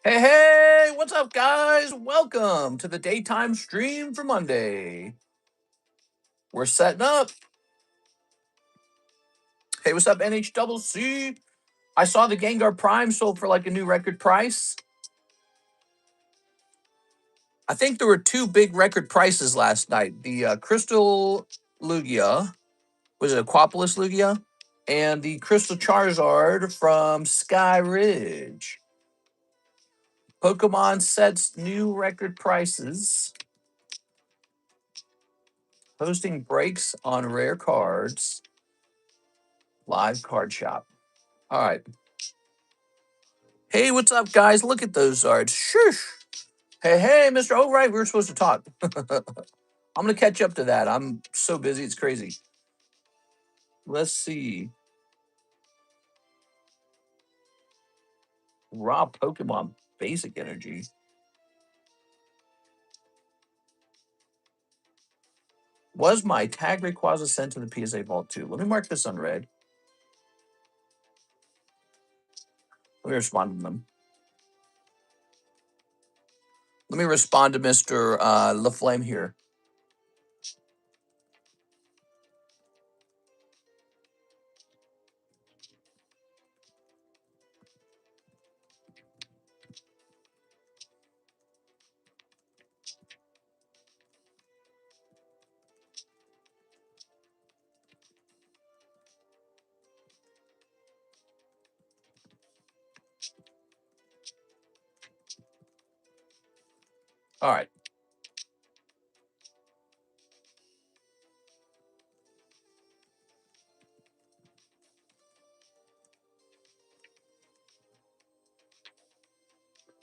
Hey, hey, what's up, guys? Welcome to the daytime stream for Monday. We're setting up. Hey, what's up, NHCC? I saw the Gengar Prime sold for like a new record price. I think there were two big record prices last night. The Crystal Lugia, was it Aquapolis Lugia? And the Crystal Charizard from Sky Ridge. Pokemon sets new record prices. Posting breaks on rare cards. Live card shop. All right. Hey, what's up, guys? Look at those Zards. Shush. Hey, hey, Mr. Oh, right. We were supposed to talk. I'm going to catch up to that. I'm so busy. It's crazy. Let's see. Raw Pokemon Basic Energy. Was my tag Rayquaza sent to the PSA Vault 2? Let me mark this unread. Let me respond to them. Let me respond to Mr. LaFlame here. All right.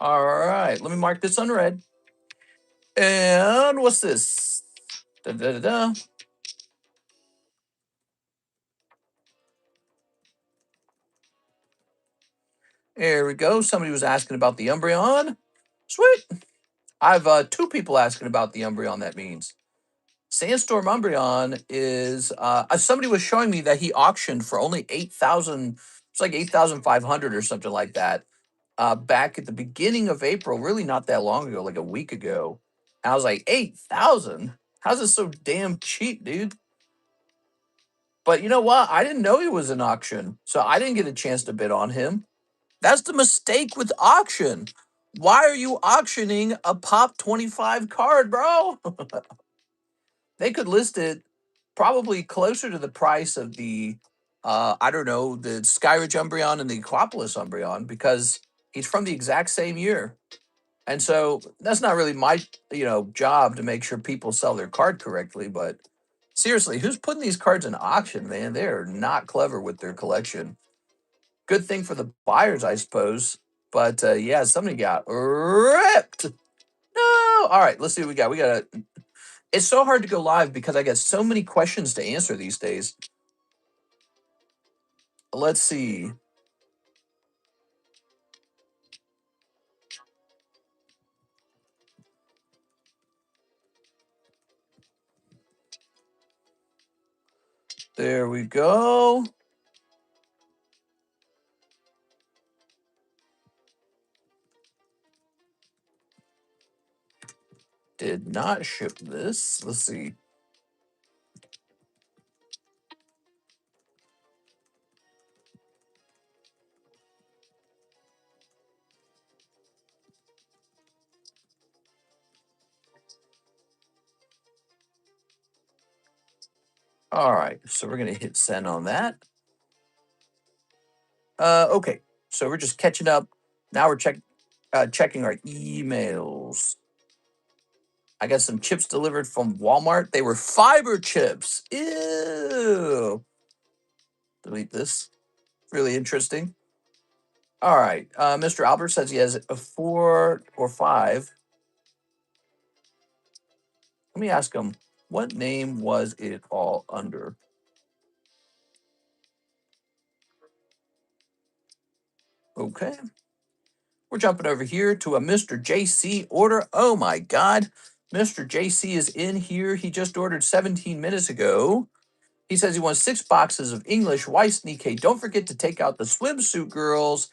All right. Let me mark this unread. And what's this? Da, da, da, da. There we go. Somebody was asking about the Umbreon. Sweet. I've two people asking about the Umbreon. That means Sandstorm Umbreon is somebody was showing me that he auctioned for only 8,000. It's like 8,500 or something like that. Back at the beginning of April, really not that long ago, like a week ago. And I was like, 8,000? How's it so damn cheap, dude? But you know what? I didn't know he was an auction, so I didn't get a chance to bid on him. That's the mistake with auction. Why are you auctioning a pop 25 card, bro? They could list it probably closer to the price of the, I don't know, the Skyridge Umbreon and the Aquapolis Umbreon because he's from the exact same year. And so that's not really my, job to make sure people sell their card correctly. But seriously, who's putting these cards in auction, man? They're not clever with their collection. Good thing for the buyers, I suppose. But yeah, somebody got ripped. No. All right, let's see what we got. It's so hard to go live because I get so many questions to answer these days. Let's see. There we go. Did not ship this. Let's see. All right, so we're gonna hit send on that. Okay, so we're just catching up. Now we're checking our emails. I got some chips delivered from Walmart. They were fiber chips. Ew. Delete this. Really interesting. All right. Mr. Albert says he has a 4 or 5. Let me ask him, what name was it all under? Okay. We're jumping over here to a Mr. JC order. Oh my God. Mr. JC is in here. He just ordered 17 minutes ago. He says he wants 6 boxes of English. Why sneak? Hey, don't forget to take out the swimsuit girls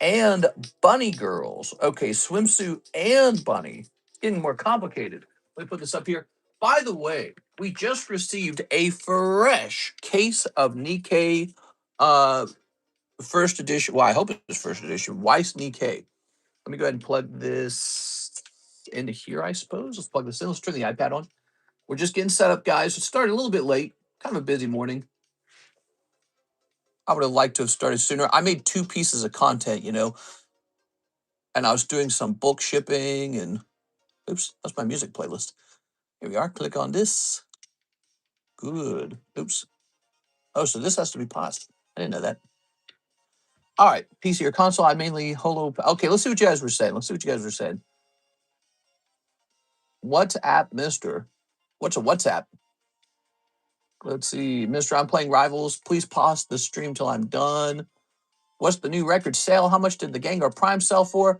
and bunny girls. Okay, swimsuit and bunny. It's getting more complicated. Let me put this up here. By the way, we just received a fresh case of Nikkei first edition. Well, I hope it's first edition. Weiss Nikkei. Let me go ahead and plug this into here, I suppose. Let's plug this in. Let's turn the iPad on. We're just getting set up, guys. It started a little bit late. Kind of a busy morning. I would have liked to have started sooner. I made 2 pieces of content, and I was doing some bulk shipping and oops, that's my music playlist. Here we are. Click on this. Good. Oops. Oh, so this has to be paused. I didn't know that. All right. PC or console. I mainly holo. Okay, let's see what you guys were saying. WhatsApp, Mister. What's a WhatsApp? Let's see. Mister, I'm playing Rivals. Please pause the stream till I'm done. What's the new record sale? How much did the Gengar Prime sell for?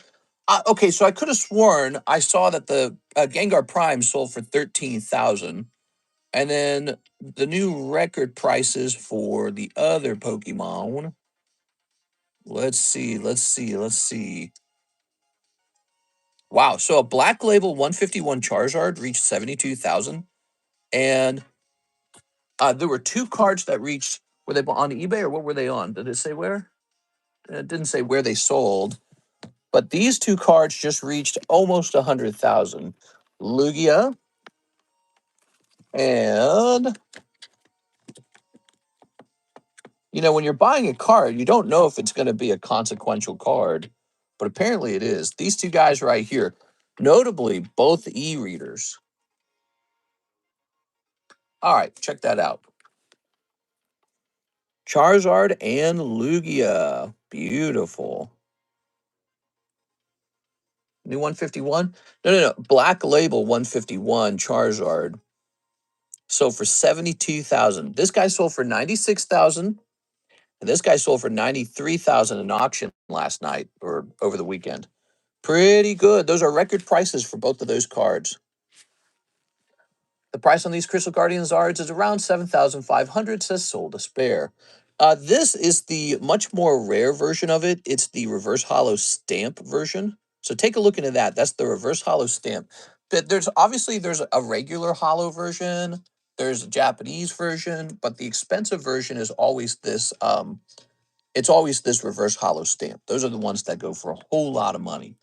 Okay, so I could have sworn I saw that the Gengar Prime sold for 13,000. And then the new record prices for the other Pokemon. Let's see. Wow. So a Black Label 151 Charizard reached 72,000. And there were 2 cards that reached, were they on eBay or what were they on? Did it say where? It didn't say where they sold. But these 2 cards just reached almost 100,000. Lugia and when you're buying a card, you don't know if it's going to be a consequential card, but apparently it is. These 2 guys right here, notably both e-readers. All right, check that out. Charizard and Lugia. Beautiful. New 151? No. Black Label 151 Charizard sold for 72,000. This guy sold for 96,000. And this guy sold for 93,000 in auction last night or over the weekend. Pretty good. Those are record prices for both of those cards. The price on these Crystal Guardian Zards is around 7,500, says sold a spare. This is the much more rare version of it. It's the reverse hollow stamp version. So take a look into that. That's the reverse hollow stamp. But there's a regular hollow version. There's a Japanese version, but the expensive version is always this it's always this reverse hollow stamp. Those are the ones that go for a whole lot of money.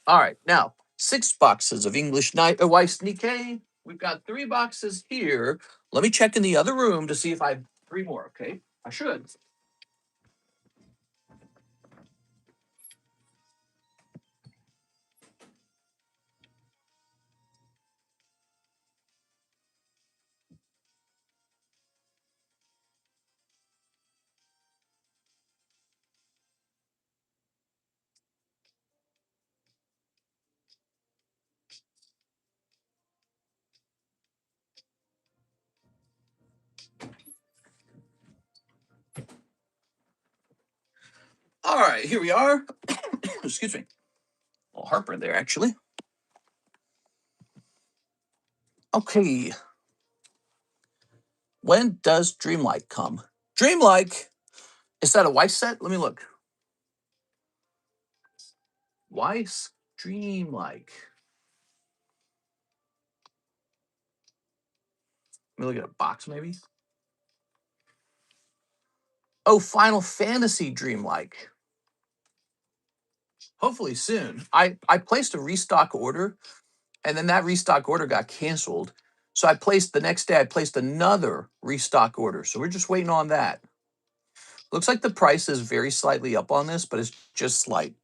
All right, now 6 boxes of English Weiss Nikkei. We've got 3 boxes here. Let me check in the other room to see if I have 3 more. Okay, I should. All right, here we are. Excuse me. A little heartburn there, actually. Okay. When does Dreamlike come? Dreamlike, is that a Weiss set? Let me look. Weiss Dreamlike. Let me look at a box, maybe. Oh, Final Fantasy Dreamlike. Hopefully soon. I placed a restock order, and then that restock order got canceled. So the next day, I placed another restock order. So we're just waiting on that. Looks like the price is very slightly up on this, but it's just slight.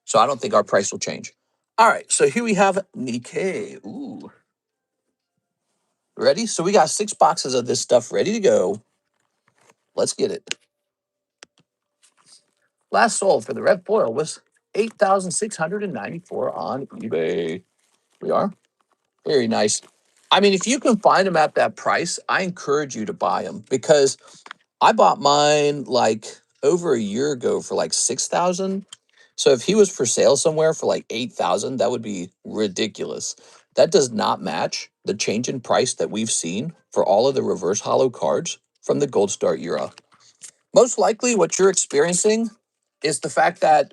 So I don't think our price will change. All right, so here we have Nikkei. Ooh. Ready? So we got 6 boxes of this stuff ready to go. Let's get it. Last sold for the red foil was 8,694 on eBay. We are. Very nice. I mean, if you can find them at that price, I encourage you to buy them because I bought mine like over a year ago for like 6,000. So if he was for sale somewhere for like 8,000, that would be ridiculous. That does not match the change in price that we've seen for all of the reverse hollow cards from the Gold Star era. Most likely what you're experiencing is the fact that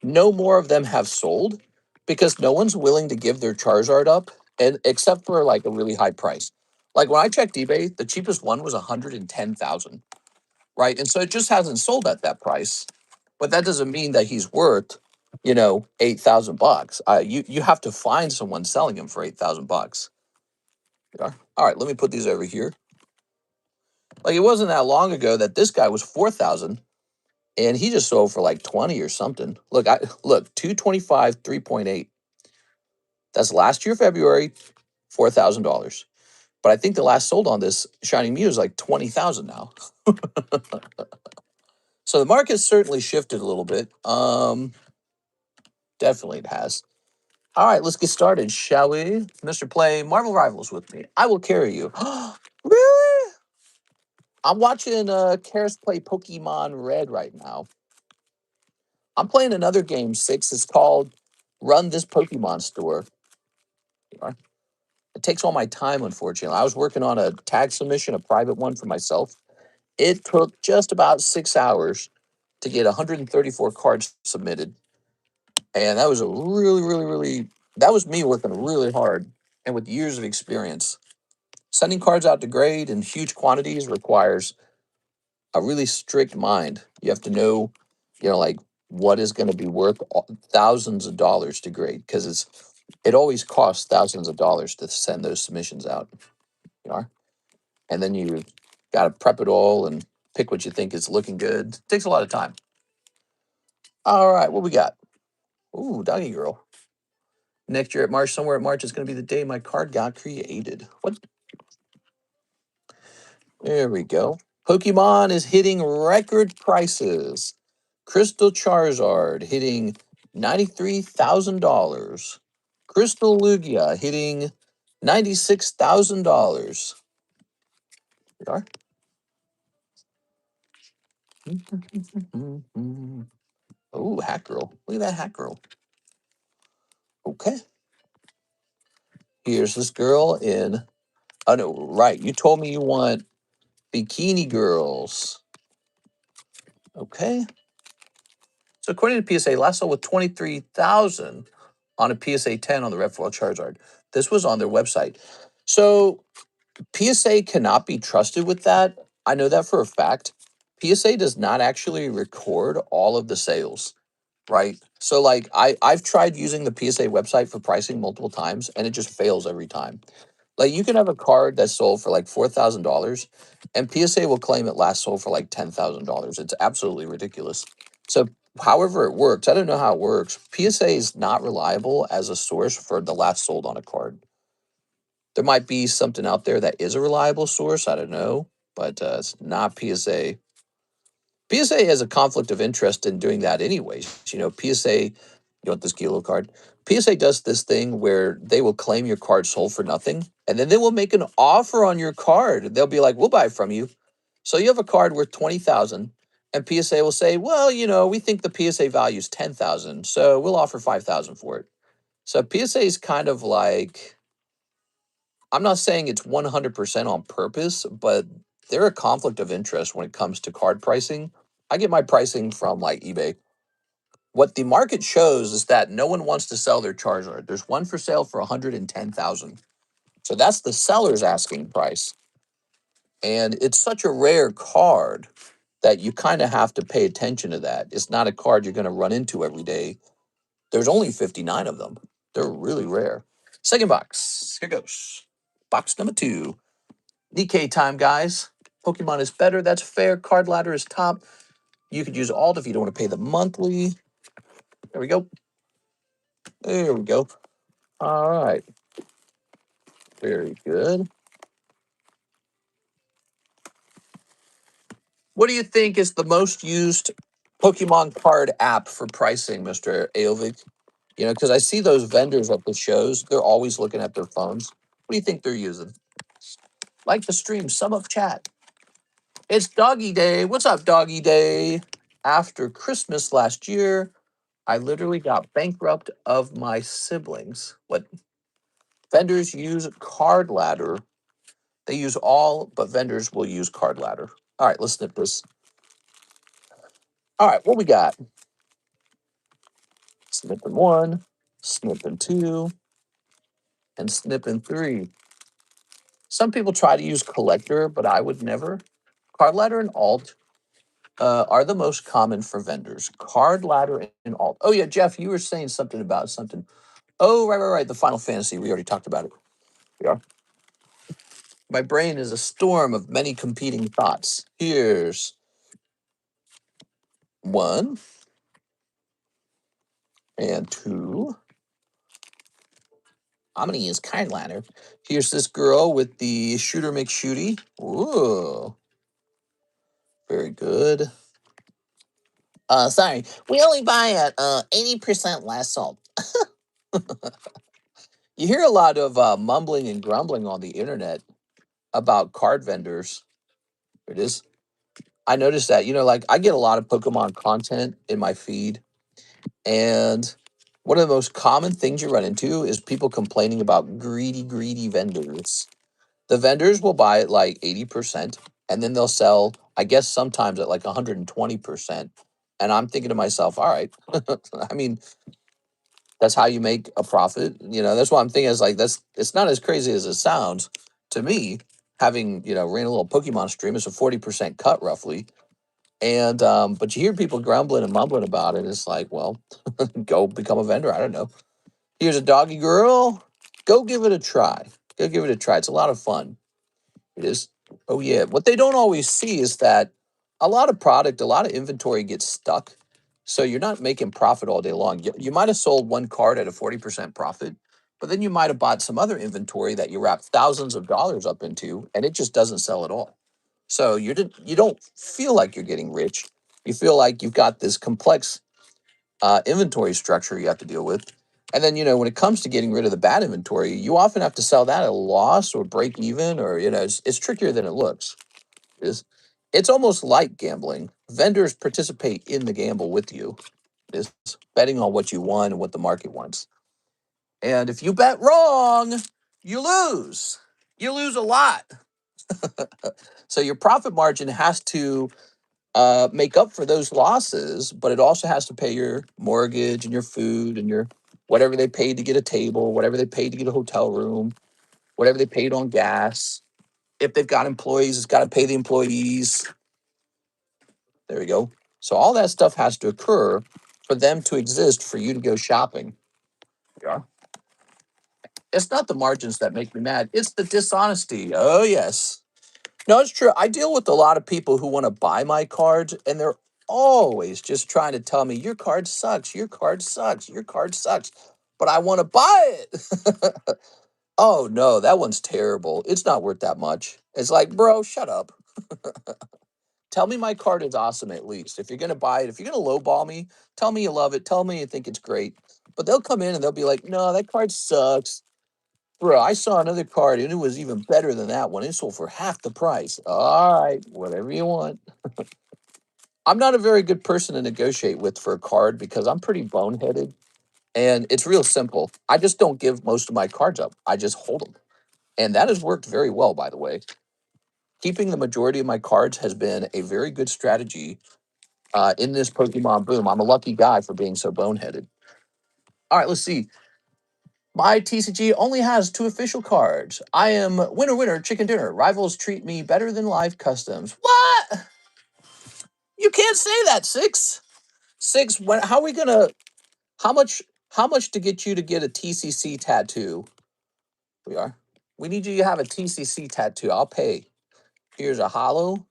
no more of them have sold because no one's willing to give their Charizard up, and except for like a really high price. Like when I checked eBay, the cheapest one was 110,000, right? And so it just hasn't sold at that price. But that doesn't mean that he's worth, 8,000 bucks. You have to find someone selling him for 8,000 bucks. Yeah. All right, let me put these over here. Like it wasn't that long ago that this guy was 4,000, and he just sold for like 20 or something. Look 225 3.8. That's last year February, $4,000. But I think the last sold on this Shining Mew is like 20,000 now. So the market's certainly shifted a little bit. Definitely it has. All right, let's get started, shall we? Mr. Play Marvel Rivals with me. I will carry you. Really? I'm watching Karis play Pokemon Red right now. I'm playing another game, 6. It's called Run This Pokemon Store. It takes all my time, unfortunately. I was working on a tag submission, a private one for myself. It took just about 6 hours to get 134 cards submitted. And that was a that was me working really hard and with years of experience. Sending cards out to grade in huge quantities requires a really strict mind. You have to know, like what is going to be worth thousands of dollars to grade, because it always costs thousands of dollars to send those submissions out. And then you got to prep it all and pick what you think is looking good. It takes a lot of time. All right, what we got? Ooh, Doggy Girl. Next year at March, somewhere at March, is going to be the day my card got created. What? There we go. Pokemon is hitting record prices. Crystal Charizard hitting $93,000. Crystal Lugia hitting $96,000. We are. Oh, Hat Girl. Look at that Hat Girl. Okay. Here's this girl in. Oh, no, right. You told me you want Bikini Girls. Okay. So according to PSA, last sold with 23,000 on a PSA 10 on the Red Foil Charizard. This was on their website. So PSA cannot be trusted with that. I know that for a fact. PSA does not actually record all of the sales, right? So like I've tried using the PSA website for pricing multiple times, and it just fails every time. Like you can have a card that's sold for like $4,000, and PSA will claim it last sold for like $10,000. It's absolutely ridiculous. So however it works, I don't know how it works. PSA is not reliable as a source for the last sold on a card. There might be something out there that is a reliable source. I don't know, but it's not PSA. PSA has a conflict of interest in doing that anyways. PSA, you want this kilo card? PSA does this thing where they will claim your card sold for nothing, and then they will make an offer on your card. They'll be like, we'll buy it from you. So you have a card worth 20,000, and PSA will say, well, we think the PSA value is 10,000, so we'll offer 5,000 for it. So PSA is kind of like, I'm not saying it's 100% on purpose, but they're a conflict of interest when it comes to card pricing. I get my pricing from like eBay. What the market shows is that no one wants to sell their Charizard. There's one for sale for 110,000. So that's the seller's asking price. And it's such a rare card that you kind of have to pay attention to that. It's not a card you're going to run into every day. There's only 59 of them. They're really rare. Second box. Here goes. Box number 2. Nikkei time, guys. Pokemon is better. That's fair. Card ladder is top. You could use alt if you don't want to pay the monthly. There we go. There we go. All right. Very good. What do you think is the most used Pokemon card app for pricing, Mr. Aovic? Because I see those vendors at the shows. They're always looking at their phones. What do you think they're using? Like the stream, sum up chat. It's Doggy Day. What's up, Doggy Day? After Christmas last year, I literally got bankrupt of my siblings. What? Vendors use card ladder. They use all, but vendors will use card ladder. All right, let's snip this. All right, what we got? Snipping 1, snipping 2, and snipping 3. Some people try to use collector, but I would never. Card ladder and alt are the most common for vendors. Card ladder and alt. Oh yeah, Jeff, you were saying something about something. Oh, right. The Final Fantasy. We already talked about it. Yeah. My brain is a storm of many competing thoughts. Here's 1 and 2. I'm going to use card ladder. Here's this girl with the shooter McShooty. Ooh. Very good. Sorry. We only buy at 80% less salt. You hear a lot of mumbling and grumbling on the internet about card vendors. There it is. I noticed that, like I get a lot of Pokemon content in my feed. And one of the most common things you run into is people complaining about greedy vendors. The vendors will buy at like 80% and then they'll sell, I guess, sometimes at like 120%. And I'm thinking to myself, all right, I mean, that's how you make a profit. That's what I'm thinking is like, it's not as crazy as it sounds to me. Having, ran a little Pokemon stream, it's a 40% cut roughly. And, but you hear people grumbling and mumbling about it. It's like, well, go become a vendor. I don't know. Here's a doggy girl. Go give it a try. Go give it a try. It's a lot of fun. It is. Oh, yeah. What they don't always see is that a lot of inventory gets stuck. So you're not making profit all day long. You might have sold one card at a 40% profit, but then you might have bought some other inventory that you wrap thousands of dollars up into, and it just doesn't sell at all. So you don't feel like you're getting rich. You feel like you've got this complex inventory structure you have to deal with. And then, when it comes to getting rid of the bad inventory, you often have to sell that at a loss or break even, or, it's trickier than it looks. It's almost like gambling. Vendors participate in the gamble with you. It's betting on what you want and what the market wants. And if you bet wrong, you lose. You lose a lot. So your profit margin has to make up for those losses, but it also has to pay your mortgage and your food and your whatever they paid to get a table, whatever they paid to get a hotel room, whatever they paid on gas. If they've got employees, it's got to pay the employees. There we go. So all that stuff has to occur for them to exist for you to go shopping. Yeah. It's not the margins that make me mad. It's the dishonesty. Oh, yes. No, it's true. I deal with a lot of people who want to buy my cards, and they're always just trying to tell me, your card sucks, your card sucks, your card sucks. But I want to buy it. Oh, no, that one's terrible. It's not worth that much. It's like, bro, shut up. Tell me my card is awesome at least. If you're going to buy it, if you're going to lowball me, tell me you love it. Tell me you think it's great. But they'll come in and they'll be like, no, that card sucks. Bro, I saw another card and it was even better than that one. It sold for half the price. All right, whatever you want. I'm not a very good person to negotiate with for a card because I'm pretty boneheaded. And it's real simple. I just don't give most of my cards up. I just hold them. And that has worked very well, by the way. Keeping the majority of my cards has been a very good strategy in this Pokemon boom. I'm a lucky guy for being so boneheaded. All right, let's see. My TCG only has 2 official cards. I am winner, chicken dinner. Rivals treat me better than live customs. What? You can't say that, Six. Six, how are we gonna how much to get you to get a TCC tattoo? We are. We need you to have a TCC tattoo. I'll pay. Here's a hollow.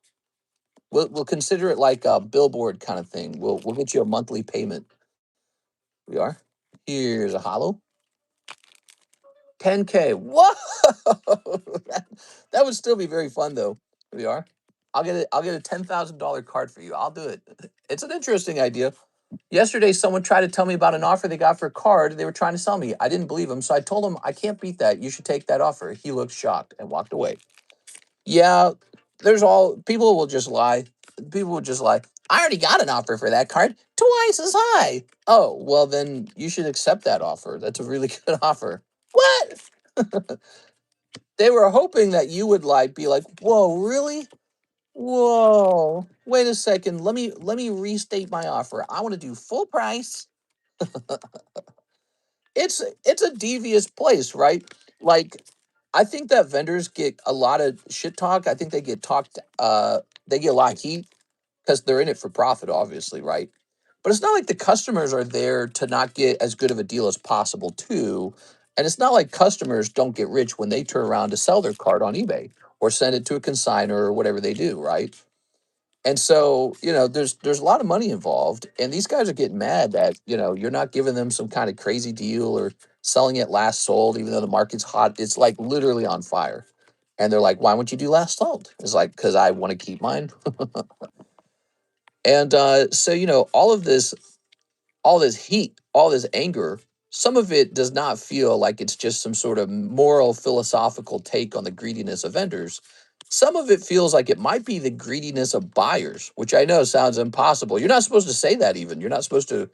We'll consider it like a billboard kind of thing. We'll get you a monthly payment. We are. Here's a hollow. 10K. Whoa! that would still be very fun though. We are. I'll get a $10,000 card for you. I'll do it. It's an interesting idea. Yesterday, someone tried to tell me about an offer they got for a card they were trying to sell me. I didn't believe him, so I told him I can't beat that. You should take that offer. He looked shocked and walked away. Yeah, people will just lie. People will just lie. I already got an offer for that card, twice as high. Oh, well then you should accept that offer. That's a really good offer. What? They were hoping that you would be like, whoa, really? Whoa. Wait a second. Let me restate my offer. I want to do full price. It's a devious place, right? Like, I think that vendors get a lot of shit talk. I think they get talked. They get a lot of heat because they're in it for profit, obviously, right? But it's not like the customers are there to not get as good of a deal as possible, too. And it's not like customers don't get rich when they turn around to sell their card on eBay or send it to a consignor or whatever they do, right? And so, there's a lot of money involved, and these guys are getting mad that, you're not giving them some kind of crazy deal or selling it last sold, even though the market's hot. It's like literally on fire. And they're like, why won't you do last sold? It's like, because I want to keep mine. And so, all this heat, all this anger, some of it does not feel like it's just some sort of moral, philosophical take on the greediness of vendors. Some of it feels like it might be the greediness of buyers, which I know sounds impossible. You're not supposed to say that even. You're not supposed to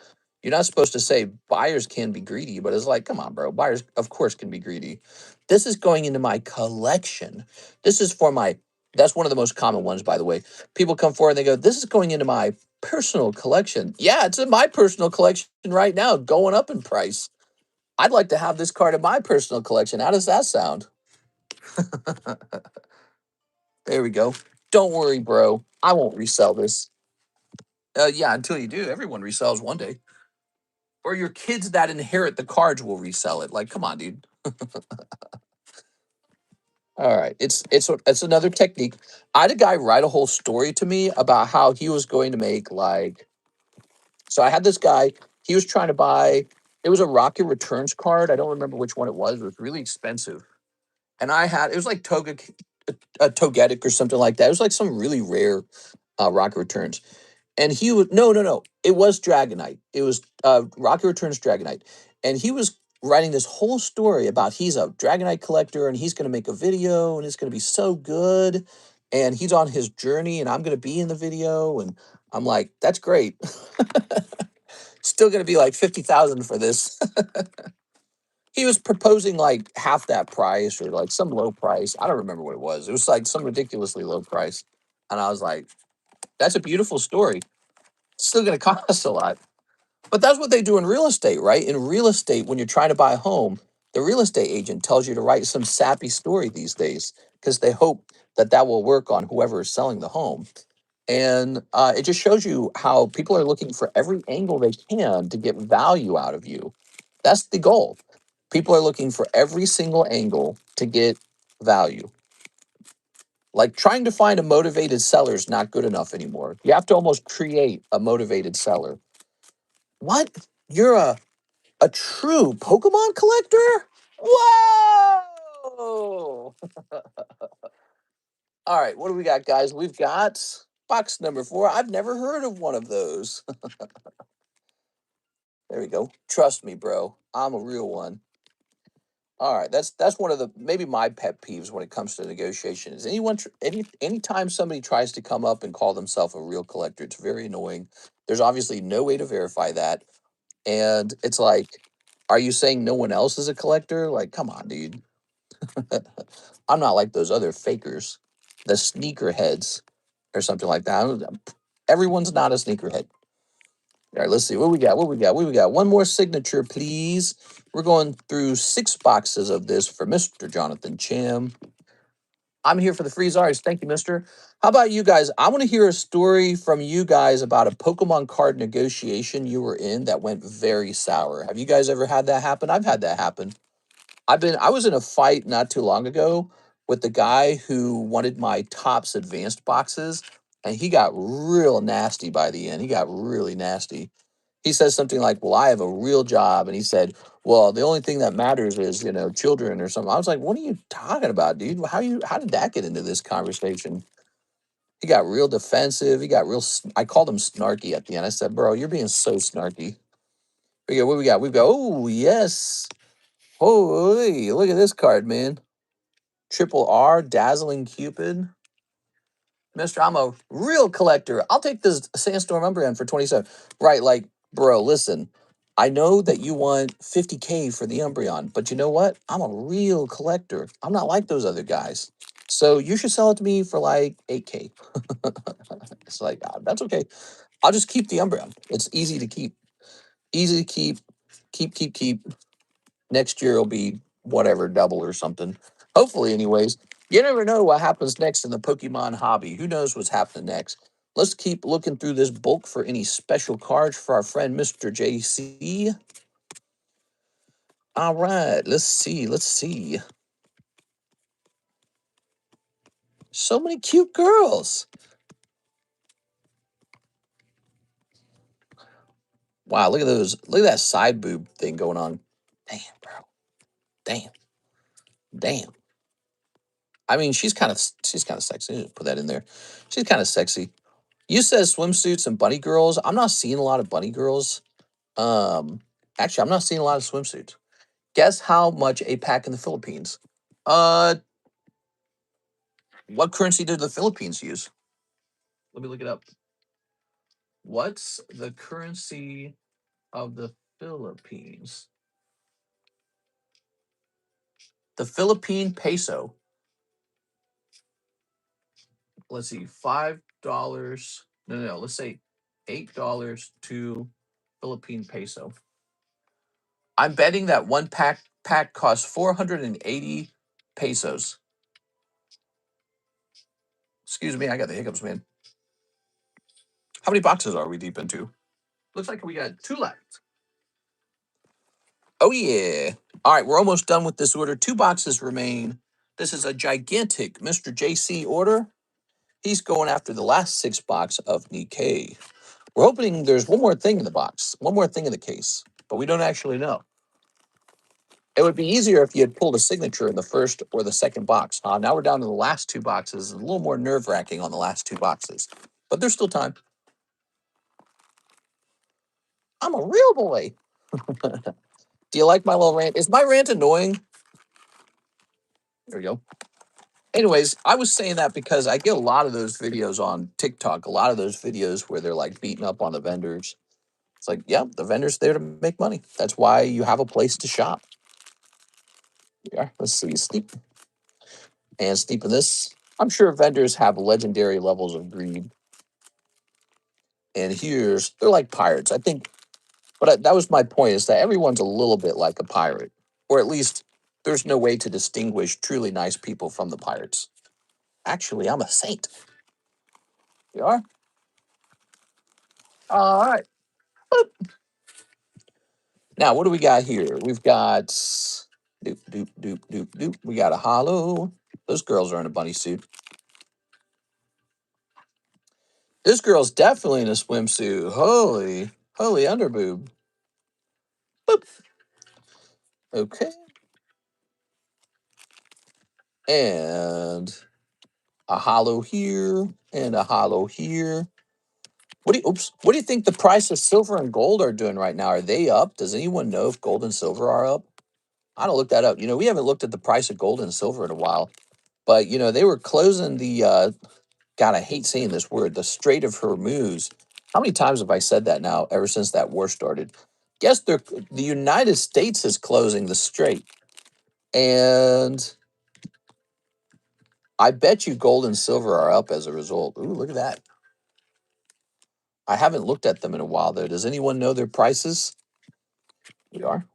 say buyers can be greedy, but it's like, come on, bro. Buyers, of course, can be greedy. This is going into my collection. This is for my, that's one of the most common ones, by the way. People come forward and they go, this is going into my personal collection. Yeah, it's in my personal collection right now, going up in price. I'd like to have this card in my personal collection. How does that sound? There we go. Don't worry, bro. I won't resell this. Yeah, until you do. Everyone resells one day. Or your kids that inherit the cards will resell it. Like, come on, dude. All right. It's another technique. I had a guy write a whole story to me about how he was going to make like, so I had this guy, he was trying to buy, it was a Rocket Returns card. I don't remember which one it was. It was really expensive. And it was like Togetic or something like that. It was like some really rare Rocket Returns. And he was, no. It was Dragonite. It was Rocket Returns Dragonite. And he was writing this whole story about he's a Dragonite collector and he's going to make a video and it's going to be so good. And he's on his journey and I'm going to be in the video. And I'm like, that's great. Still going to be like 50,000 for this. He was proposing like half that price or like some low price. I don't remember what it was. It was like some ridiculously low price. And I was like, that's a beautiful story. It's still going to cost a lot. But that's what they do in real estate, right? In real estate, when you're trying to buy a home, the real estate agent tells you to write some sappy story these days because they hope that that will work on whoever is selling the home. And it just shows you how people are looking for every angle they can to get value out of you. That's the goal. People are looking for every single angle to get value. Like trying to find a motivated seller is not good enough anymore. You have to almost create a motivated seller. What? You're a true Pokemon collector? Whoa! All right, what do we got, guys? We've got box number 4. I've never heard of one of those. There we go. Trust me, bro. I'm a real one. All right, that's one of the maybe my pet peeves when it comes to negotiation is anytime somebody tries to come up and call themselves a real collector, it's very annoying. There's obviously no way to verify that, and it's like, are you saying no one else is a collector? Like, come on, dude. I'm not like those other fakers, the sneakerheads or something like that. Everyone's not a sneakerhead. All right, let's see what we got. What we got? One more signature, please. We're going through 6 boxes of this for Mr. Jonathan Cham. I'm here for the free czars. Thank you, mister. How about you guys? I want to hear a story from you guys about a Pokemon card negotiation you were in that went very sour. Have you guys ever had that happen? I've had that happen. I was in a fight not too long ago with the guy who wanted my Topps advanced boxes, and he got real nasty by the end. He got really nasty. He says something like, "Well, I have a real job," and he said, "Well, the only thing that matters is, children or something." I was like, "What are you talking about, dude? How did that get into this conversation?" He got real defensive. He got I called him snarky at the end. I said, "Bro, you're being so snarky." What we got? We go, oh, yes. Holy, look at this card, man. Triple R, Dazzling Cupid. Mister, I'm a real collector. I'll take this Sandstorm Umbreon for 27. Right, like, bro, listen. I know that you want 50K for the Umbreon, but you know what? I'm a real collector. I'm not like those other guys. So you should sell it to me for like 8K. It's like, that's okay. I'll just keep the Umbreon. It's easy to keep. Easy to keep. Next year will be whatever, double or something. Hopefully, anyways. You never know what happens next in the Pokemon hobby. Who knows what's happening next? Let's keep looking through this bulk for any special cards for our friend Mr. JC. All right, let's see. So many cute girls. Wow, look at those. Look at that side boob thing going on. Damn, bro. Damn. Damn. I mean, she's kind of sexy. Just put that in there. She's kind of sexy. You said swimsuits and bunny girls. I'm not seeing a lot of bunny girls. Um, Actually, I'm not seeing a lot of swimsuits. Guess how much a pack in the Philippines? Uh, what currency did the Philippines use? Let me look it up. What's the currency of the Philippines? The Philippine peso. Let's see, $5. No. Let's say $8 to Philippine peso. I'm betting that one pack costs 480 pesos. Excuse me, I got the hiccups, man. How many boxes are we deep into? Looks like we got 2 left. Oh yeah. All right, we're almost done with this order. 2 boxes remain. This is a gigantic Mr. JC order. He's going after the last 6 box of Nikkei. We're hoping there's one more thing in the box, one more thing in the case, but we don't actually know. It would be easier if you had pulled a signature in the first or the second box. Now we're down to the last 2 boxes. A little more nerve-wracking on the last 2 boxes, but there's still time. I'm a real boy. Do you like my little rant? Is my rant annoying? There we go. Anyways, I was saying that because I get a lot of those videos on TikTok, a lot of those videos where they're like beating up on the vendors. It's like, yeah, the vendor's there to make money. That's why you have a place to shop. Yeah, let's see, Sneep. And Sneeping this. I'm sure vendors have legendary levels of greed. And they're like pirates. I think, but that was my point, is that everyone's a little bit like a pirate. Or at least there's no way to distinguish truly nice people from the pirates. Actually, I'm a saint. You are? All right. Now, what do we got here? We've got doop. We got a hollow. Those girls are in a bunny suit. This girl's definitely in a swimsuit. Holy underboob. Boop. Okay. And a hollow here and a hollow here. What do you think the price of silver and gold are doing right now? Are they up? Does anyone know if gold and silver are up? I don't look that up. We haven't looked at the price of gold and silver in a while. But they were closing the God, I hate saying this word, the Strait of Hormuz. How many times have I said that now ever since that war started? Guess the United States is closing the strait. And I bet you gold and silver are up as a result. Ooh, look at that. I haven't looked at them in a while, though. Does anyone know their prices? We are.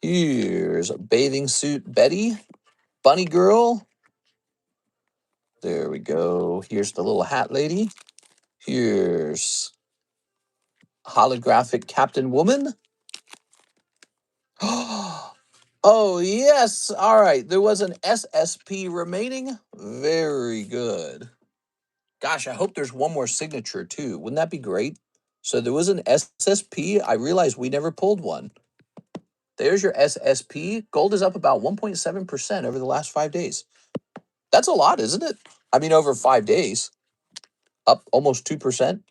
Here's a bathing suit Betty. Bunny girl. There we go. Here's the little hat lady. Here's holographic Captain Woman. Oh, yes. All right. There was an SSP remaining. Very good. Gosh, I hope there's one more signature, too. Wouldn't that be great? So there was an SSP. I realized we never pulled one. There's your SSP. Gold is up about 1.7% over the last 5 days. That's a lot, isn't it? I mean, over 5 days. Up almost 2%.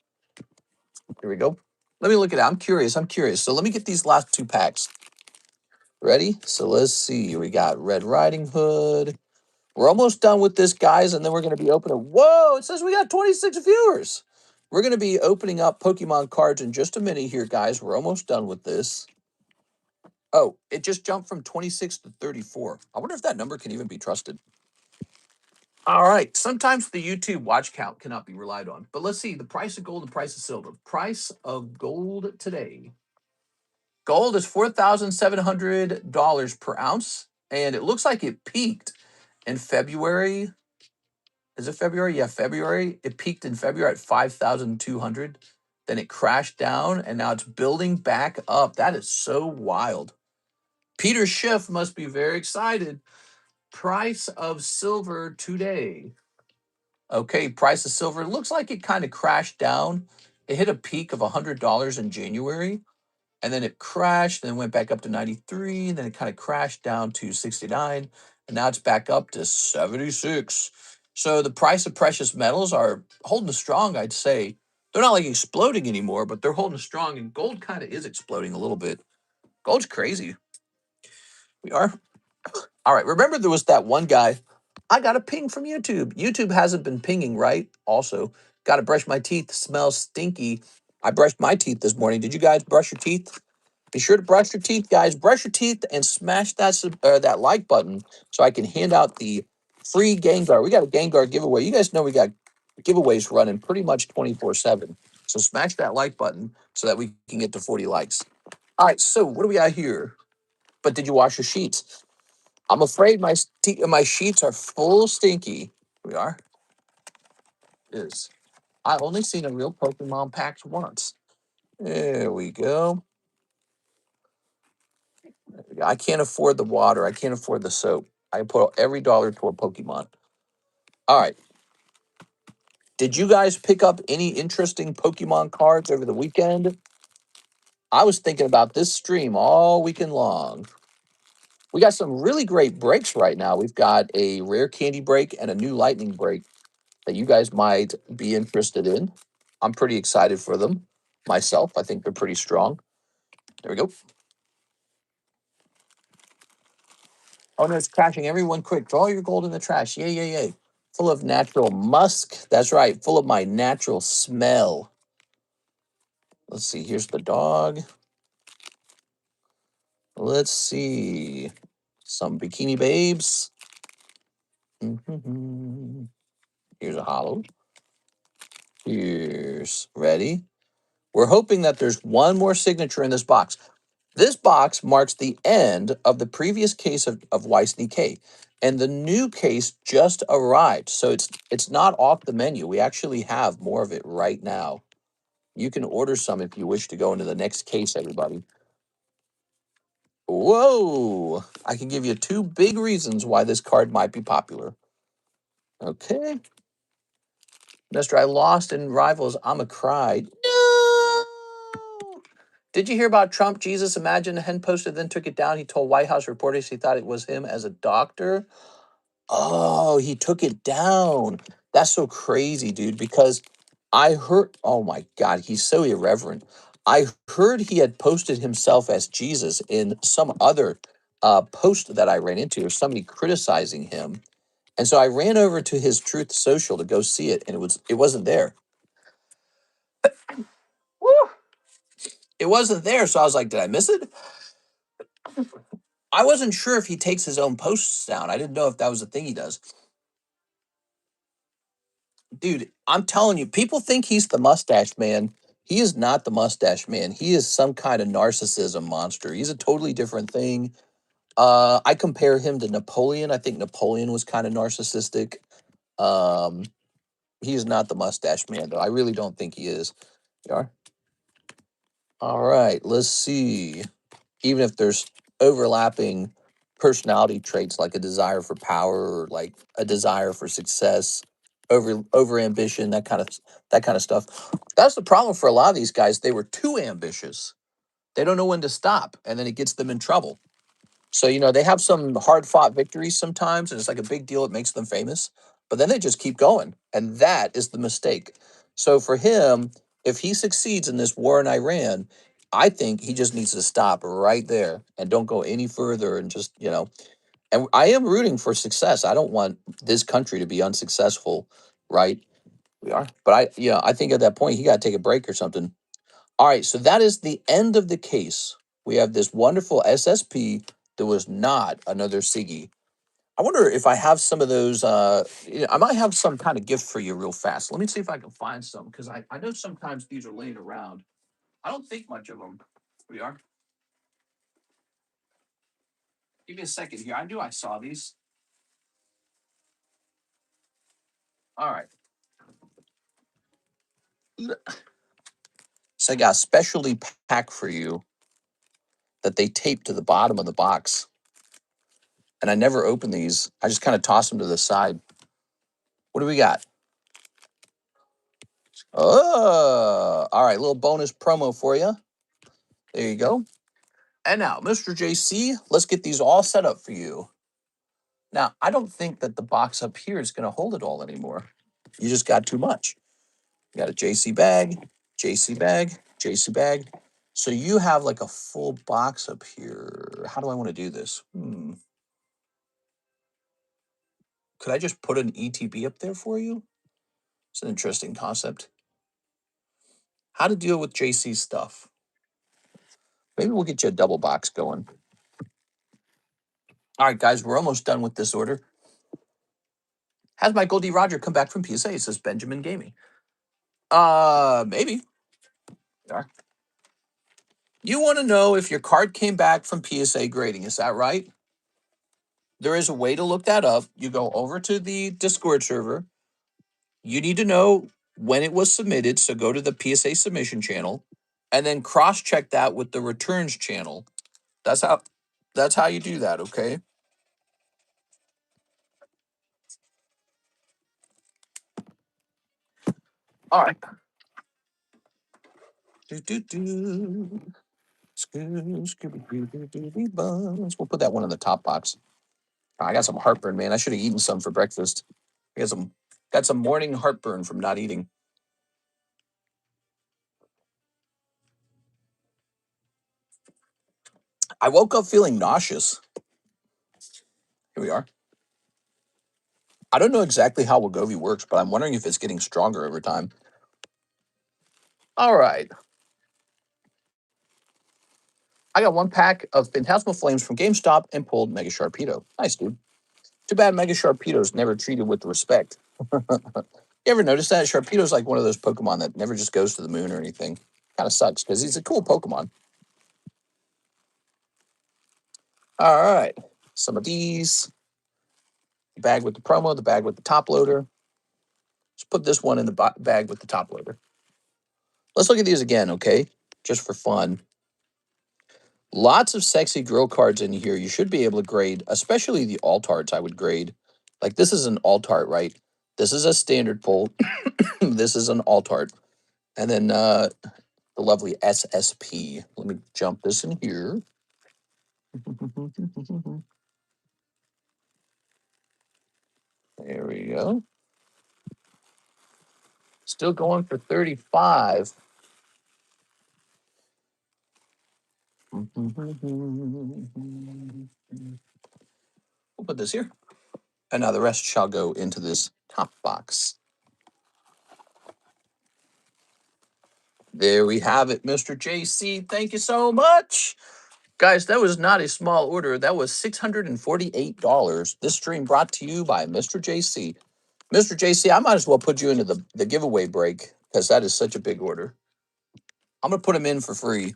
Here we go. Let me look at it. I'm curious. So let me get these last 2 packs. Ready? So let's see. We got Red Riding Hood. We're almost done with this, guys, and then we're going to be opening. Whoa, it says we got 26 viewers. We're going to be opening up Pokemon cards in just a minute here, guys. We're almost done with this. Oh, it just jumped from 26 to 34. I wonder if that number can even be trusted. All right. Sometimes the YouTube watch count cannot be relied on. But let's see the price of gold and price of silver. Price of gold today. Gold is $4,700 per ounce. And it looks like it peaked in February. Is it February? Yeah, February. It peaked in February at 5,200. Then it crashed down and now it's building back up. That is so wild. Peter Schiff must be very excited. Price of silver today. Okay, price of silver. It looks like it kind of crashed down. It hit a peak of $100 in January, and then it crashed, and then went back up to 93, and then it kind of crashed down to 69, and now it's back up to 76. So the price of precious metals are holding strong, I'd say. They're not like exploding anymore, but they're holding strong, and gold kind of is exploding a little bit. Gold's crazy. We are. All right, remember there was that one guy. I got a ping from YouTube. YouTube hasn't been pinging, right? Also, got to brush my teeth. Smells stinky. I brushed my teeth this morning. Did you guys brush your teeth? Be sure to brush your teeth, guys. Brush your teeth and smash that like button so I can hand out the free Gengar. We got a Gengar giveaway. You guys know we got giveaways running pretty much 24/7. So smash that like button so that we can get to 40 likes. All right, so what do we got here? But did you wash your sheets? I'm afraid my sheets are full stinky. We are. Is I've only seen a real Pokemon pack once. There we go. I can't afford the water. I can't afford the soap. I put every dollar toward Pokemon. All right. Did you guys pick up any interesting Pokemon cards over the weekend? I was thinking about this stream all weekend long. We got some really great breaks right now. We've got a rare candy break and a new lightning break that you guys might be interested in. I'm pretty excited for them myself. I think they're pretty strong. There we go. Oh no, it's crashing. Everyone quick. Throw all your gold in the trash. Yay, yay, yay. Full of natural musk. That's right. Full of my natural smell. Let's see. Here's the dog. Let's see. Some bikini babes. Mhm. Here's a hollow. Here's ready. We're hoping that there's one more signature in this box. This box marks the end of the previous case of Weissney K, and the new case just arrived. So it's not off the menu. We actually have more of it right now. You can order some if you wish to go into the next case, everybody. Whoa! I can give you two big reasons why this card might be popular. Okay. Mister, I lost in Rivals. I'm a cried. No! Did you hear about Trump? Jesus, imagine a hen posted, then took it down. He told White House reporters he thought it was him as a doctor. Oh, he took it down. That's so crazy, dude, because I heard, oh my God, he's so irreverent. I heard he had posted himself as Jesus in some other post that I ran into, or somebody criticizing him. And so I ran over to his Truth Social to go see it, and it wasn't there. Woo! It wasn't there. So I was like, did I miss it? I wasn't sure if he takes his own posts down. I didn't know if that was a thing he does. Dude, I'm telling you, people think he's the mustache man. He is not the mustache man. He is some kind of narcissism monster. He's a totally different thing. I compare him to Napoleon. I think Napoleon was kind of narcissistic. Um, he is not the mustache man, though. I really don't think he is. You are? All right, let's see. Even if there's overlapping personality traits like a desire for power or like a desire for success, over ambition, that kind of stuff. That's the problem for a lot of these guys. They were too ambitious. They don't know when to stop, and then it gets them in trouble. So, they have some hard fought victories sometimes, and it's like a big deal. It makes them famous, but then they just keep going. And that is the mistake. So, for him, if he succeeds in this war in Iran, I think he just needs to stop right there and don't go any further and just. And I am rooting for success. I don't want this country to be unsuccessful, right? We are. But I think at that point, he got to take a break or something. All right, so that is the end of the case. We have this wonderful SSP that was not another Siggy. I wonder if I have some of those. I might have some kind of gift for you real fast. Let me see if I can find some because I know sometimes these are laying around. I don't think much of them. We are. Give me a second here. I knew I saw these. All right. So I got a specialty pack for you that they tape to the bottom of the box. And I never open these. I just kind of toss them to the side. What do we got? Oh, all right. Little bonus promo for you. There you go. And now, Mr. JC, let's get these all set up for you. Now, I don't think that the box up here is going to hold it all anymore. You just got too much. You got a JC bag, JC bag, JC bag. So you have like a full box up here. How do I want to do this? Could I just put an ETB up there for you? It's an interesting concept. How to deal with JC stuff. Maybe we'll get you a double box going. All right, guys, we're almost done with this order. Has my Goldie Roger come back from PSA? Says Benjamin Gaming. Maybe. You want to know if your card came back from PSA grading, is that right? There is a way to look that up. You go over to the Discord server. You need to know when it was submitted, so go to the PSA submission channel and then cross-check that with the returns channel. That's how you do that, okay? All right. We'll put that one in the top box. I got some heartburn, man. I should have eaten some for breakfast. I got some morning heartburn from not eating. I woke up feeling nauseous. Here we are. I don't know exactly how Wegovy works, but I'm wondering if it's getting stronger over time. All right. I got one pack of Phantasmal Flames from GameStop and pulled Mega Sharpedo. Nice, dude. Too bad Mega Sharpedo's never treated with respect. You ever notice that? Sharpedo's like one of those Pokemon that never just goes to the moon or anything. Kind of sucks because he's a cool Pokemon. All right. Some of these. The bag with the promo, the bag with the top loader. Let's put this one in the bag with the top loader. Let's look at these again, okay? Just for fun. Lots of sexy girl cards in here. You should be able to grade, especially the alt arts. I would grade. Like this is an alt art, right? This is a standard pull. This is an alt art. And then the lovely SSP. Let me jump this in here. There we go. Still going for 35. We'll put this here. And now the rest shall go into this top box. There we have it, Mr. JC. Thank you so much. Guys, that was not a small order. That was $648. This stream brought to you by Mr. JC. Mr. JC, I might as well put you into the giveaway break because that is such a big order. I'm going to put him in for free.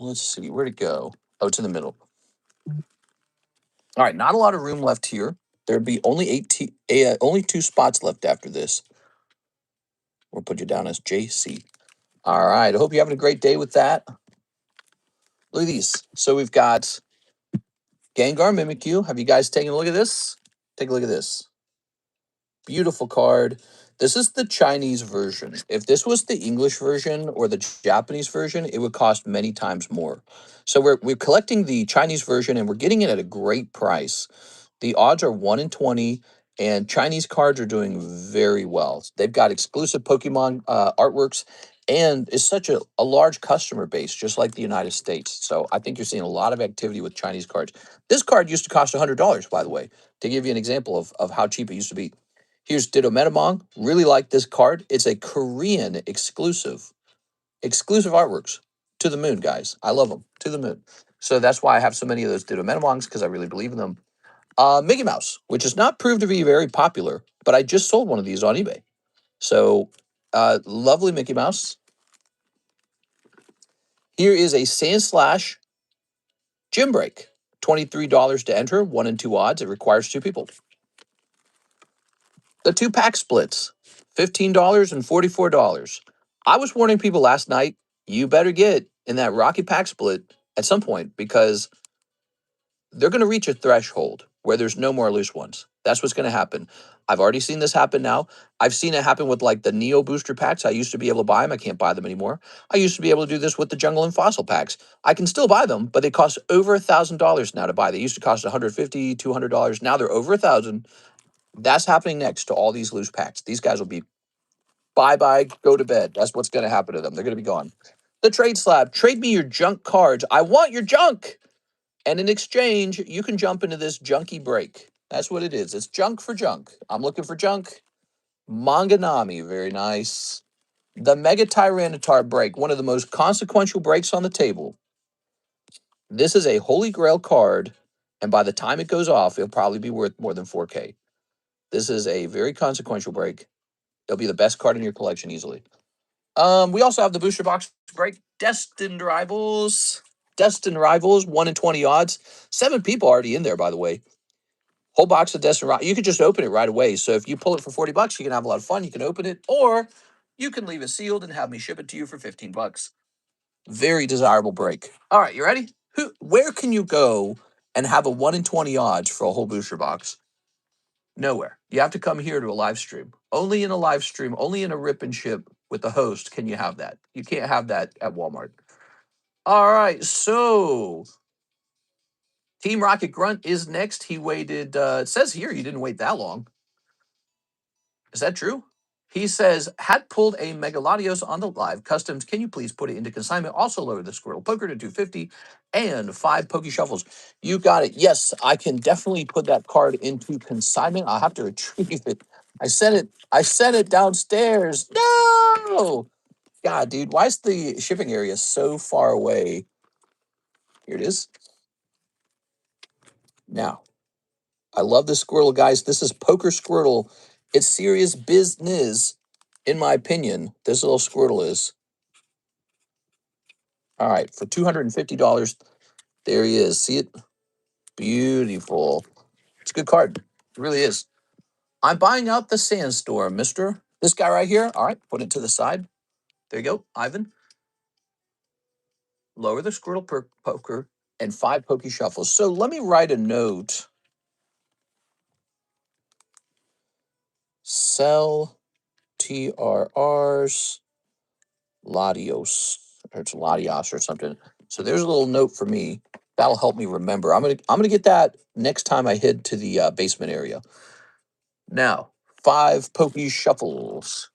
Let's see. Where'd it go? Oh, to the middle. All right. Not a lot of room left here. There'd be only only 2 spots left after this. We'll put you down as JC. All right. I hope you're having a great day with that. Look at these. So we've got Gengar Mimikyu. Have you guys taken a look at this? Take a look at this. Beautiful card. This is the Chinese version. If this was the English version or the Japanese version, it would cost many times more. So we're collecting the Chinese version and we're getting it at a great price. The odds are 1 in 20, and Chinese cards are doing very well. They've got exclusive Pokemon artworks, and it's such a large customer base, just like the United States. So I think you're seeing a lot of activity with Chinese cards. This card used to cost $100, by the way, to give you an example of how cheap it used to be. Here's Ditto Metamon. Really like this card. It's a Korean exclusive. Exclusive artworks. To the moon, guys. I love them. To the moon. So that's why I have so many of those Ditto Metamons, because I really believe in them. Mickey Mouse, which has not proved to be very popular, but I just sold one of these on eBay. So lovely Mickey Mouse. Here is a Sand Slash Gym Break. $23 to enter, 1 and 2 odds. It requires 2 people. The 2-pack splits, $15 and $44. I was warning people last night, you better get in that Rocky Pack split at some point, because they're going to reach a threshold where there's no more loose ones. That's what's going to happen. I've already seen this happen now. I've seen it happen with like the Neo booster packs. I used to be able to buy them. I can't buy them anymore. I used to be able to do this with the Jungle and Fossil packs. I can still buy them, but they cost over $1,000 now to buy. They used to cost $150, $200. Now they're over $1,000. That's happening next to all these loose packs. These guys will be bye-bye, go to bed. That's what's going to happen to them. They're going to be gone. The trade slab. Trade me your junk cards. I want your junk. And in exchange, you can jump into this junky break. That's what it is. It's junk for junk. I'm looking for junk. Manganami, very nice. The Mega Tyranitar break, one of the most consequential breaks on the table. This is a Holy Grail card, and by the time it goes off, it'll probably be worth more than 4K. This is a very consequential break. It'll be the best card in your collection easily. We also have the booster box break. Destined Rivals. Destined Rivals, 1 in 20 odds. 7 people already in there, by the way. Whole box of Destined Rivals. You can just open it right away. So if you pull it for $40, you can have a lot of fun. You can open it, or you can leave it sealed and have me ship it to you for $15. Very desirable break. All right, you ready? Where can you go and have a 1 in 20 odds for a whole booster box? Nowhere. You have to come here to a live stream. Only in a live stream, only in a rip and ship with the host can you have that. You can't have that at Walmart. All right, so Team Rocket Grunt is next. He waited, it says here he didn't wait that long. Is that true? He says, had pulled a Megalodios on the live customs. Can you please put it into consignment? Also lower the Squirtle Poker to 250 and 5 Poke Shuffles. You got it. Yes, I can definitely put that card into consignment. I'll have to retrieve it. I sent it downstairs. No! God, dude, why is the shipping area so far away? Here it is. Now, I love this Squirtle, guys. This is Poker Squirtle. It's serious business, in my opinion. This little Squirtle is. All right, for $250, there he is. See it? Beautiful. It's a good card. It really is. I'm buying out the Sandstorm, mister. This guy right here. All right, put it to the side. There you go, Ivan. Lower the Squirtle Poker and 5 Poke Shuffles. So let me write a note. Sell TRRs Latios, or it's Latios or something. So there's a little note for me. That'll help me remember. I'm gonna get that next time I head to the basement area. Now, 5 Pokey Shuffles.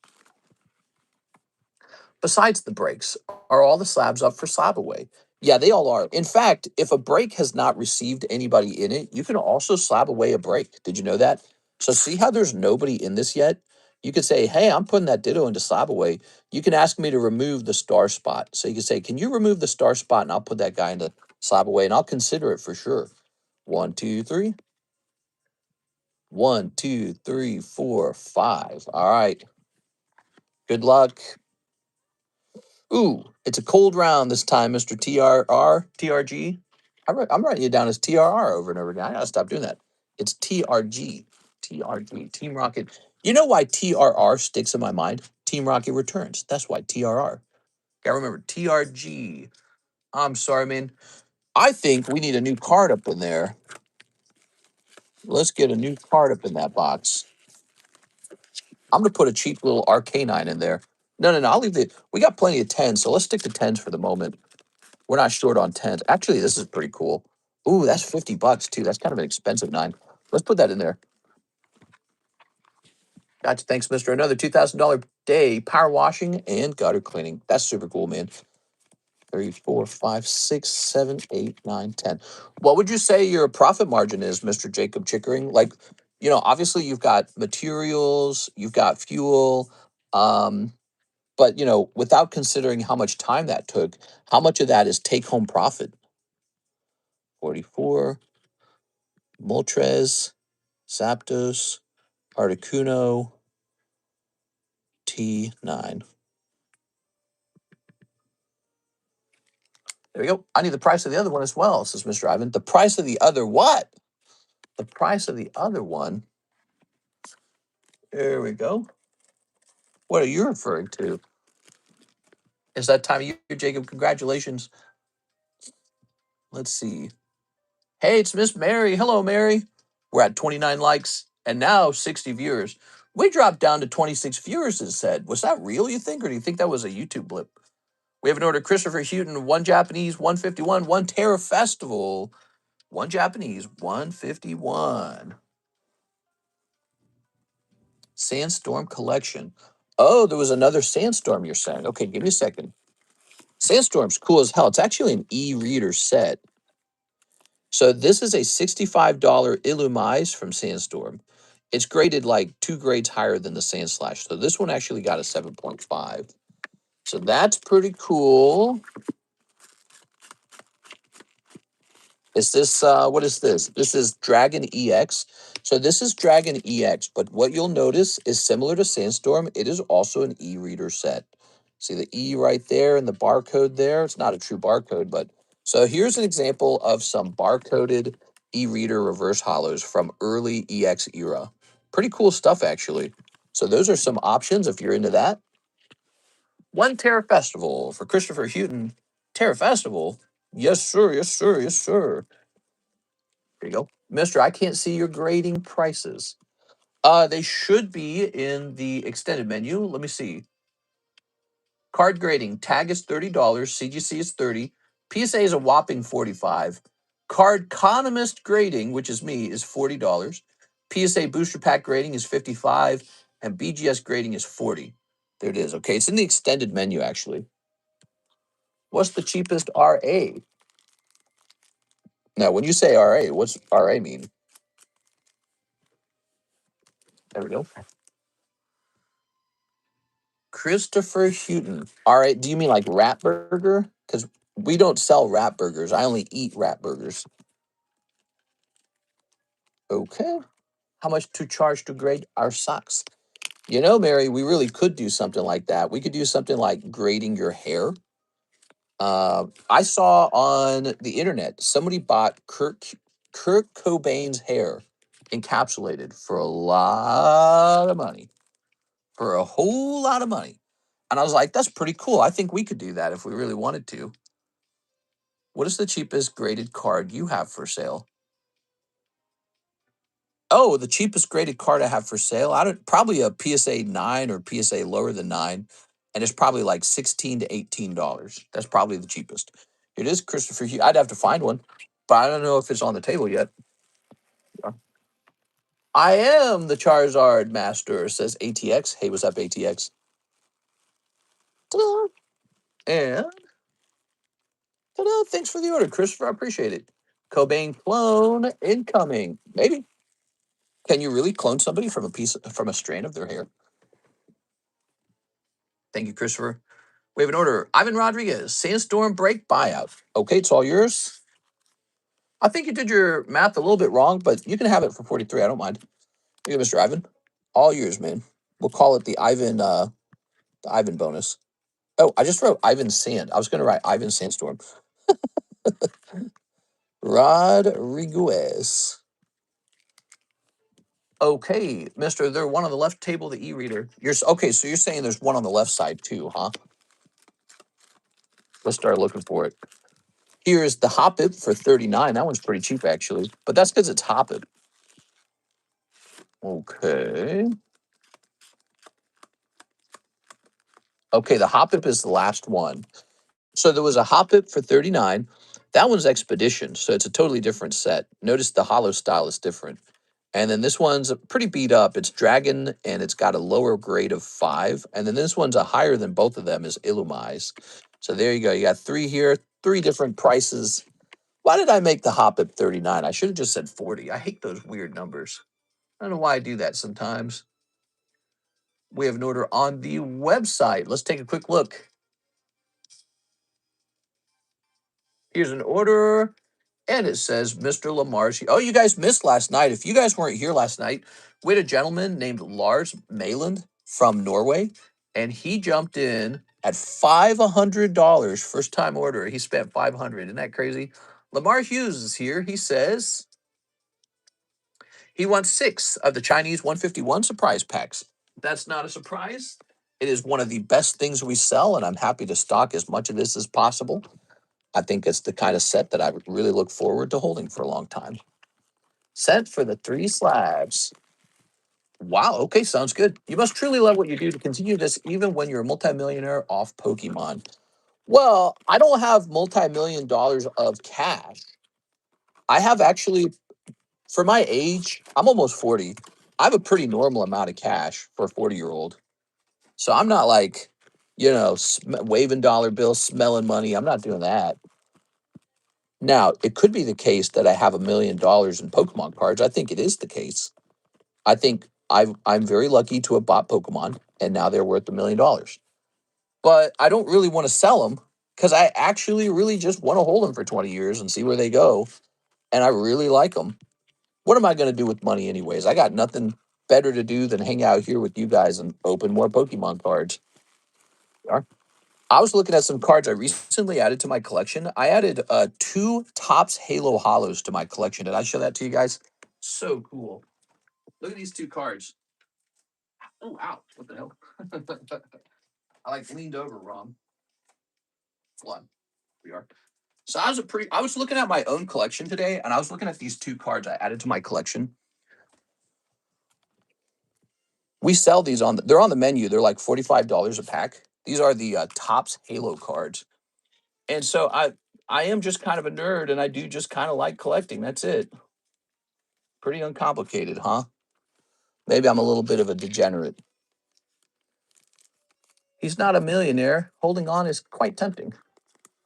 Besides the breaks, are all the slabs up for slab away? Yeah, they all are. In fact, if a break has not received anybody in it, you can also slab away a break. Did you know that? So see how there's nobody in this yet? You could say, hey, I'm putting that Ditto into slab away. You can ask me to remove the star spot. So you can say, can you remove the star spot, and I'll put that guy into slab away, and I'll consider it for sure. 1, 2, 3. 1, 2, 3, 4, 5. All right. Good luck. Ooh, it's a cold round this time, Mr. TRG. I'm writing you down as TRR over and over again. I gotta stop doing that. It's TRG. TRG. Team Rocket. You know why TRR sticks in my mind? Team Rocket Returns. That's why TRR. Gotta remember TRG. I'm sorry, man. I think we need a new card up in there. Let's get a new card up in that box. I'm gonna put a cheap little Arcanine in there. No. I'll leave the. We got plenty of 10s, so let's stick to 10s for the moment. We're not short on 10s. Actually, this is pretty cool. Ooh, that's $50 too. That's kind of an expensive 9. Let's put that in there. Gotcha. Thanks, mister. Another $2,000 day power washing and gutter cleaning. That's super cool, man. 3, 4, 5, 6, 7, 8, 9, 10. What would you say your profit margin is, Mr. Jacob Chickering? Like, obviously you've got materials, you've got fuel, but without considering how much time that took, how much of that is take home profit? 44, Moltres, Zapdos, Articuno, T9. There we go. I need the price of the other one as well, says Mr. Ivan. The price of the other what? The price of the other one. There we go. What are you referring to? It's that time of year, Jacob. Congratulations. Let's see. Hey, it's Miss Mary. Hello, Mary. We're at 29 likes and now 60 viewers. We dropped down to 26 viewers, it said. Was that real, you think, or do you think that was a YouTube blip? We have an order. Christopher Houghton, 1 Japanese, 151, 1 Terra Festival, 1 Japanese, 151. Sandstorm collection. Oh, there was another Sandstorm, you're saying. Okay, give me a second. Sandstorm's cool as hell. It's actually an e-reader set. So this is a $65 Illumise from Sandstorm. It's graded like 2 grades higher than the Sandslash. So this one actually got a 7.5. So that's pretty cool. Is this, what is this? This is Dragon EX. So this is Dragon EX, but what you'll notice is similar to Sandstorm, it is also an e-reader set. See the E right there and the barcode there? It's not a true barcode, but so here's an example of some barcoded e-reader reverse hollows from early EX era. Pretty cool stuff, actually. So those are some options if you're into that. 1 Terra Festival for Christopher Houghton. Terra Festival? Yes, sir. Yes, sir. Yes, sir. There you go. Mister, I can't see your grading prices. They should be in the extended menu. Let me see. Card grading. Tag is $30. CGC is 30. PSA is a whopping 45. Cardconomist grading, which is me, is $40. PSA booster pack grading is 55. And BGS grading is 40. There it is. Okay, it's in the extended menu, actually. What's the cheapest RA? Now, when you say RA, what's RA mean? There we go. Christopher Houghton. All right. Do you mean like rat burger? Because we don't sell rat burgers. I only eat rat burgers. Okay. How much to charge to grade our socks? You know, Mary, we really could do something like that. We could do something like grading your hair. I saw on the internet somebody bought Kurt Cobain's hair encapsulated for a lot of money, for a whole lot of money. And I was like, that's pretty cool. I think we could do that if we really wanted to. What is the cheapest graded card you have for sale? Oh, the cheapest graded card I have for sale. I don't probably a PSA 9 or PSA lower than 9. And it's probably like $16 to $18. That's probably the cheapest. It is Christopher Hughes. I'd have to find one, but I don't know if it's on the table yet. I am the Charizard master, says ATX. Hey, what's up, ATX? Ta-da. And ta-da, thanks for the order, Christopher. I appreciate it. Cobain clone incoming. Maybe. Can you really clone somebody from a strand of their hair? Thank you, Christopher. We have an order. Ivan Rodriguez, Sandstorm Break Buyout. Okay, it's all yours. I think you did your math a little bit wrong, but you can have it for 43. I don't mind. Here you go, Mr. Ivan. All yours, man. We'll call it the Ivan bonus. Oh, I just wrote Ivan Sand. I was going to write Ivan Sandstorm. Rodriguez. Okay, Mister, there's one on the left table, the e-reader. Okay, so you're saying there's one on the left side too, huh? Let's start looking for it. Here's the Hoppip for 39. That one's pretty cheap, actually. But that's because it's Hoppip. Okay. Okay, the Hoppip is the last one. So there was a Hoppip for 39. That one's Expedition, so it's a totally different set. Notice the hollow style is different. And then this one's pretty beat up. It's Dragon, and it's got a lower grade of 5. And then this one's a higher than both of them is Illumise. So there you go. You got 3 here, 3 different prices. Why did I make the Hoppip 39? I should have just said 40. I hate those weird numbers. I don't know why I do that sometimes. We have an order on the website. Let's take a quick look. Here's an order. And it says Mr. Lamar's. Oh, you guys missed last night. If you guys weren't here last night, we had a gentleman named Lars Mayland from Norway, and he jumped in at $500, first time order. He spent 500. Isn't that crazy? Lamar Hughes is here. He says he wants 6 of the Chinese 151 surprise packs. That's not a surprise. It is one of the best things we sell, and I'm happy to stock as much of this as possible. I think it's the kind of set that I would really look forward to holding for a long time. Set for the 3 slabs. Wow. Okay, sounds good. You must truly love what you do to continue this even when you're a multimillionaire off Pokemon. Well, I don't have multi-million dollars of cash. I have actually, for my age, I'm almost 40. I have a pretty normal amount of cash for a 40-year-old. So I'm not like, waving dollar bills, smelling money. I'm not doing that. Now, it could be the case that I have $1 million in Pokemon cards. I think it is the case. I think I'm very lucky to have bought Pokemon, and now they're worth $1 million. But I don't really want to sell them because I actually really just want to hold them for 20 years and see where they go. And I really like them. What am I going to do with money anyways? I got nothing better to do than hang out here with you guys and open more Pokemon cards. I was looking at some cards I recently added to my collection. I added 2 Topps Halo Hollows to my collection. Did I show that to you guys? So cool. Look at these 2 cards. Oh, ow. What the hell? I leaned over wrong. Hold on. We are. So I was looking at my own collection today, and I was looking at these 2 cards I added to my collection. We sell these they're on the menu. They're like $45 a pack. These are the Topps Halo cards. And so I am just kind of a nerd, and I do just kind of like collecting. That's it. Pretty uncomplicated, huh? Maybe I'm a little bit of a degenerate. He's not a millionaire. Holding on is quite tempting.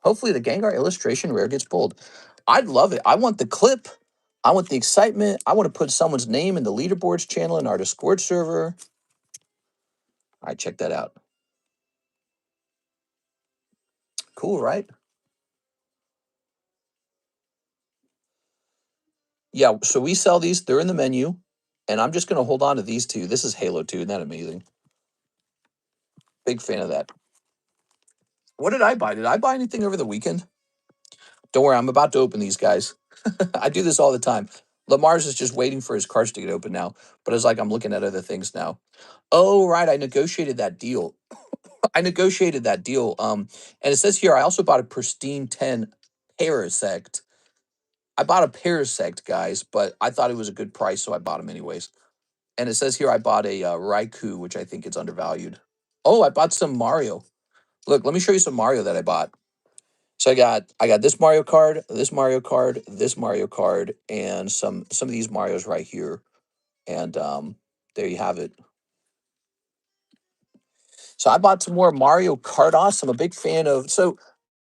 Hopefully the Gengar illustration rare gets pulled. I'd love it. I want the clip. I want the excitement. I want to put someone's name in the leaderboards channel in our Discord server. All right, check that out. Cool, right? Yeah, so we sell these. They're in the menu. And I'm just going to hold on to these 2. This is Halo 2. Isn't that amazing? Big fan of that. What did I buy? Did I buy anything over the weekend? Don't worry, I'm about to open these guys. I do this all the time. Lamar's is just waiting for his cards to get open now, but it's like I'm looking at other things now. Oh, right, I negotiated that deal. I negotiated that deal. And it says here I also bought a pristine 10 Parasect. I bought a Parasect, guys, but I thought it was a good price, so I bought them anyways. And it says here I bought a Raikou, which I think is undervalued. Oh, I bought some Mario. Look, let me show you some Mario that I bought. So I got this Mario card, this Mario card, this Mario card, and some of these Marios right here. And there you have it. So I bought some more Mario Kartos. I'm a big fan of. So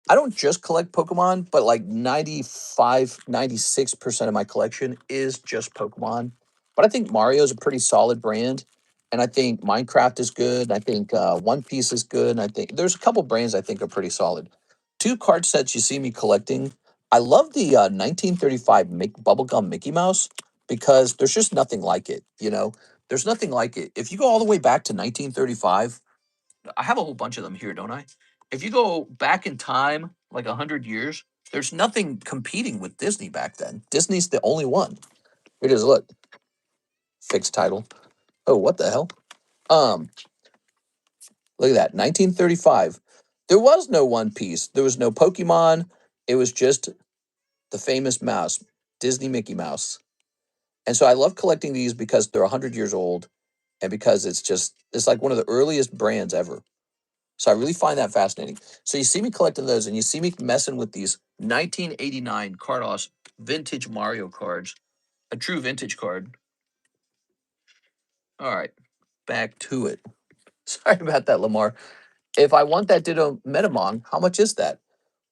I don't just collect Pokemon, but like 95, 96% of my collection is just Pokemon. But I think Mario is a pretty solid brand. And I think Minecraft is good. I think One Piece is good. And I think there's a couple brands I think are pretty solid. 2 card sets you see me collecting. I love the 1935 Bubblegum Mickey Mouse because there's just nothing like it. There's nothing like it. If you go all the way back to 1935, I have a whole bunch of them here, don't I? If you go back in time, like 100 years, there's nothing competing with Disney back then. Disney's the only one. Here it is. Look, fixed title. Oh, what the hell? Um, Look at that. 1935. There was no One Piece. There was no Pokemon. It was just the famous mouse, Disney Mickey Mouse. And so I love collecting these because they're 100 years old and because it's like one of the earliest brands ever. So I really find that fascinating. So you see me collecting those, and you see me messing with these 1989 Cardos vintage Mario cards, a true vintage card. All right, back to it. Sorry about that, Lamar. If I want that Ditto Metamon, how much is that?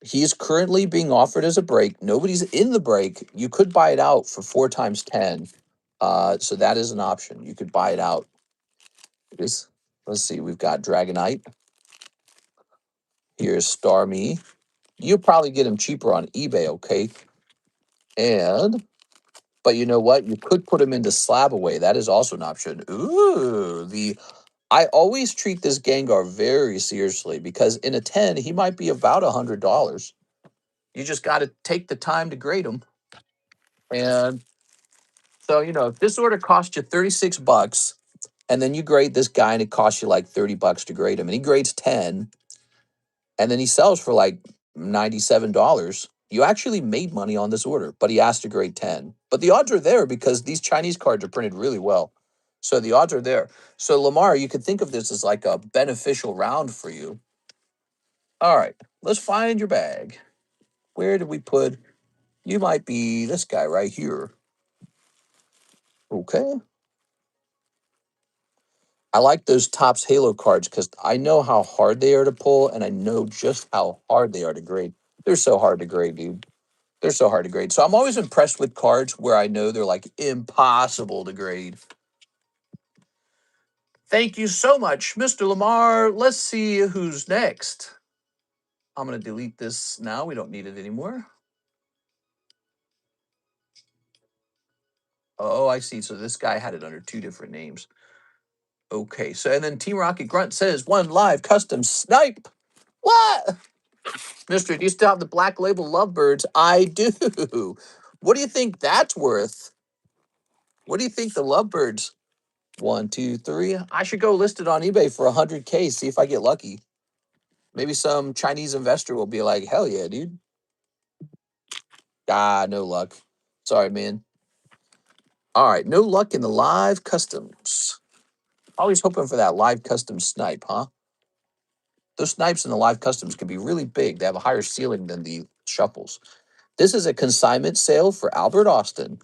He is currently being offered as a break. Nobody's in the break. You could buy it out for 4 times 10. So that is an option. You could buy it out. It is. Let's see. We've got Dragonite. Here's Starmie. You'll probably get him cheaper on eBay, okay? But you know what? You could put him into slab away. That is also an option. Ooh, I always treat this Gengar very seriously because in a 10, he might be about $100. You just got to take the time to grade him. And so, if this order cost you 36 bucks and then you grade this guy and it costs you like 30 bucks to grade him and he grades 10 and then he sells for like $97, you actually made money on this order, but he asked to grade 10. But the odds are there because these Chinese cards are printed really well. So the odds are there. So Lamar, you could think of this as like a beneficial round for you. All right, let's find your bag. Where did we put? You might be this guy right here. Okay. I like those Topps Halo cards because I know how hard they are to pull and I know just how hard they are to grade. They're so hard to grade, dude. They're so hard to grade. So I'm always impressed with cards where I know they're like impossible to grade. Thank you so much, Mr. Lamar. Let's see who's next. I'm going to delete this now. We don't need it anymore. Oh, I see. So this guy had it under two different names. Okay. So, and then Team Rocket Grunt says one live custom snipe. What? Mister, do you still have the Black Label Lovebirds? I do. What do you think that's worth? What do you think the Lovebirds? 1, 2, 3. I should go list it on eBay for 100K, see if I get lucky. Maybe some Chinese investor will be like, hell yeah, dude. Ah, no luck. Sorry, man. All right, no luck in the live customs. Always hoping for that live custom snipe, huh? Those snipes in the live customs can be really big. They have a higher ceiling than the shuffles. This is a consignment sale for Albert Austin.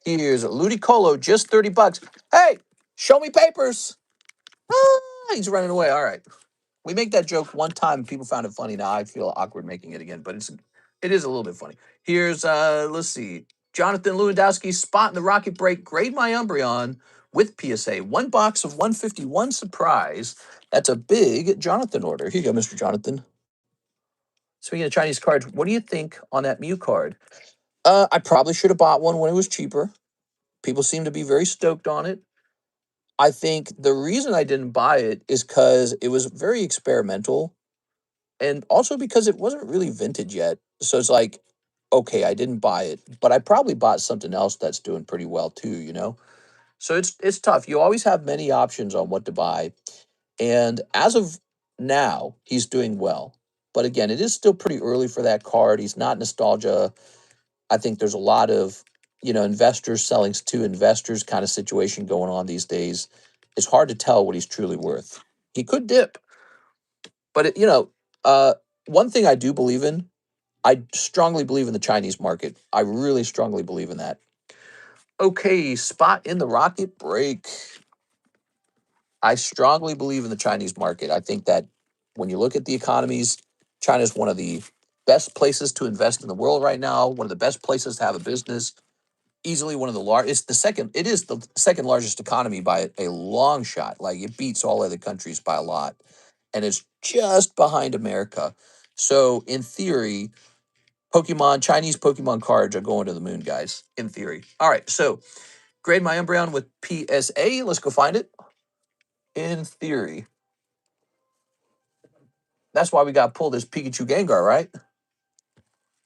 Here's Ludicolo, just 30 bucks. Hey, show me papers. Ah, he's running away. All right. We make that joke one time. People found it funny. Now I feel awkward making it again, but it is a little bit funny. Here's let's see. Jonathan Lewandowski spot in the rocket break. Grade my Umbreon with PSA. One box of 151 surprise. That's a big Jonathan order. Here you go, Mr. Jonathan. Speaking of Chinese cards, what do you think on that Mew card? I probably should have bought one when it was cheaper. People seem to be very stoked on it. I think the reason I didn't buy it is because it was very experimental and also because it wasn't really vintage yet. So it's like, okay, I didn't buy it, but I probably bought something else that's doing pretty well too. So it's tough. You always have many options on what to buy. And as of now, he's doing well. But again, it is still pretty early for that card. He's not nostalgia. I think there's a lot of, investors selling to investors kind of situation going on these days. It's hard to tell what he's truly worth. He could dip, but one thing I do believe in, I strongly believe in the Chinese market. I really strongly believe in that. Okay, spot in the rocket break. I strongly believe in the Chinese market. I think that when you look at the economies, China is one of the best places to invest in the world right now, one of the best places to have a business. Easily one of the largest. It is the second largest economy by a long shot. Like it beats all other countries by a lot. And it's just behind America. So in theory, Chinese Pokemon cards are going to the moon, guys. In theory. All right. So grade my Umbreon with PSA. Let's go find it. In theory. That's why we got to pull this Pikachu Gengar, right?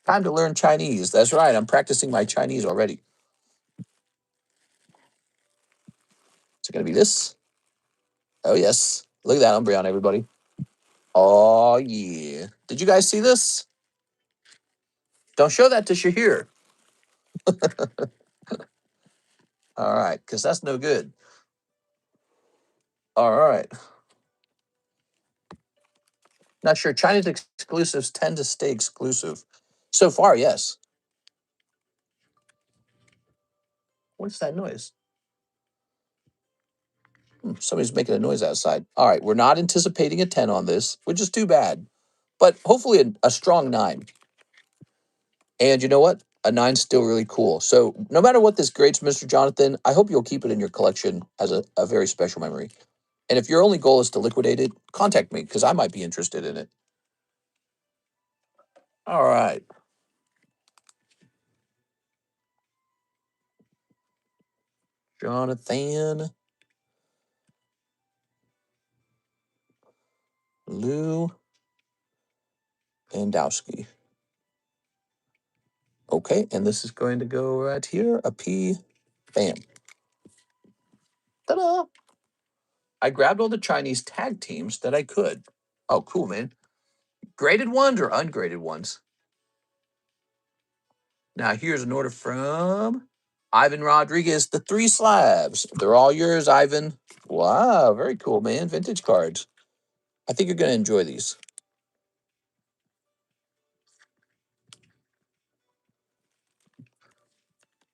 Time to learn Chinese. That's right. I'm practicing my Chinese already. Is it going to be this? Oh, yes. Look at that Umbreon, everybody. Oh, yeah. Did you guys see this? Don't show that to Shahir. All right, because that's no good. All right. Not sure. China's exclusives tend to stay exclusive. So far, yes. What's that noise? Somebody's making a noise outside. All right, we're not anticipating a 10 on this, which is too bad. But hopefully a strong 9. And you know what? A 9's still really cool. So no matter what this grades, Mr. Jonathan, I hope you'll keep it in your collection as a very special memory. And if your only goal is to liquidate it, contact me because I might be interested in it. All right. Jonathan. Lou. And Dowski. Okay, and this is going to go right here. A P. Bam. Ta-da! I grabbed all the Chinese tag teams that I could. Oh, cool, man. Graded ones or ungraded ones? Now, here's an order from Ivan Rodriguez, the 3 slabs. They're all yours, Ivan. Wow, very cool, man. Vintage cards. I think you're going to enjoy these.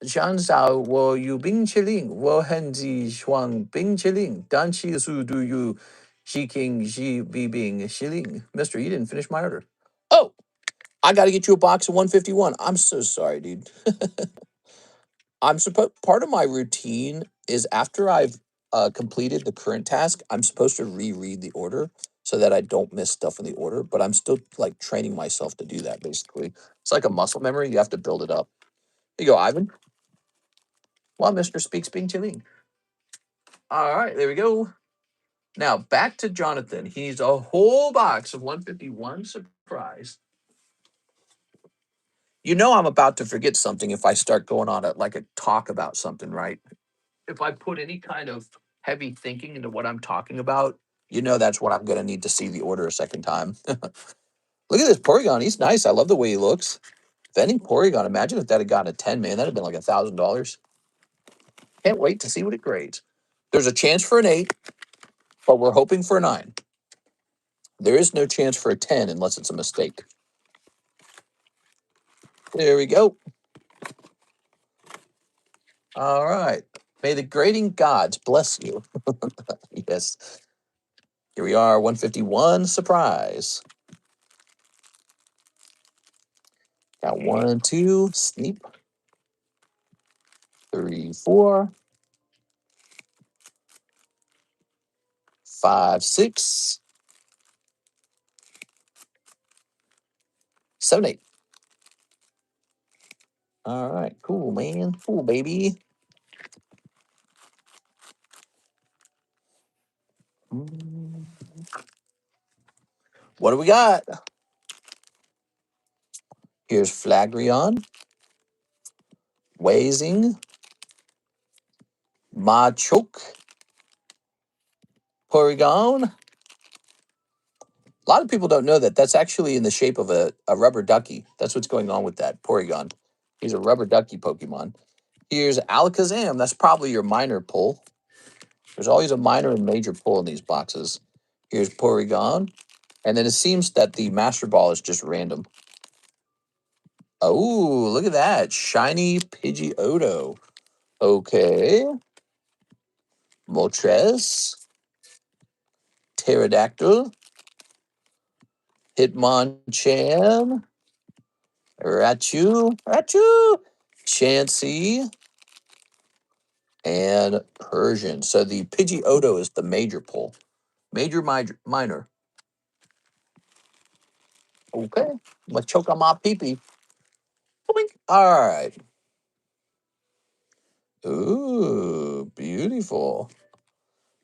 想找我有冰淇淋，我很喜欢冰淇淋，但是速度有 seeking she being shilling. Mister, you didn't finish my order. Oh, I got to get you a box of 151. I'm so sorry, dude. I'm supposed part of my routine is after I've completed the current task, I'm supposed to reread the order so that I don't miss stuff in the order. But I'm still like training myself to do that. Basically, it's like a muscle memory. You have to build it up. Here you go, Ivan. Well, Mister Speaks Bing Chilling. All right, there we go. Now back to Jonathan. He needs a whole box of 151 surprise. You know I'm about to forget something if I start going on a talk about something, right? If I put any kind of heavy thinking into what I'm talking about, you know that's what I'm going to need to see the order a second time. Look at this Porygon. He's nice. I love the way he looks. Vending Porygon. Imagine if that had gotten a 10, man. That'd have been like $1,000. Can't wait to see what it grades. There's a chance for an 8, but we're hoping for a 9. There is no chance for a 10 unless it's a mistake. There we go. All right. May the grading gods bless you. Yes. Here we are, 151 surprise. Got 1, 2, sneap. 3, 4, 5, 6, 7, 8. All right, cool, man. Cool, baby. What do we got? Here's Flagrion, Wazing, Machoke, Porygon. A lot of people don't know that that's actually in the shape of a rubber ducky. That's what's going on with that Porygon. He's a rubber ducky Pokemon. Here's Alakazam. That's probably your minor pull. There's always a minor and major pull in these boxes. Here's Porygon. And then it seems that the Master Ball is just random. Oh, look at that. Shiny Pidgeotto. Okay. Moltres. Pterodactyl. Hitmonchan. Raichu. Chansey. And Persian. So the Pidgeotto is the major pull. Major, minor. Okay. Let's choke on my pee-pee. All right. Ooh, beautiful.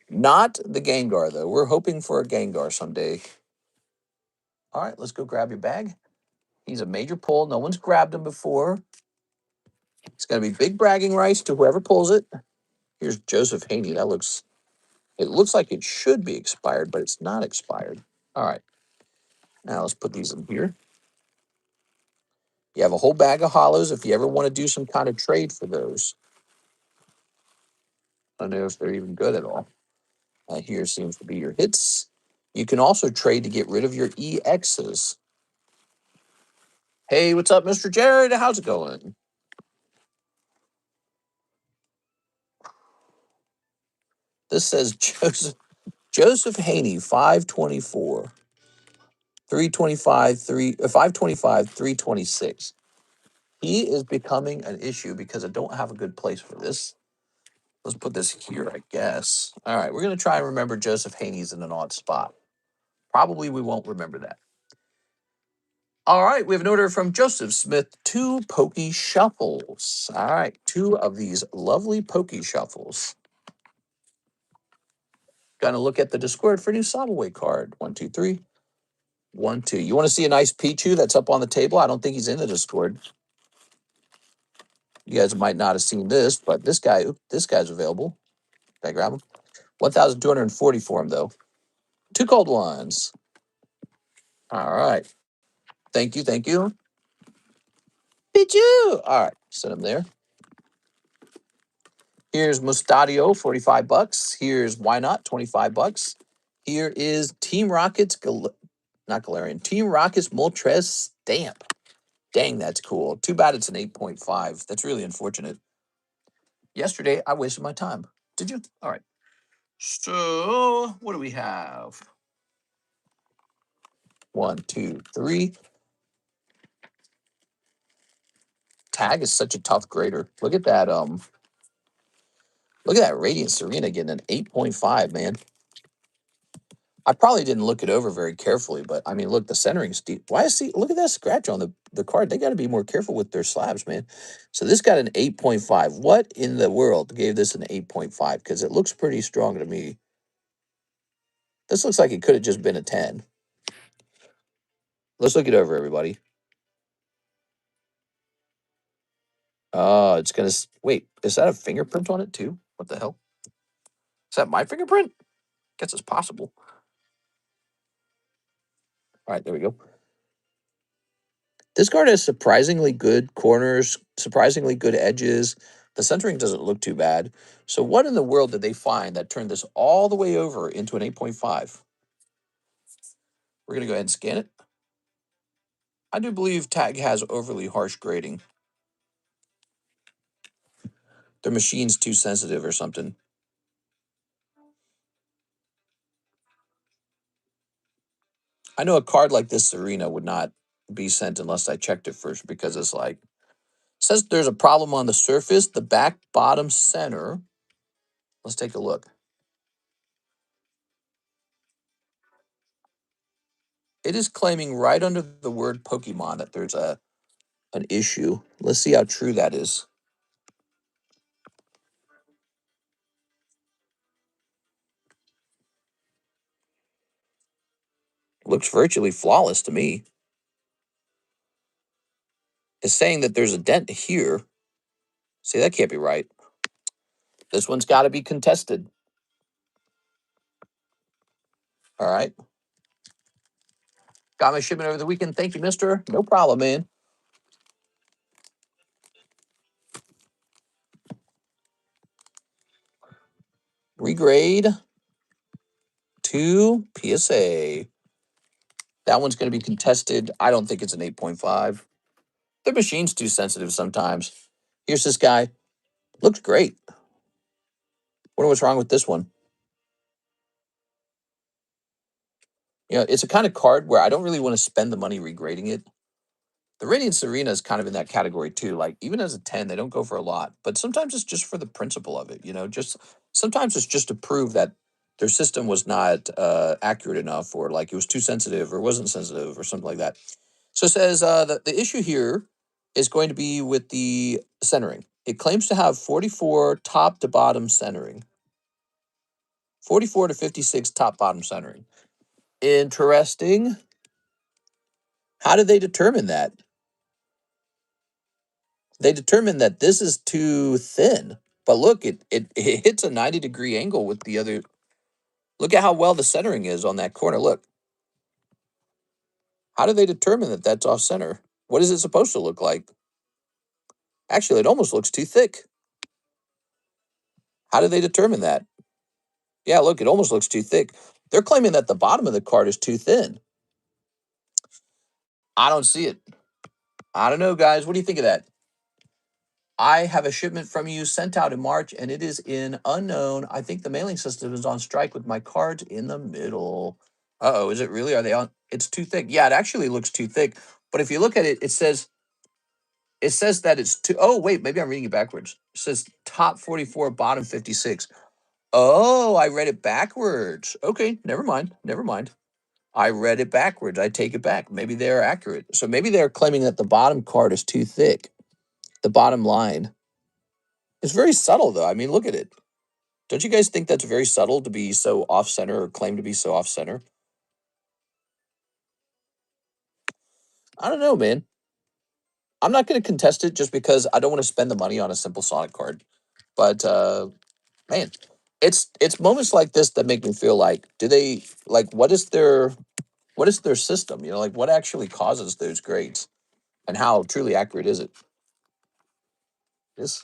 Not the Gengar, though. We're hoping for a Gengar someday. All right, let's go grab your bag. He's a major pull. No one's grabbed him before. It's going to be big bragging rights to whoever pulls it. Here's Joseph Haney. It looks like it should be expired, but it's not expired. All right. Now let's put these in here. You have a whole bag of hollows if you ever want to do some kind of trade for those. I don't know if they're even good at all. Here seems to be your hits. You can also trade to get rid of your EXs. Hey, what's up, Mr. Jared? How's it going? This says Joseph Haney, 524, 325, 525, 326. He is becoming an issue because I don't have a good place for this. Let's put this here, I guess. All right, we're going to try and remember Joseph Haney's in an odd spot. Probably we won't remember that. All right, we have an order from Joseph Smith, 2 Pokey Shuffles. All right, 2 of these lovely Pokey Shuffles. Gonna look at the Discord for a new Sobaway card. 1, 2, 3. 1, 2. You want to see a nice Pichu that's up on the table? I don't think he's in the Discord. You guys might not have seen this, but this guy's available. Can I grab him? 1,240 for him, though. 2 cold ones. All right. Thank you, thank you. Pichu! All right, set him there. Here's Mustadio, 45 bucks. Here's Why Not, 25 bucks. Here is Team Rockets, not Galarian, Team Rockets Moltres Stamp. Dang, that's cool. Too bad it's an 8.5. That's really unfortunate. Yesterday, I wasted my time. Did you? All right. So, what do we have? 1, 2, 3. Tag is such a tough grader. Look at that, Radiant Serena getting an 8.5, man. I probably didn't look it over very carefully, but I mean, look, the centering's deep. Why is look at that scratch on the card. They got to be more careful with their slabs, man. So this got an 8.5. What in the world gave this an 8.5? Because it looks pretty strong to me. This looks like it could have just been a 10. Let's look it over, everybody. Oh, it's going to... Wait, is that a fingerprint on it, too? What the hell? Is that my fingerprint? Guess it's possible. All right, there we go. This card has surprisingly good corners, surprisingly good edges. The centering doesn't look too bad. So what in the world did they find that turned this all the way over into an 8.5? We're going to go ahead and scan it. I do believe Tag has overly harsh grading. Their machine's too sensitive or something. I know a card like this Serena would not be sent unless I checked it first, because it's like, says there's a problem on the surface, the back, bottom, center. Let's take a look. It is claiming right under the word Pokemon that there's an issue. Let's see how true that is. Looks virtually flawless to me. It's saying that there's a dent here. See, that can't be right. This one's got to be contested. All right. Got my shipment over the weekend. Thank you, mister. No problem, man. Regrade to PSA. That one's going to be contested. I don't think it's an 8.5. The machine's too sensitive sometimes. Here's this guy. Looks great. Wonder what's wrong with this one. You know, it's a kind of card where I don't really want to spend the money regrading it. The Radiant Serena is kind of in that category too. Like, even as a 10, they don't go for a lot. But sometimes it's just for the principle of it, you know, just sometimes it's just to prove that their system was not accurate enough, or like it was too sensitive or wasn't sensitive or something like that. So it says that the issue here is going to be with the centering. It claims to have 44 top to bottom centering. 44 to 56 top bottom centering. Interesting. How did they determine that? They determined that this is too thin. But look, it hits a 90-degree angle with the other. Look at how well the centering is on that corner. Look. How do they determine that that's off center? What is it supposed to look like? Actually, it almost looks too thick. How do they determine that? Yeah, look, it almost looks too thick. They're claiming that the bottom of the card is too thin. I don't see it. I don't know, guys. What do you think of that? I have a shipment from you sent out in March, and it is in unknown. I think the mailing system is on strike with my cards in the middle. Uh-oh, is it really? Are they on? It's too thick. Yeah, it actually looks too thick. But if you look at it, it says that it's too. Oh, wait, maybe I'm reading it backwards. It says top 44, bottom 56. Oh, I read it backwards. Okay, never mind. Never mind. I read it backwards. I take it back. Maybe they're accurate. So maybe they're claiming that the bottom card is too thick. The bottom line. It's very subtle, though. I mean, look at it. Don't you guys think that's very subtle to be so off center or claim to be so off center? I don't know, man. I'm not going to contest it just because I don't want to spend the money on a simple Sonic card. But man, it's moments like this that make me feel like, do they like what is their system? You know, like what actually causes those grades, and how truly accurate is it? It's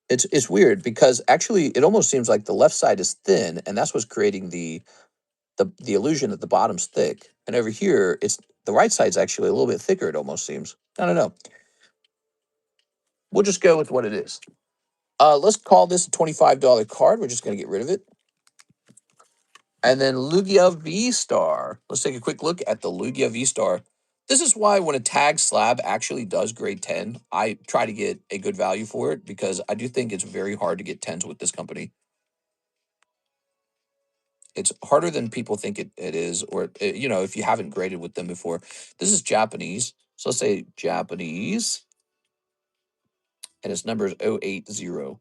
it's weird because actually it almost seems like the left side is thin, and that's what's creating the illusion that the bottom's thick. And over here, it's the right side's actually a little bit thicker. It almost seems. I don't know. We'll just go with what it is. Let's call this a $25 card. We're just going to get rid of it. And then Lugia V-Star. Let's take a quick look at the Lugia V-Star. This is why when a tag slab actually does grade 10, I try to get a good value for it because I do think it's very hard to get 10s with this company. It's harder than people think it is, or, you know, if you haven't graded with them before. This is Japanese. So let's say Japanese, and its number is 080.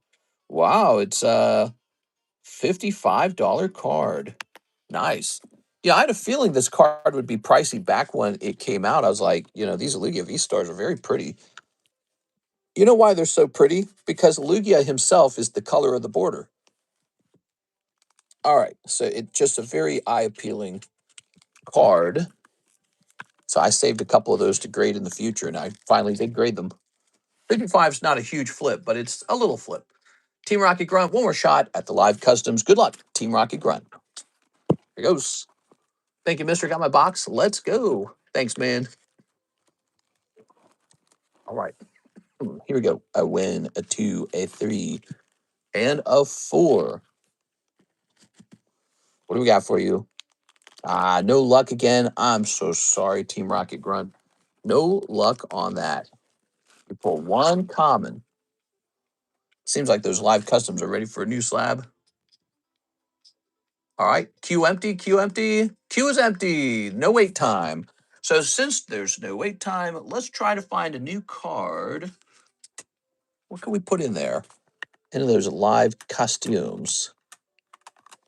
Wow, it's a $55 card. Nice. Yeah, I had a feeling this card would be pricey back when it came out. I was like, you know, these Lugia V stars are very pretty. You know why they're so pretty? Because Lugia himself is the color of the border. All right, so it's just a very eye appealing card. So I saved a couple of those to grade in the future, and I finally did grade them. 55 is not a huge flip, but it's a little flip. Team Rocket Grunt, one more shot at the live customs. Good luck, Team Rocket Grunt. Here goes. Thank you, mister. Got my box. Let's go. Thanks, man. All right. Here we go. A win, a 2, a 3, and a 4. What do we got for you? No luck again. I'm so sorry, Team Rocket Grunt. No luck on that. We pull one common. Seems like those live customs are ready for a new slab. All right. Queue empty, queue empty. Queue is empty. No wait time. So since there's no wait time, let's try to find a new card. What can we put in there? Into those live costumes.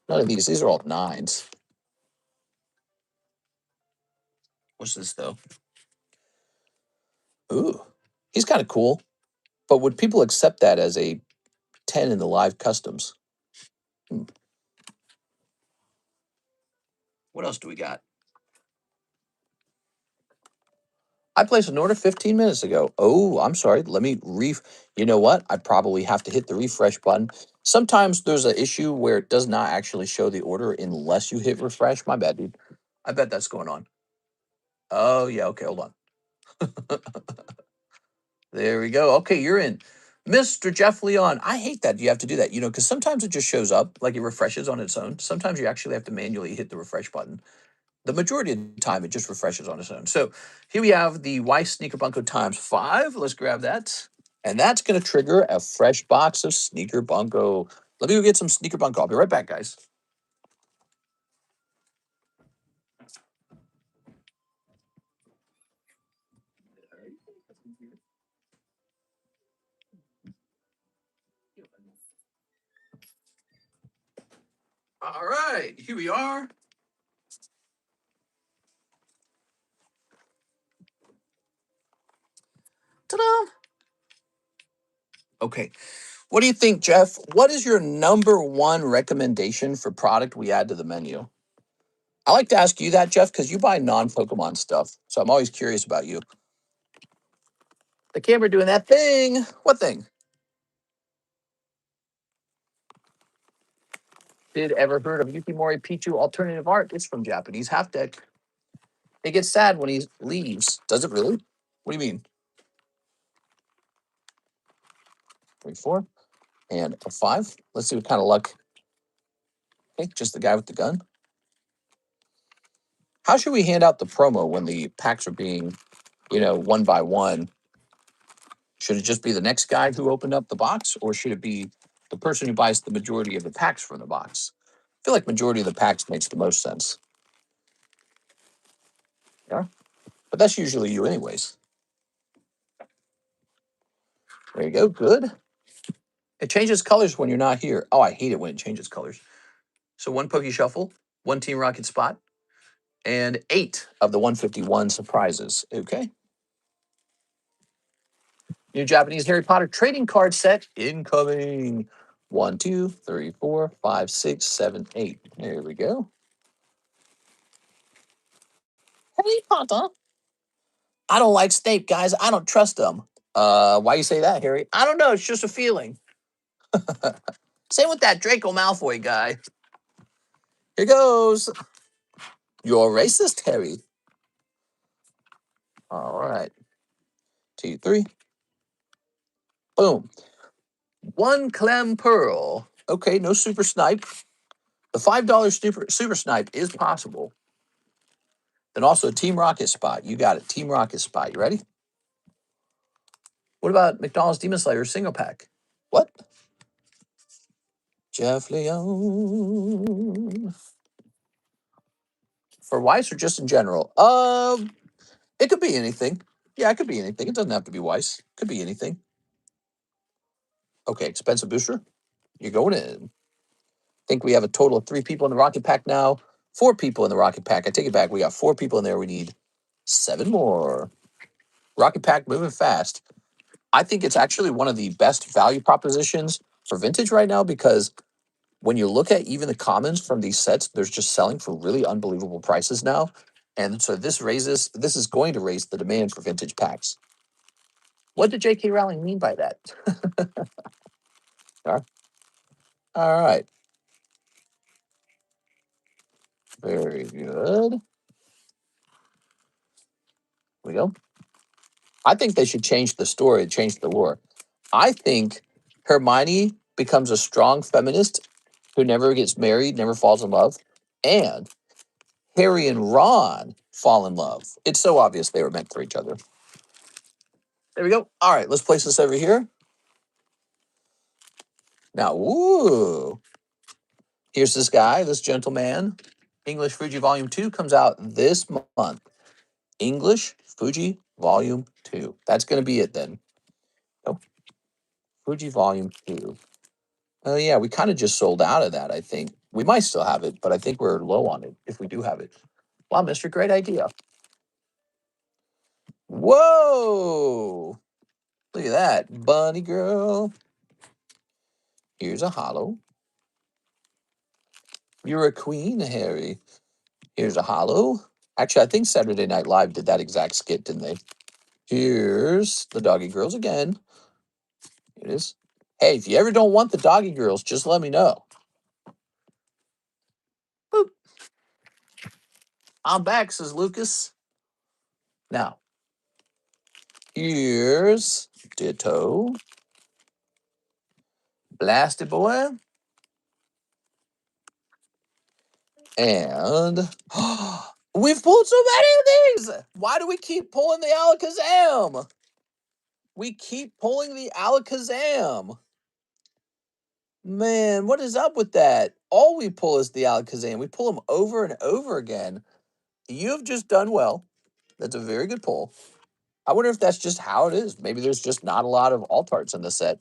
None of these. These are all 9s. What's this, though? Ooh, he's kind of cool. But would people accept that as a 10 in the live customs? What else do we got? I placed an order 15 minutes ago. Oh, I'm sorry. Let me You know what? I probably have to hit the refresh button. Sometimes there's an issue where it does not actually show the order unless you hit refresh. My bad, dude. I bet that's going on. Oh, yeah. Okay, hold on. There we go. Okay, you're in. Mr. Jeff Leon. I hate that you have to do that, you know, because sometimes it just shows up, like it refreshes on its own. Sometimes you actually have to manually hit the refresh button. The majority of the time, it just refreshes on its own. So here we have the Weiss Sneaker Bunko times 5. Let's grab that. And that's going to trigger a fresh box of Sneaker Bunko. Let me go get some Sneaker Bunko. I'll be right back, guys. All right, here we are. Ta-da! Okay. What do you think, Jeff? What is your number one recommendation for product we add to the menu? I like to ask you that, Jeff, because you buy non-Pokemon stuff. So I'm always curious about you. The camera doing that thing. What thing? Did ever heard of Yukimori Pichu alternative art? It's from Japanese Half Deck. It gets sad when he leaves. Does it really? What do you mean? 3, 4, and a 5. Let's see what kind of luck. Okay, just the guy with the gun. How should we hand out the promo when the packs are being, you know, one by one? Should it just be the next guy who opened up the box, or should it be the person who buys the majority of the packs from the box? feel like majority of the packs makes the most sense. Yeah. But that's usually you anyways. There you go. Good. It changes colors when you're not here. Oh, I hate it when it changes colors. So 1 Pokey Shuffle, 1 Team Rocket spot, and 8 of the 151 surprises. Okay. New Japanese Harry Potter trading card set incoming. 1, 2, 3, 4, 5, 6, 7, 8. There we go. Harry Potter. I don't like Snape, guys. I don't trust them. Why you say that, Harry? I don't know. It's just a feeling. Same with that Draco Malfoy guy. Here goes. You're racist, Harry. All right. 2, 3. Boom. 1 Clem Pearl. Okay, no super snipe. The $5 super snipe is possible. Then also a Team Rocket spot. You got it. Team Rocket spot. You ready? What about McDonald's Demon Slayer single pack? What? Jeff Leone. For Weiss or just in general? It could be anything. Yeah, it could be anything. It doesn't have to be Weiss. Could be anything. Okay, expensive booster. You're going in. Think we have a total of 3 people in the Rocket Pack now. 4 people in the Rocket Pack. I take it back. We got 4 people in there. We need 7 more. Rocket Pack moving fast. I think it's actually one of the best value propositions for vintage right now because when you look at even the commons from these sets, they're just selling for really unbelievable prices now. And so this is going to raise the demand for vintage packs. What did J.K. Rowling mean by that? All right. Very good. Here we go. I think they should change the story, change the lore. I think Hermione becomes a strong feminist who never gets married, never falls in love, and Harry and Ron fall in love. It's so obvious they were meant for each other. There we go. All right, let's place this over here. Now, ooh, here's this guy, this gentleman. English Fuji Volume 2 comes out this month. English Fuji Volume 2. That's going to be it then. Oh, Fuji Volume 2. Oh, yeah, we kind of just sold out of that, I think. We might still have it, but I think we're low on it if we do have it. Wow, Mr. Great idea. Whoa! Look at that. Bunny girl. Here's a hollow. You're a queen, Harry. Here's a hollow. Actually, I think Saturday Night Live did that exact skit, didn't they? Here's the doggy girls again. Here it is. Hey, if you ever don't want the doggy girls, just let me know. Boop. I'm back, says Lucas. Now, here's Ditto. Blasted Boy. And we've pulled so many of these. Why do we keep pulling the Alakazam? We keep pulling the Alakazam. Man, what is up with that? All we pull is the Alakazam. We pull them over and over again. You've just done well. That's a very good pull. I wonder if that's just how it is. Maybe there's just not a lot of Altarts in the set.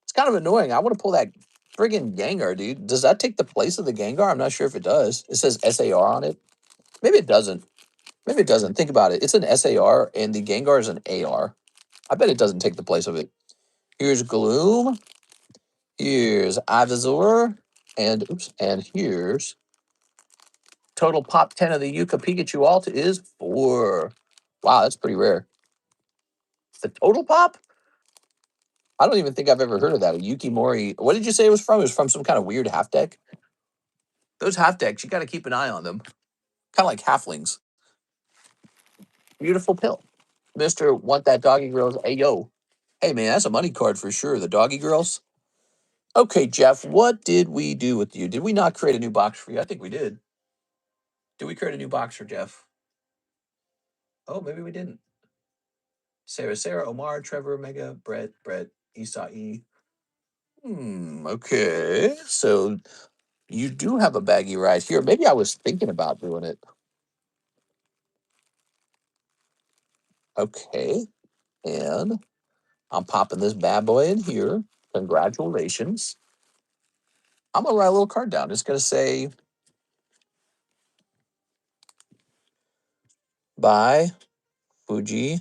It's kind of annoying. I want to pull that friggin' Gengar, dude. Does that take the place of the Gengar? I'm not sure if it does. It says SAR on it. Maybe it doesn't. Maybe it doesn't. Think about it. It's an SAR, and the Gengar is an AR. I bet it doesn't take the place of it. Here's Gloom. Here's Ivysaur. And here's total pop 10 of the Yuka Pikachu Alt is 4. Wow, that's pretty rare. The total pop? I don't even think I've ever heard of that. A Yukimori. What did you say it was from? It was from some kind of weird half deck? Those half decks, you got to keep an eye on them. Kind of like halflings. Beautiful pill. Mr. Want That Doggy Girls. Ayo. Hey, man, that's a money card for sure. The Doggy Girls. Okay, Jeff, what did we do with you? Did we not create a new box for you? I think we did. Did we create a new box for Jeff? Oh, maybe we didn't. Sarah, Omar, Trevor, Mega, Brett, Isai. Okay. So You do have a baggy right here. Maybe I was thinking about doing it. Okay. And I'm popping this bad boy in here. Congratulations. I'm going to write a little card down. It's going to say, by Fuji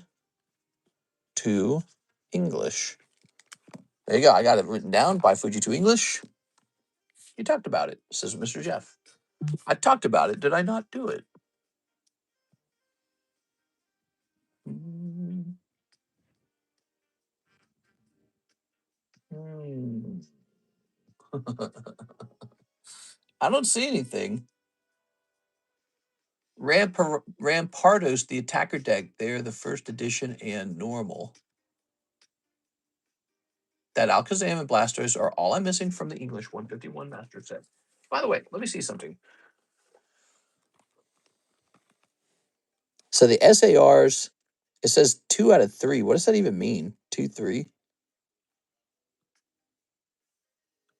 to English. There you go. I got it written down. By Fuji to English. You talked about it, says Mr. Jeff. I talked about it. Did I not do it? Hmm. I don't see anything. Rampardos, the attacker deck. They're the first edition and normal. That Alakazam and Blastoise are all I'm missing from the English 151 Master set. By the way, let me see something. So the SARs, it says 2 out of 3. What does that even mean? 2, 3?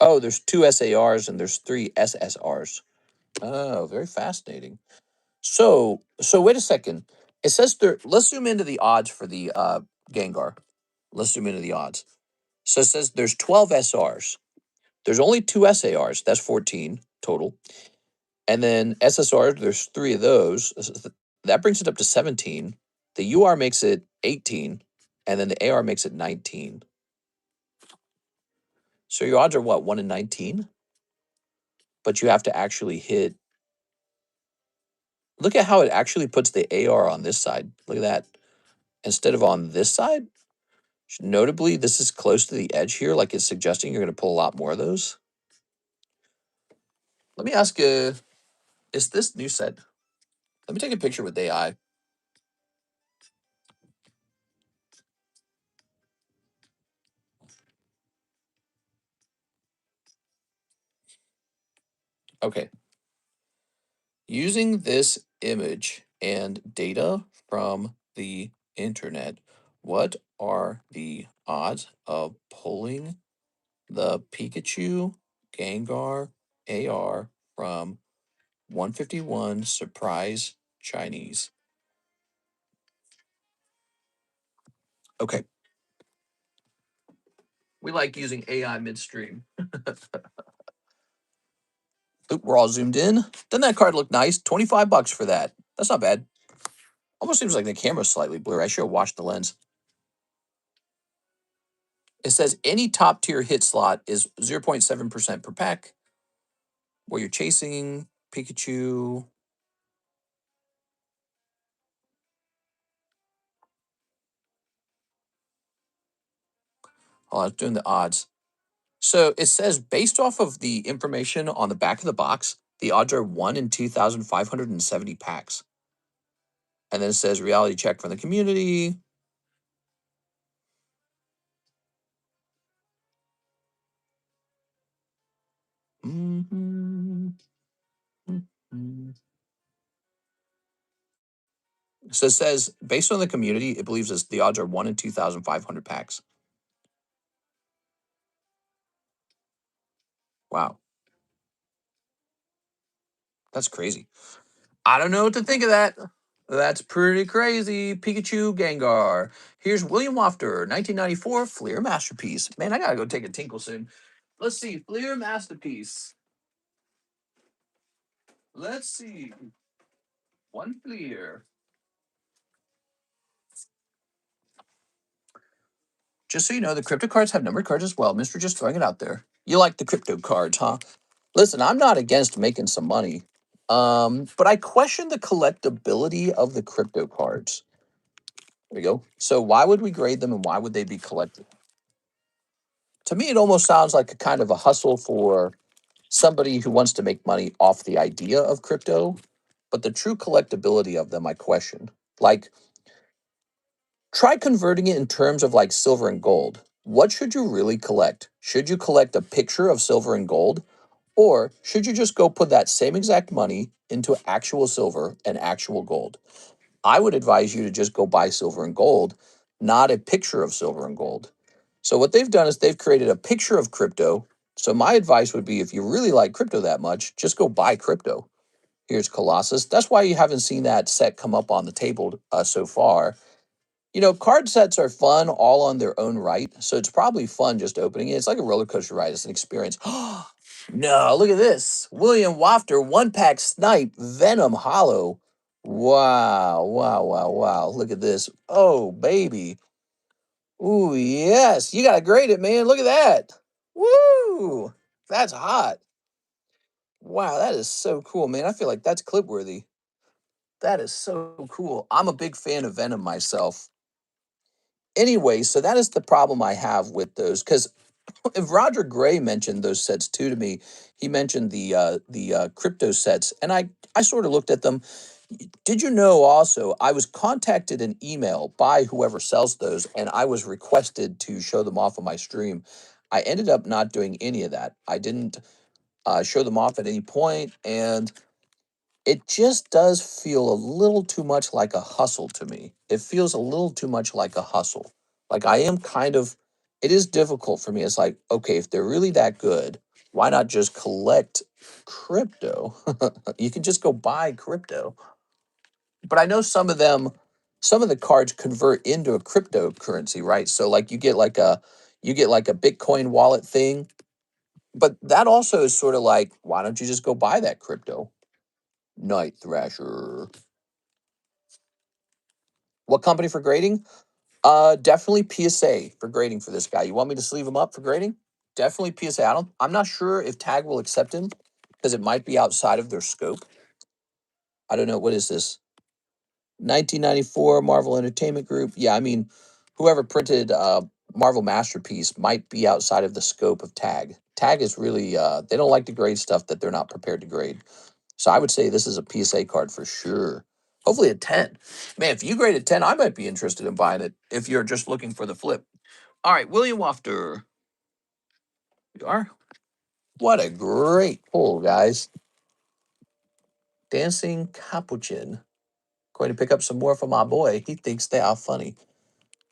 Oh, there's 2 SARs and there's 3 SSRs. Oh, very fascinating. So wait a second. It says there. Let's zoom into the odds for the Gengar. Let's zoom into the odds. So it says there's 12 SRs. There's only 2 SARs. That's 14 total. And then SSR, there's 3 of those. That brings it up to 17. The UR makes it 18. And then the AR makes it 19. So your odds are what? 1 in 19? But you have to actually hit. Look at how it actually puts the AR on this side. Look at that. Instead of on this side. Notably, this is close to the edge here, like it's suggesting you're going to pull a lot more of those. Let me ask you, is this new set? Let me take a picture with AI. Okay. Using this image and data from the internet, what are the odds of pulling the Pikachu Gengar AR from 151 Surprise Chinese? Okay. We like using AI midstream. Oop, we're all zoomed in. Doesn't that card look nice? 25 bucks for that. That's not bad. Almost seems like the camera's slightly blurry. I should have washed the lens. It says any top tier hit slot is 0.7% per pack. Where you're chasing Pikachu. Oh, I was doing the odds. So it says based off of the information on the back of the box, the odds are 1 in 2,570 packs. And then it says reality check from the community. Mm-hmm. Mm-hmm. So it says based on the community, it believes the odds are 1 in 2,500 packs. Wow, that's crazy. I don't know what to think of that. That's pretty crazy. Pikachu Gengar. Here's William Wafter, 1994 Fleer Masterpiece. Man, I gotta go take a tinkle soon. Let's see, Fleer Masterpiece. Let's see. One Fleer. Just so you know, the crypto cards have numbered cards as well. Mister, just throwing it out there. You like the crypto cards, huh? Listen, I'm not against making some money. But I question the collectability of the crypto cards. There we go. So why would we grade them and why would they be collected? To me, it almost sounds like a kind of a hustle for somebody who wants to make money off the idea of crypto, but the true collectability of them, I question. Like, try converting it in terms of like silver and gold. What should you really collect? Should you collect a picture of silver and gold? Or should you just go put that same exact money into actual silver and actual gold? I would advise you to just go buy silver and gold, not a picture of silver and gold. So what they've done is they've created a picture of crypto So my advice would be if you really like crypto that much, just go buy crypto. Here's Colossus. That's why you haven't seen that set come up on the table so far. You know, card sets are fun all on their own right. So it's probably fun just opening it. It's like a roller coaster ride. It's an experience. No, look at this. William Wafter, one pack snipe, Venom Hollow. Wow, wow, wow, wow. Look at this. Oh, baby. Ooh, yes. You got to grade it, man. Look at that. Woo. That's hot. Wow, that is so cool, man. I feel like that's clip worthy. That is so cool. I'm a big fan of Venom myself. Anyway, so that is the problem I have with those because if Roger Gray mentioned those sets too to me, he mentioned the crypto sets, and I sort of looked at them. Did you know also I was contacted an email by whoever sells those, and I was requested to show them off on my stream. I ended up not doing any of that. I didn't show them off at any point, and it just does feel a little too much like a hustle to me. It feels a little too much like a hustle. Like I am kind of, it is difficult for me. It's like, okay, if they're really that good, why not just collect crypto? You can just go buy crypto. But I know some of them, some of the cards convert into a cryptocurrency, right? So like you get like a Bitcoin wallet thing, but that also is sort of like, why don't you just go buy that crypto? Night Thrasher. What company for grading? Definitely PSA for grading for this guy. You want me to sleeve him up for grading? Definitely PSA. I'm not sure if Tag will accept him because it might be outside of their scope. I don't know. What is this? 1994 Marvel Entertainment Group. Yeah, I mean, whoever printed Marvel Masterpiece might be outside of the scope of Tag. Tag is really they don't like to grade stuff that they're not prepared to grade. So I would say this is a PSA card for sure. Hopefully a 10. Man, if you grade a 10, I might be interested in buying it if you're just looking for the flip. All right, William Wafter. You are? What a great pull, guys. Dancing Capuchin. Going to pick up some more from my boy. He thinks they are funny.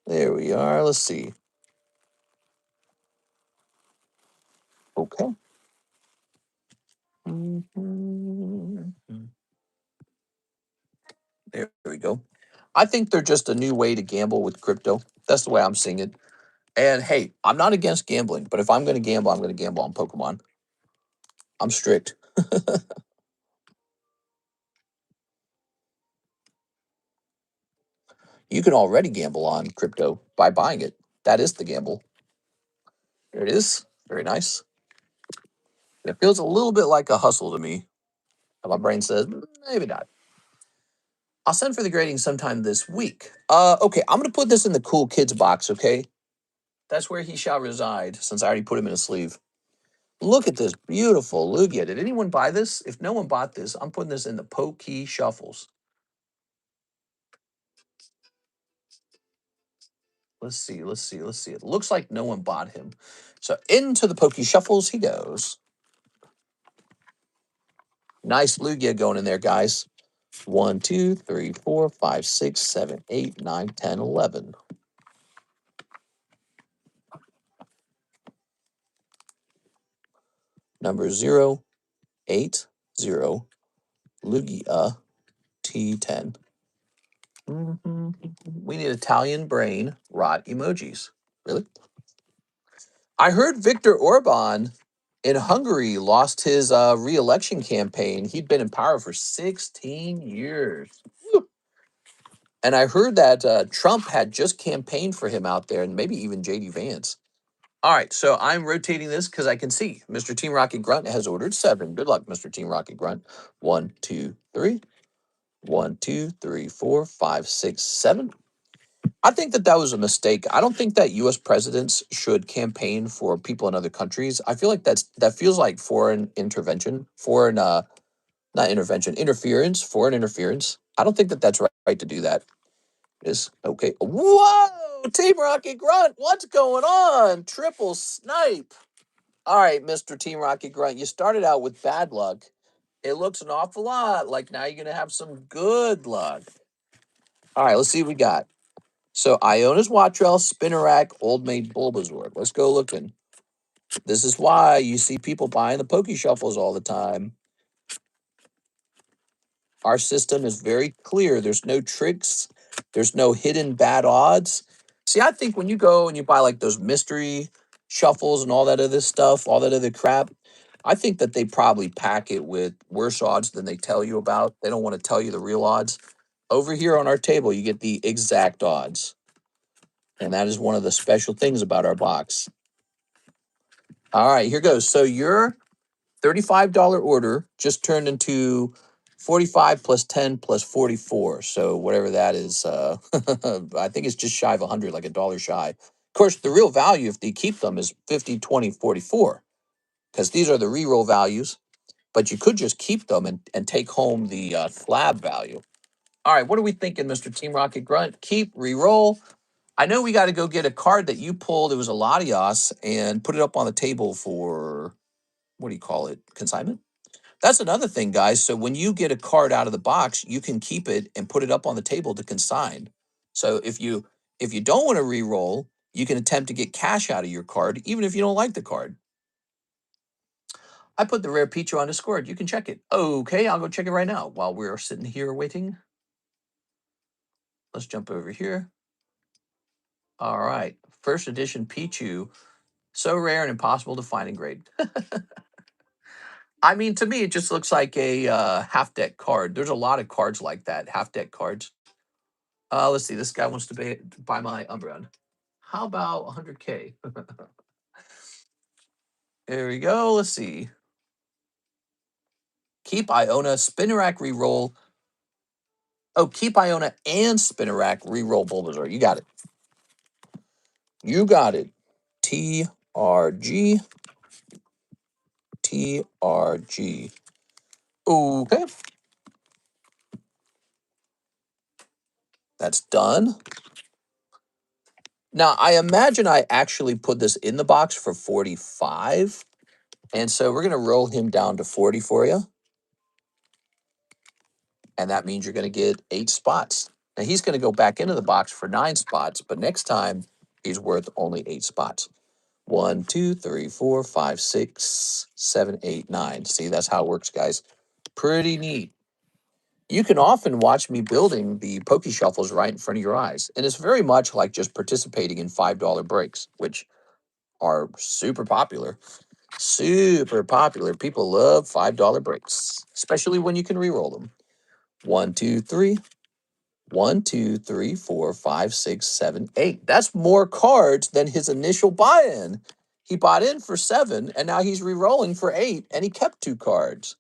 There we are. Let's see. Okay. There we go. I think they're just a new way to gamble with crypto. That's the way I'm seeing it. And hey, I'm not against gambling, but if I'm going to gamble, I'm going to gamble on Pokemon. I'm strict. You can already gamble on crypto by buying it. That is the gamble. There it is. Very nice. It feels a little bit like a hustle to me. And my brain says, maybe not. I'll send for the grading sometime this week. Okay, I'm going to put this in the cool kids box, okay? That's where he shall reside, since I already put him in a sleeve. Look at this beautiful Lugia. Did anyone buy this? If no one bought this, I'm putting this in the Pokey Shuffles. Let's see, let's see, let's see. It looks like no one bought him. So into the Pokey Shuffles he goes. Nice Lugia going in there, guys. 1, 2, 3, 4, 5, 6, 7, 8, 9, 10, 11. Number 0, 8, 0, Lugia T10. We need Italian brain rot emojis. Really? I heard Viktor Orban in Hungary lost his re-election campaign. He'd been in power for 16 years. And I heard that Trump had just campaigned for him out there, and maybe even J.D. Vance. All right, so I'm rotating this because I can see Mr. Team Rocket Grunt has ordered 7. Good luck, Mr. Team Rocket Grunt. 1, 2, 3. 1, 2, 3, 4, 5, 6, 7. I think that that was a mistake. I don't think that U.S. presidents should campaign for people in other countries. I feel like that feels like foreign intervention, not intervention, interference, foreign interference. I don't think that that's right to do that. Is okay. Whoa, Team Rocket Grunt, what's going on? Triple snipe. All right, Mr. Team Rocket Grunt, you started out with bad luck. It looks an awful lot like now you're gonna have some good luck. All right, let's see what we got. So Iona's Wattrell, Spinnerack, Old Maid Bulbasaur. Let's go looking. This is why you see people buying the Poke Shuffles all the time. Our system is very clear. There's no tricks. There's no hidden bad odds. See, I think when you go and you buy like those mystery shuffles and all that other stuff, all that other crap, I think that they probably pack it with worse odds than they tell you about. They don't want to tell you the real odds. Over here on our table, you get the exact odds. And that is one of the special things about our box. All right, here goes. So your $35 order just turned into 45 plus 10 plus 44. So whatever that is, I think it's just shy of 100, like $1 shy. Of course, the real value, if they keep them, is 50, 20, 44, because these are the reroll values. But you could just keep them and take home the slab value. All right, what are we thinking, Mr. Team Rocket Grunt? Keep, re-roll. I know we got to go get a card that you pulled. It was a Latios and put it up on the table for, what do you call it? Consignment? That's another thing, guys. So when you get a card out of the box, you can keep it and put it up on the table to consign. So if you don't want to re-roll, you can attempt to get cash out of your card, even if you don't like the card. I put the rare Pichu on Discord. You can check it. Okay, I'll go check it right now while we're sitting here waiting. Let's jump over here. All right. First edition Pichu. So rare and impossible to find and grade. I mean, to me, it just looks like a half deck card. There's a lot of cards like that, half deck cards. Let's see. This guy wants to buy my Umbreon. How about 100K? There we go. Let's see. Keep Iona, Spinnerack reroll. Oh, keep Iona and Spinnerack reroll Bulbasaur. You got it. You got it. TRG. TRG. Okay. That's done. Now, I imagine I actually put this in the box for 45. And so we're going to roll him down to 40 for you. And that means you're going to get 8 spots. Now, he's going to go back into the box for 9 spots, but next time he's worth only 8 spots. 1, 2, 3, 4, 5, 6, 7, 8, 9. See, that's how it works, guys. Pretty neat. You can often watch me building the Poke Shuffles right in front of your eyes. And it's very much like just participating in $5 breaks, which are super popular. Super popular. People love $5 breaks, especially when you can re-roll them. 1, 2, 3. 1, 2, 3, 4, 5, 6, 7, 8. That's more cards than his initial buy-in. He bought in for 7, and now he's re-rolling for 8, and he kept 2 cards.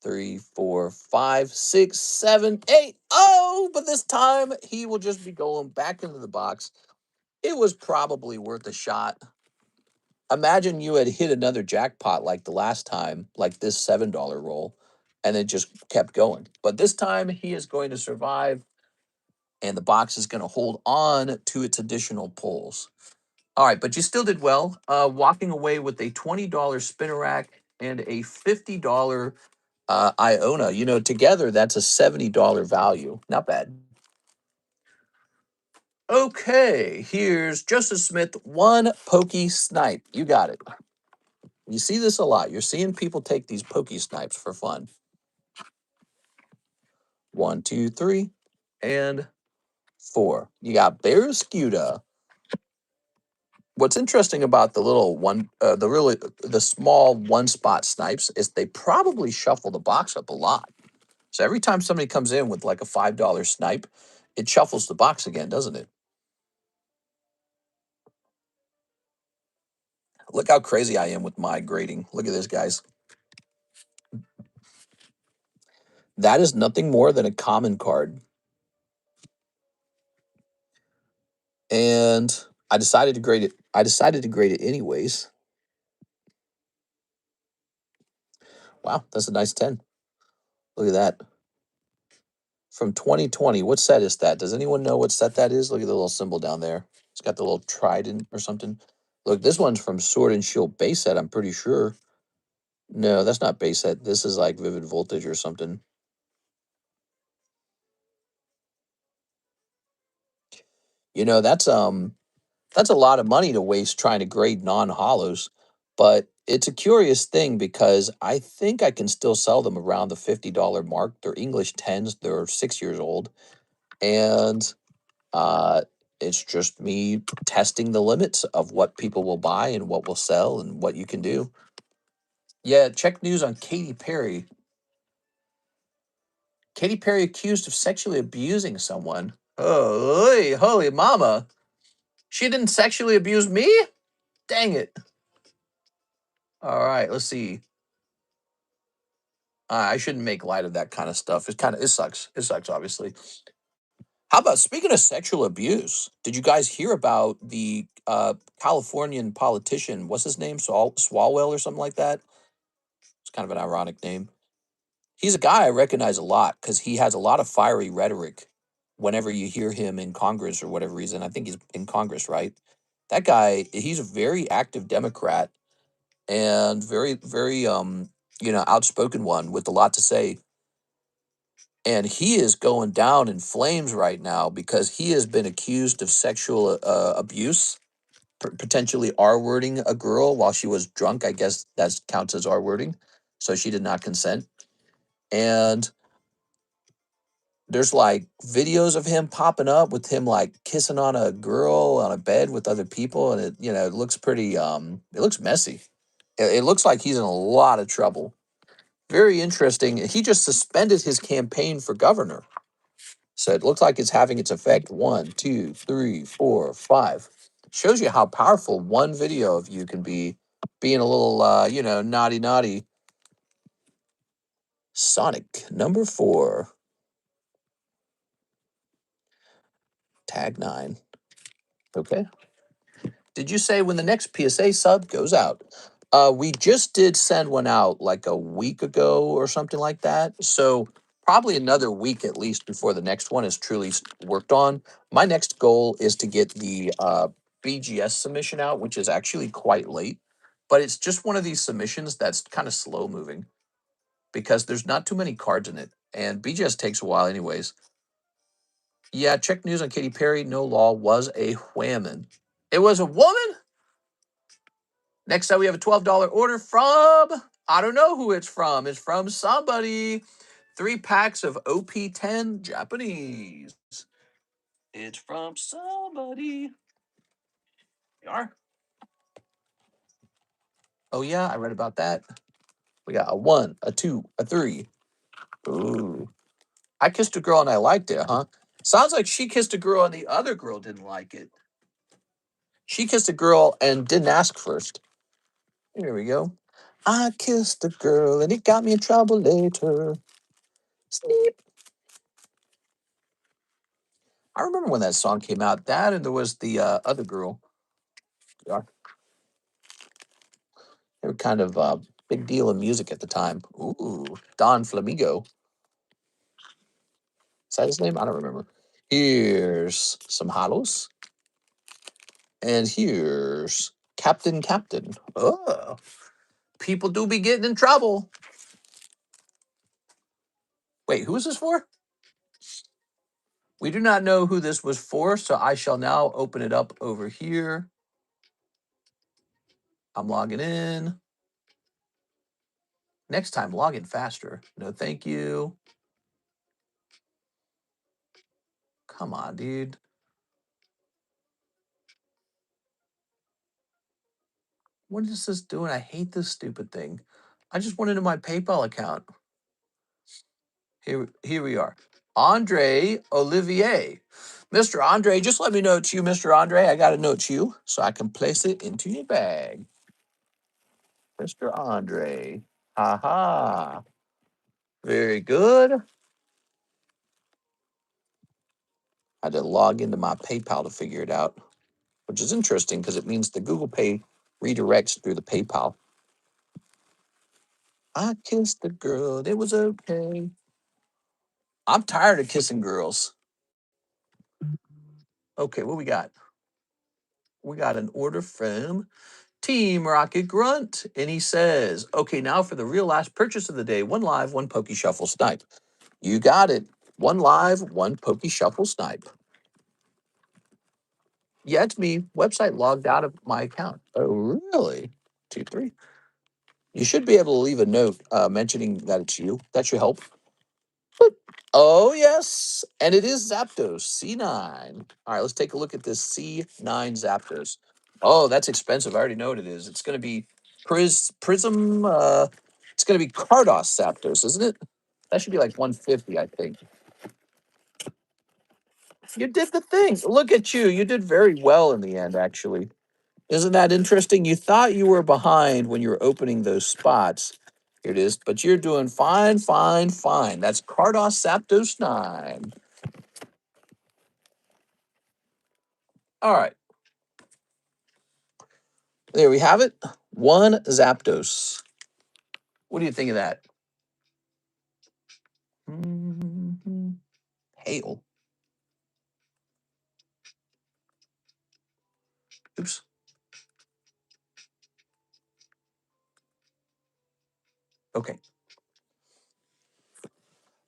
3, 4, 5, 6, 7, 8. Oh, but this time he will just be going back into the box. It was probably worth a shot. Imagine you had hit another jackpot like the last time, like this $7 roll, and it just kept going. But this time he is going to survive, and the box is going to hold on to its additional pulls. All right, but you still did well, walking away with a $20 spinner rack and a $50 Iona. You know, together that's a $70 value. Not bad. Okay, here's Joseph Smith, 1 Pokey Snipe. You got it. You see this a lot. You're seeing people take these Pokey Snipes for fun. 1, 2, 3, and 4. You got Barraskewda. What's interesting about the little one, the small one spot snipes is they probably shuffle the box up a lot. So every time somebody comes in with like a $5 snipe, it shuffles the box again, doesn't it? Look how crazy I am with my grading. Look at this, guys. That is nothing more than a common card. And I decided to grade it. I decided to grade it anyways. Wow, that's a nice 10. Look at that. From 2020. What set is that? Does anyone know what set that is? Look at the little symbol down there. It's got the little trident or something. Look, this one's from Sword and Shield base set, I'm pretty sure. No, that's not base set. This is like Vivid Voltage or something. You know, that's a lot of money to waste trying to grade non-hollows. But it's a curious thing because I think I can still sell them around the $50 mark. They're English 10s, they're 6 years old. And uh, it's just me testing the limits of what people will buy and what will sell and what you can do. Yeah, check news on Katy Perry. Katy Perry accused of sexually abusing someone. Oh, holy mama. She didn't sexually abuse me? Dang it. All right, let's see. I shouldn't make light of that kind of stuff. It sucks. It sucks, obviously. How about speaking of sexual abuse? Did you guys hear about the Californian politician? What's his name? Swalwell or something like that? It's kind of an ironic name. He's a guy I recognize a lot because he has a lot of fiery rhetoric whenever you hear him in Congress or whatever reason. I think he's in Congress, right? That guy, he's a very active Democrat and very, outspoken one with a lot to say. And he is going down in flames right now because he has been accused of sexual abuse, potentially R-wording a girl while she was drunk. I guess that counts as R-wording. So she did not consent. And there's like videos of him popping up with him like kissing on a girl on a bed with other people. And it looks pretty, it looks messy. It looks like he's in a lot of trouble. Very interesting. He just suspended his campaign for governor. So it looks like it's having its effect. 1, 2, 3, 4, 5. Shows you how powerful one video of you can be, being a little, naughty, naughty. Sonic number 4, tag 9. Okay. Did you say when the next PSA sub goes out? We just did send one out like a week ago or something like that. So probably another week at least before the next one is truly worked on. My next goal is to get the BGS submission out, which is actually quite late, but it's just one of these submissions that's kind of slow moving because there's not too many cards in it, and BGS takes a while anyways. Yeah, check news on Katy Perry. No law was a whammon. It was a woman. Next up, we have a $12 order from, I don't know who it's from. It's from somebody. 3 packs of OP10 Japanese. It's from somebody. You are? Oh, yeah, I read about that. We got a 1, a 2, a 3. Ooh. I kissed a girl and I liked it, huh? Sounds like she kissed a girl and the other girl didn't like it. She kissed a girl and didn't ask first. Here we go. I kissed a girl and it got me in trouble later. Sneep. I remember when that song came out. That and there was the other girl. Yeah, they were kind of big deal in music at the time. Ooh, Don Flamingo. Is that his name? I don't remember. Here's some hollows. And here's Captain Captain. Oh, people do be getting in trouble. Wait, who is this for? We do not know who this was for, so I shall now open it up over here. I'm logging in. Next time, log in faster. No, thank you. Come on, dude. What is this doing? I hate this stupid thing. I just went into my PayPal account. Here we are. Andre Olivier. Mr. Andre, just let me know it's you, Mr. Andre. I got to know it's you so I can place it into your bag. Mr. Andre. Haha. Very good. I had to log into my PayPal to figure it out, which is interesting because it means the Google Pay redirects through the PayPal. I kissed the girl. It was okay. I'm tired of kissing girls. Okay, what we got? We got an order from Team Rocket Grunt, and he says, okay, now for the real last purchase of the day, 1 live, 1 Pokey Shuffle Snipe. You got it. 1 live, 1 Pokey Shuffle Snipe. Yeah, it's me. Website logged out of my account. Oh, really? 2, 3. You should be able to leave a note mentioning that it's you. That should help. Oh, yes. And it is Zapdos, C9. All right, let's take a look at this C9 Zapdos. Oh, that's expensive. I already know what it is. It's going to be Prism. It's going to be Cardos Zapdos, isn't it? That should be like 150, I think. You did the thing. Look at you. You did very well in the end, actually. Isn't that interesting? You thought you were behind when you were opening those spots. Here it is. But you're doing fine, fine, fine. That's Cardos Zapdos 9. All right. There we have it. 1 Zapdos. What do you think of that? Hail. Oops. Okay.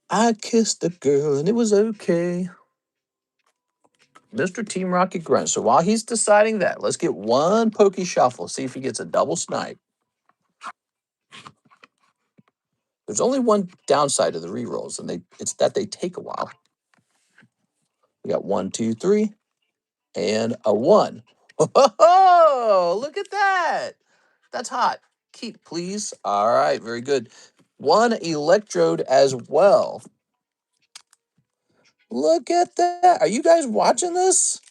I kissed a girl and it was okay. Mr. Team Rocket Grunt. So while he's deciding that, let's get one Pokey Shuffle. See if he gets a double snipe. There's only one downside to the rerolls, and it's that they take a while. We got 1, 2, 3, and a 1. Oh, look at that. That's hot. Keep, please. All right, very good. 1 Electrode as well. Look at that. Are you guys watching this?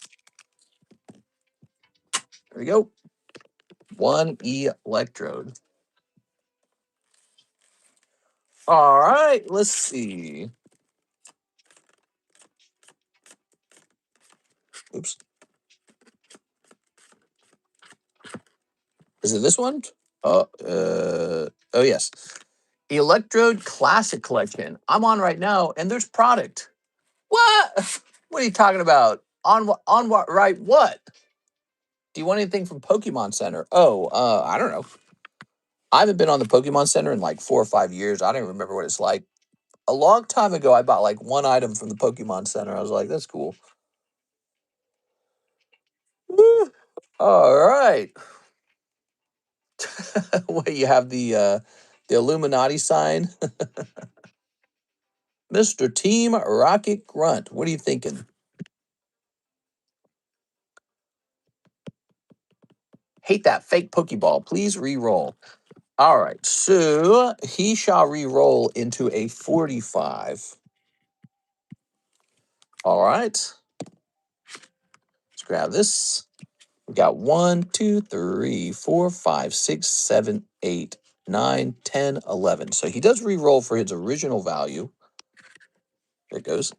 There we go. 1 Electrode. All right, let's see. Oops. Is it this one? Oh, yes. Electrode Classic Collection. I'm on right now, and there's product. What? What are you talking about? On what? Right? What? Do you want anything from Pokemon Center? Oh, I don't know. I haven't been on the Pokemon Center in like 4 or 5 years. I don't even remember what it's like. A long time ago, I bought like one item from the Pokemon Center. I was like, that's cool. Woo. All right. Wait, you have the Illuminati sign, Mr. Team Rocket Grunt. What are you thinking? Hate that fake Pokeball. Please re-roll. All right, so he shall re-roll into a 45. All right. Let's grab this. We got 1, 2, 3, 4, 5, 6, 7, 8, 9, 10, 11. So he does re-roll for his original value. There it goes.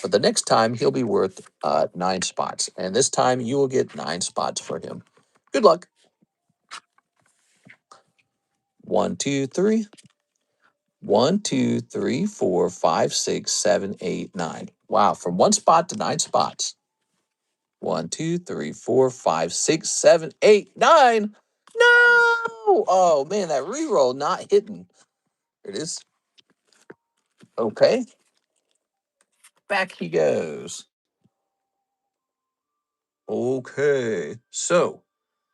But the next time he'll be worth 9 spots. And this time you will get 9 spots for him. Good luck. 1, 2, 3. 1, 2, 3, 4, 5, 6, 7, 8, 9. Wow, from 1 spot to 9 spots. 1, 2, 3, 4, 5, 6, 7, 8, 9. No! Oh man, that reroll not hitting. There it is. Okay. Back he goes. Okay. So,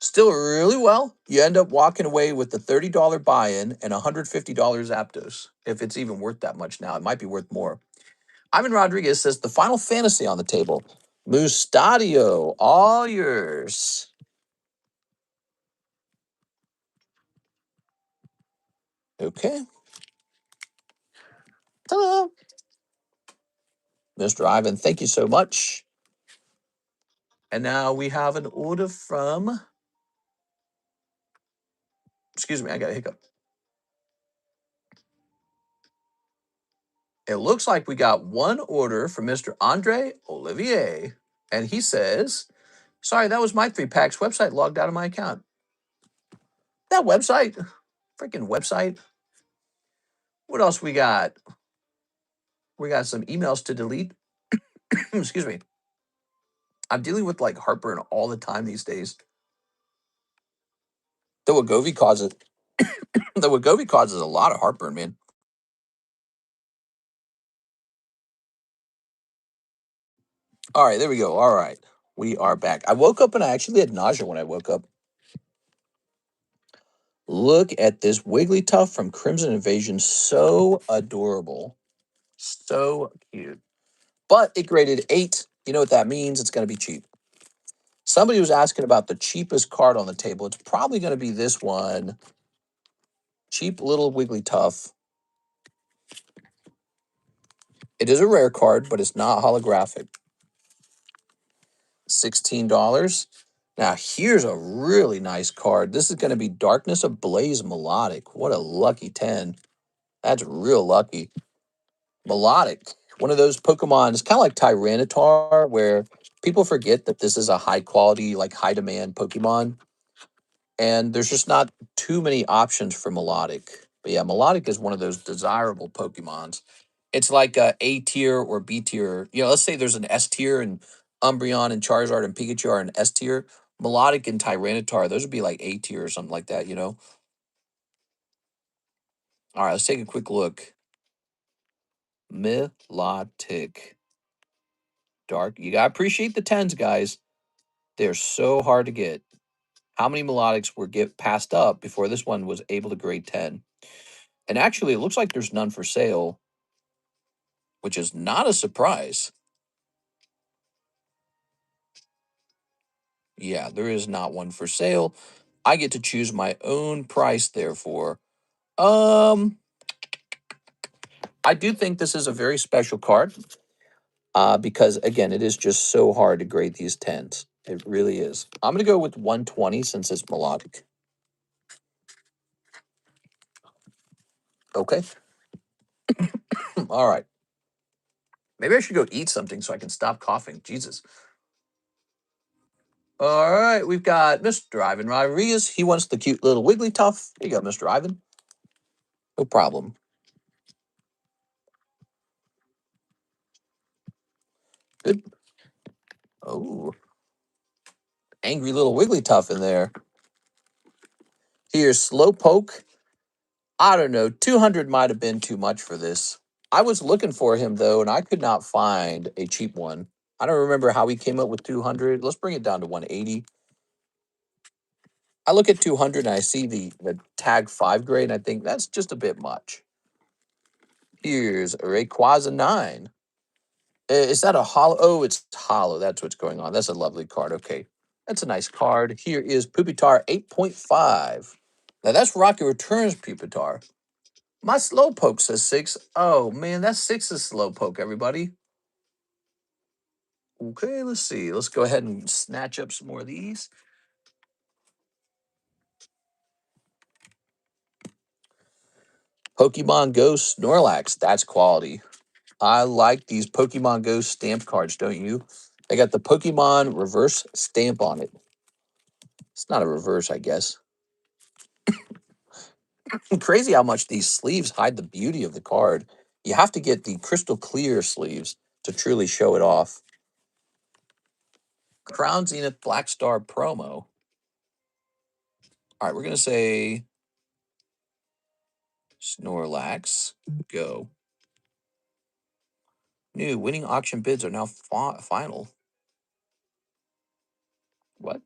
still really well. You end up walking away with the $30 buy-in and $150 Zapdos. If it's even worth that much now, it might be worth more. Ivan Rodriguez says the Final Fantasy on the table. Mustadio, all yours. Okay. Hello. Mr. Ivan, thank you so much. And now we have an order from, excuse me, I got a hiccup. It looks like we got one order from Mr. Andre Olivier. And he says, sorry, that was my 3 packs website logged out of my account. That website, freaking website. What else we got? We got some emails to delete. Excuse me. I'm dealing with like heartburn all the time these days. The Wegovy causes the Wegovy causes a lot of heartburn, man. All right, there we go. All right, we are back. I woke up and I actually had nausea when I woke up. Look at this Wigglytuff from Crimson Invasion. So adorable. So cute. But it graded 8. You know what that means? It's going to be cheap. Somebody was asking about the cheapest card on the table. It's probably going to be this one. Cheap little Wigglytuff. It is a rare card, but it's not holographic. $16. Now, here's a really nice card. This is going to be Darkness Ablaze Melodic. What a lucky 10. That's real lucky. Melodic. One of those Pokemon. It's kind of like Tyranitar, where people forget that this is a high quality, like high demand Pokemon. And there's just not too many options for Melodic. But yeah, Melodic is one of those desirable Pokemons. It's like A tier or B tier. You know, let's say there's an S tier and Umbreon and Charizard and Pikachu are an S tier. Melodic and Tyranitar, those would be like A tier or something like that, you know? All right, let's take a quick look. Melodic. Dark. You gotta appreciate the 10s, guys. They're so hard to get. How many Melodics were get passed up before this one was able to grade 10? And actually, it looks like there's none for sale, which is not a surprise. Yeah, there is not one for sale. I get to choose my own price, therefore. Um, I do think this is a very special card. Because again, it is just so hard to grade these 10s. It really is. I'm gonna go with 120 since it's melodic. Okay. All right. Maybe I should go eat something so I can stop coughing. Jesus. All right, we've got Mr. Ivan Rodriguez. He wants the cute little Wigglytuff. Here you go, Mr. Ivan. No problem. Good. Oh, angry little Wigglytuff in there. Here's Slowpoke. I don't know. 200 might have been too much for this. I was looking for him, though, and I could not find a cheap one. I don't remember how he came up with 200. Let's bring it down to 180. I look at 200 and I see the tag 5 grade, and I think that's just a bit much. Here's a Rayquaza 9. Is that a hollow? Oh, it's hollow. That's what's going on. That's a lovely card. Okay. That's a nice card. Here is Pupitar 8.5. Now, that's Rocket Returns Pupitar. My Slowpoke says 6. Oh, man, that's 6 is Slowpoke, everybody. Okay, let's see. Let's go ahead and snatch up some more of these. Pokemon Go Snorlax. That's quality. I like these Pokemon Go stamp cards, don't you? They got the Pokemon reverse stamp on it. It's not a reverse, I guess. Crazy how much these sleeves hide the beauty of the card. You have to get the crystal clear sleeves to truly show it off. Crown Zenith Black Star promo. All right, we're going to say Snorlax, go. New winning auction bids are now final. What?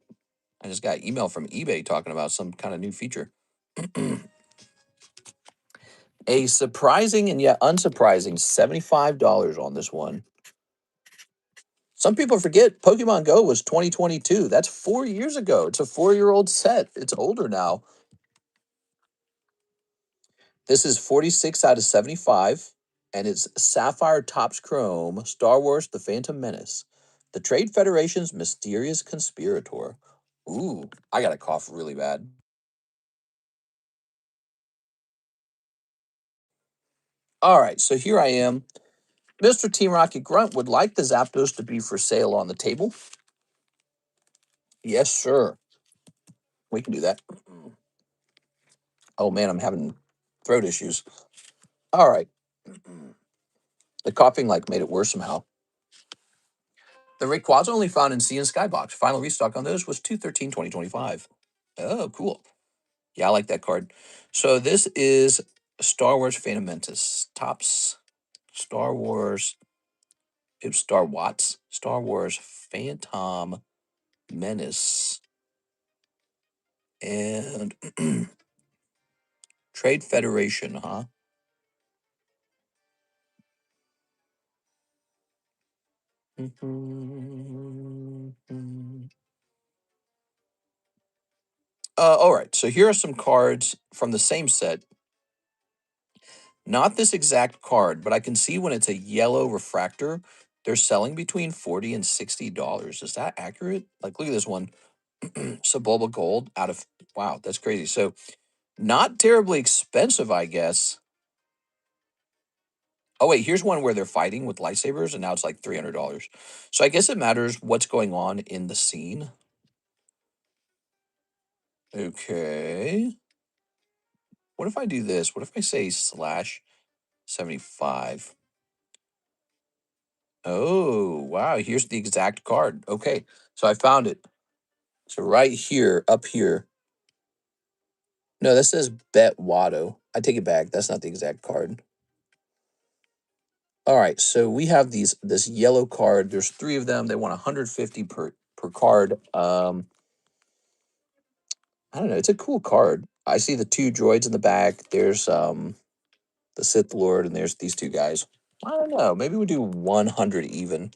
I just got email from eBay talking about some kind of new feature. A surprising and yet unsurprising $75 on this one. Some people forget Pokemon Go was 2022. That's 4 years ago. It's a 4-year-old set. It's older now. This is 46 out of 75, and it's Sapphire Tops Chrome, Star Wars The Phantom Menace, the Trade Federation's Mysterious Conspirator. Ooh, I got to cough really bad. All right, so here I am. Mr. Team Rocket Grunt would like the Zapdos to be for sale on the table. Yes, sir. We can do that. Oh, man, I'm having throat issues. All right. The coughing like made it worse somehow. The Rayquaza only found in Sea and Skybox. Final restock on those was 2/13/2025. Oh, cool. Yeah, I like that card. So this is Star Wars Phantom Menace. Tops Star Wars. Oops, Star Watts. Star Wars Phantom Menace. And Trade Federation, huh? All right. So here are some cards from the same set. Not this exact card, but I can see when it's a yellow refractor, they're selling between $40 and $60. Is that accurate? Like, look at this one. Sebulba Gold out of, wow, that's crazy. So not terribly expensive, I guess. Oh, wait, here's one where they're fighting with lightsabers, and now it's like $300. So I guess it matters what's going on in the scene. Okay. What if I do this? What if I say /75? Oh, wow. Here's the exact card. Okay. So I found it. So right here, up here. No, that says Bet Watto. I take it back. That's not the exact card. All right. So we have this yellow card. There's three of them. They want 150 per card. I don't know. It's a cool card. I see the two droids in the back. There's the Sith Lord, and there's these two guys. I don't know. Maybe we do 100 even.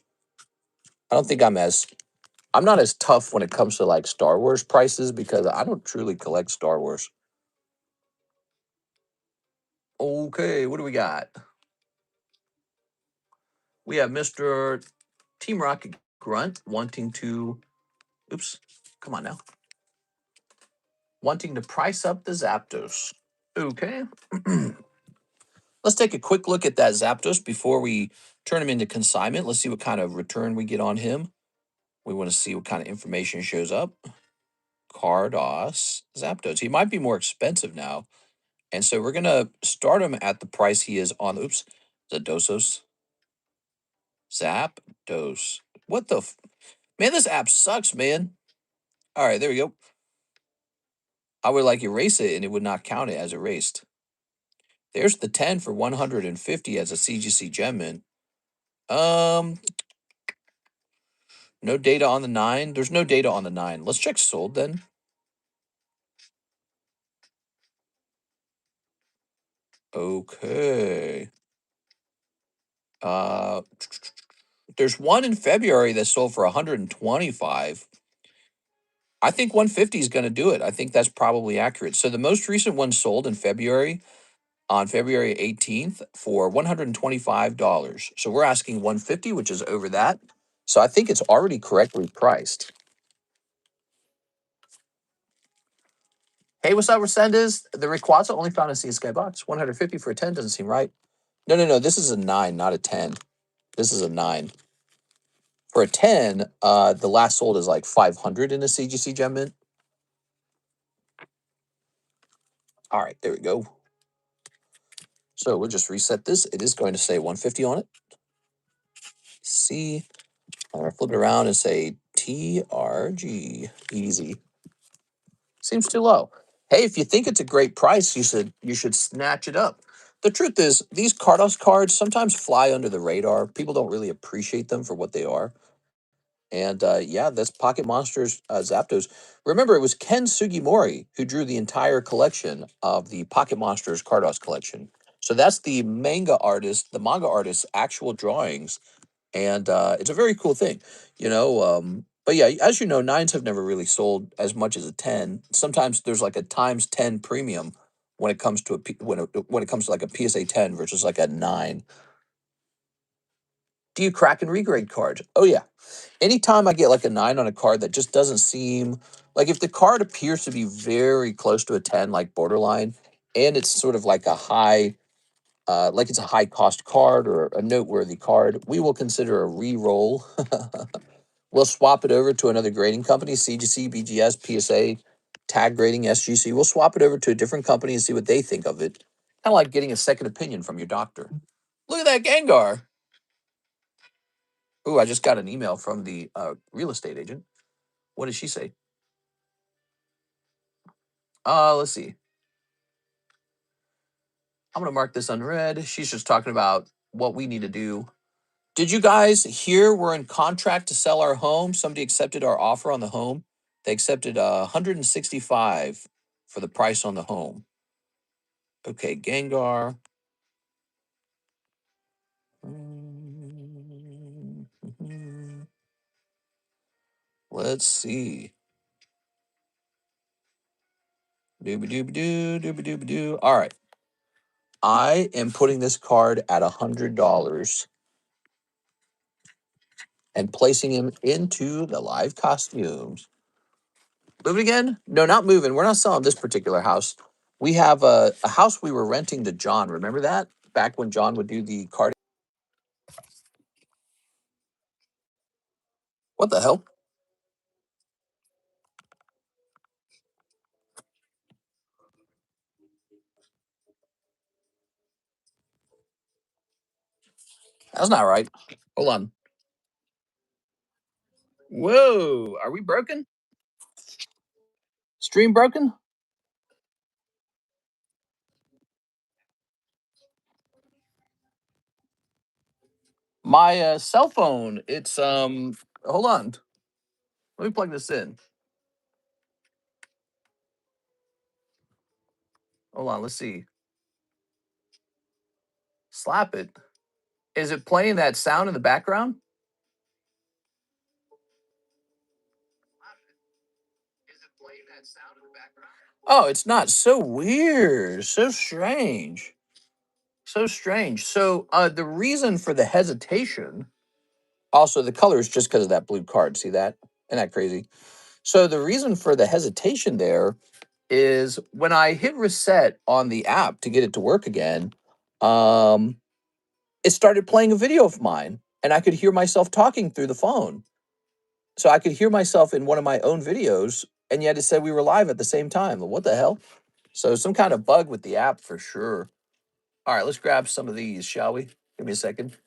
I don't think I'm not as tough when it comes to like Star Wars prices because I don't truly collect Star Wars. Okay, what do we got? We have Mr. Team Rocket Grunt wanting to, oops, come on now, wanting to price up the Zapdos. Okay. Let's take a quick look at that Zapdos before we turn him into consignment. Let's see what kind of return we get on him. We want to see what kind of information shows up. Cardos Zapdos. He might be more expensive now. And so we're going to start him at the price he is on. Oops. Zadosos. Zapdos. What the? Man, this app sucks, man. All right, there we go. I would like erase it and it would not count it as erased. There's the 10 for 150 as a CGC gem mint. No data on the 9. There's no data on the 9. Let's check sold then. Okay. Uh there's one in February that sold for 125. I think 150 is going to do it. I think that's probably accurate. So the most recent one sold in February on February 18th for $125. So we're asking 150, which is over that. So I think it's already correctly priced. Hey, what's up, Resendez? The Rayquaza only found in Sea Skybox. 150 for a 10 doesn't seem right. No. This is a 9, not a 10. This is a 9. For a 10, the last sold is like 500 in a CGC Gem Mint. All right, there we go. So we'll just reset this. It is going to say 150 on it. C. I'm going to flip it around and say TRG. Easy. Seems too low. Hey, if you think it's a great price, you should snatch it up. The truth is, these Cardos cards sometimes fly under the radar. People don't really appreciate them for what they are. And yeah, that's Pocket Monsters Zapdos. Remember, it was Ken Sugimori who drew the entire collection of the Pocket Monsters Cardos collection. So that's the manga artist's actual drawings, and it's a very cool thing, you know. But yeah, as you know, nines have never really sold as much as a 10. Sometimes there's like a times 10 premium when it comes to when it comes to like a PSA 10 versus like a 9. Do you crack and regrade cards? Oh yeah. Anytime I get like a 9 on a card that just doesn't seem like, if the card appears to be very close to a 10, like borderline, and it's sort of like a high like it's a high cost card or a noteworthy card, we will consider a re-roll. We'll swap it over to another grading company, CGC, BGS, PSA, tag grading, SGC. We'll swap it over to a different company and see what they think of it. Kind of like getting a second opinion from your doctor. Look at that Gengar. Ooh, I just got an email from the real estate agent. What did she say? Let's see. I'm going to mark this unread. She's just talking about what we need to do. Did you guys hear we're in contract to sell our home? Somebody accepted our offer on the home. They accepted 165 for the price on the home. Okay, Gengar. Let's see. Dooby dooby doo, dooby dooby doo. All right. I am putting this card at $100 and placing him into the live costumes. Move it again? No, not moving. We're not selling this particular house. We have a house we were renting to John. Remember that? Back when John would do the card. What the hell? That's not right. Hold on. Whoa. Are we broken? Stream broken? My cell phone. It's hold on. Let me plug this in. Hold on, let's see. Slap it. Is it playing that sound in the background? Oh, it's not. So weird. So strange. So strange. So the reason for the hesitation, also the color is just because of that blue card. See that? Isn't that crazy? So the reason for the hesitation there is when I hit reset on the app to get it to work again, um, it started playing a video of mine and I could hear myself talking through the phone. So I could hear myself in one of my own videos, and yet it said we were live at the same time. What the hell? So some kind of bug with the app for sure. All right, let's grab some of these, shall we? Give me a second.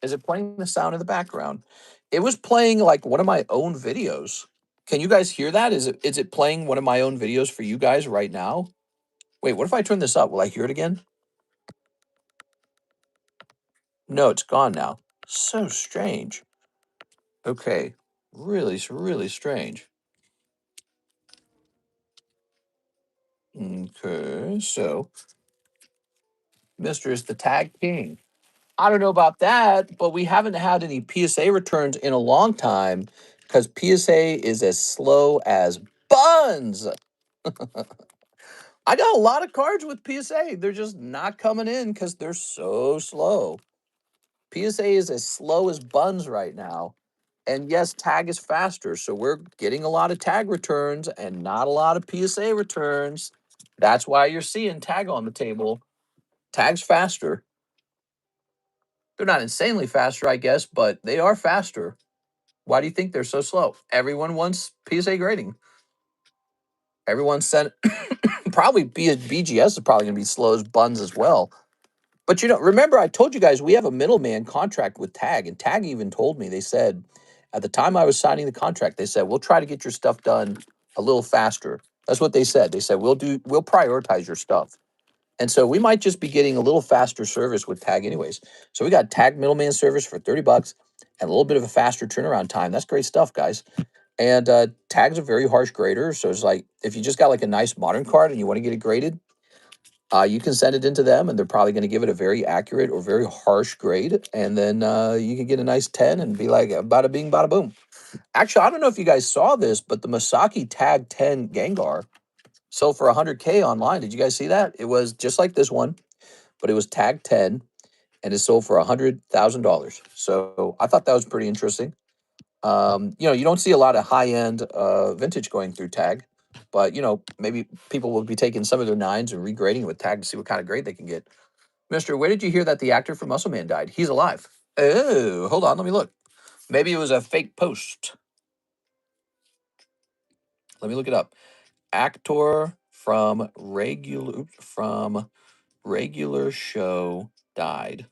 Is it playing the sound in the background? It was playing like one of my own videos. Can you guys hear that? Is it playing one of my own videos for you guys right now? Wait, what if I turn this up? Will I hear it again? No, it's gone now. So strange. Okay. Really, really strange. Okay, so Mr. is the tag king. I don't know about that, but we haven't had any PSA returns in a long time because PSA is as slow as buns. I got a lot of cards with PSA. They're just not coming in because they're so slow. PSA is as slow as buns right now. And yes, tag is faster. So we're getting a lot of tag returns and not a lot of PSA returns. That's why you're seeing tag on the table. Tag's faster. They're not insanely faster, I guess, but they are faster. Why do you think they're so slow? Everyone wants PSA grading. Everyone sent probably BGS is probably going to be slow as buns as well. But remember I told you guys we have a middleman contract with Tag, and Tag even told me, they said at the time I was signing the contract, they said we'll try to get your stuff done a little faster. That's what they said. They said we'll prioritize your stuff. And so we might just be getting a little faster service with Tag anyways. So we got Tag middleman service for $30 and a little bit of a faster turnaround time. That's great stuff, guys. And Tag's a very harsh grader. So it's like if you just got like a nice modern card and you want to get it graded, you can send it into them and they're probably going to give it a very accurate or very harsh grade. And then you can get a nice 10 and be like, bada bing, bada boom. Actually, I don't know if you guys saw this, but the Masaki Tag 10 Gengar sold for 100K online. Did you guys see that? It was just like this one, but it was Tag 10 and it sold for $100,000. So I thought that was pretty interesting. You don't see a lot of high-end vintage going through Tag, but maybe people will be taking some of their nines and regrading it with Tag to see what kind of grade they can get. Mister, where did you hear that the actor from Muscle Man died? He's alive. Oh, hold on, let me look. Maybe it was a fake post. Let me look it up. Actor from regular show died.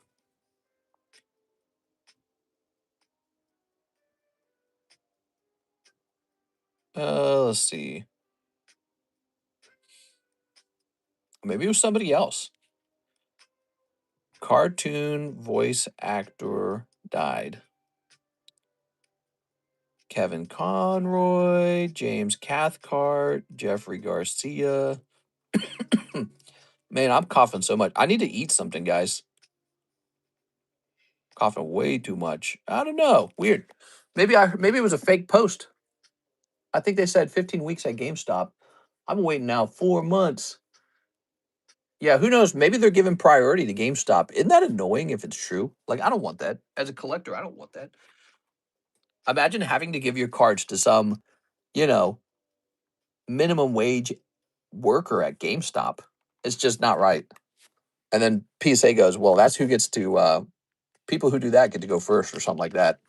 Let's see. Maybe it was somebody else. Cartoon voice actor died. Kevin Conroy, James Cathcart, Jeffrey Garcia. Man, I'm coughing so much. I need to eat something, guys. Coughing way too much. I don't know. Weird. Maybe it was a fake post. I think they said 15 weeks at GameStop. I'm waiting now 4 months. Yeah, who knows? Maybe they're giving priority to GameStop. Isn't that annoying if it's true? Like, I don't want that. As a collector, I don't want that. Imagine having to give your cards to some, you know, minimum wage worker at GameStop. It's just not right. And then PSA goes, well, that's who gets to, people who do that get to go first or something like that.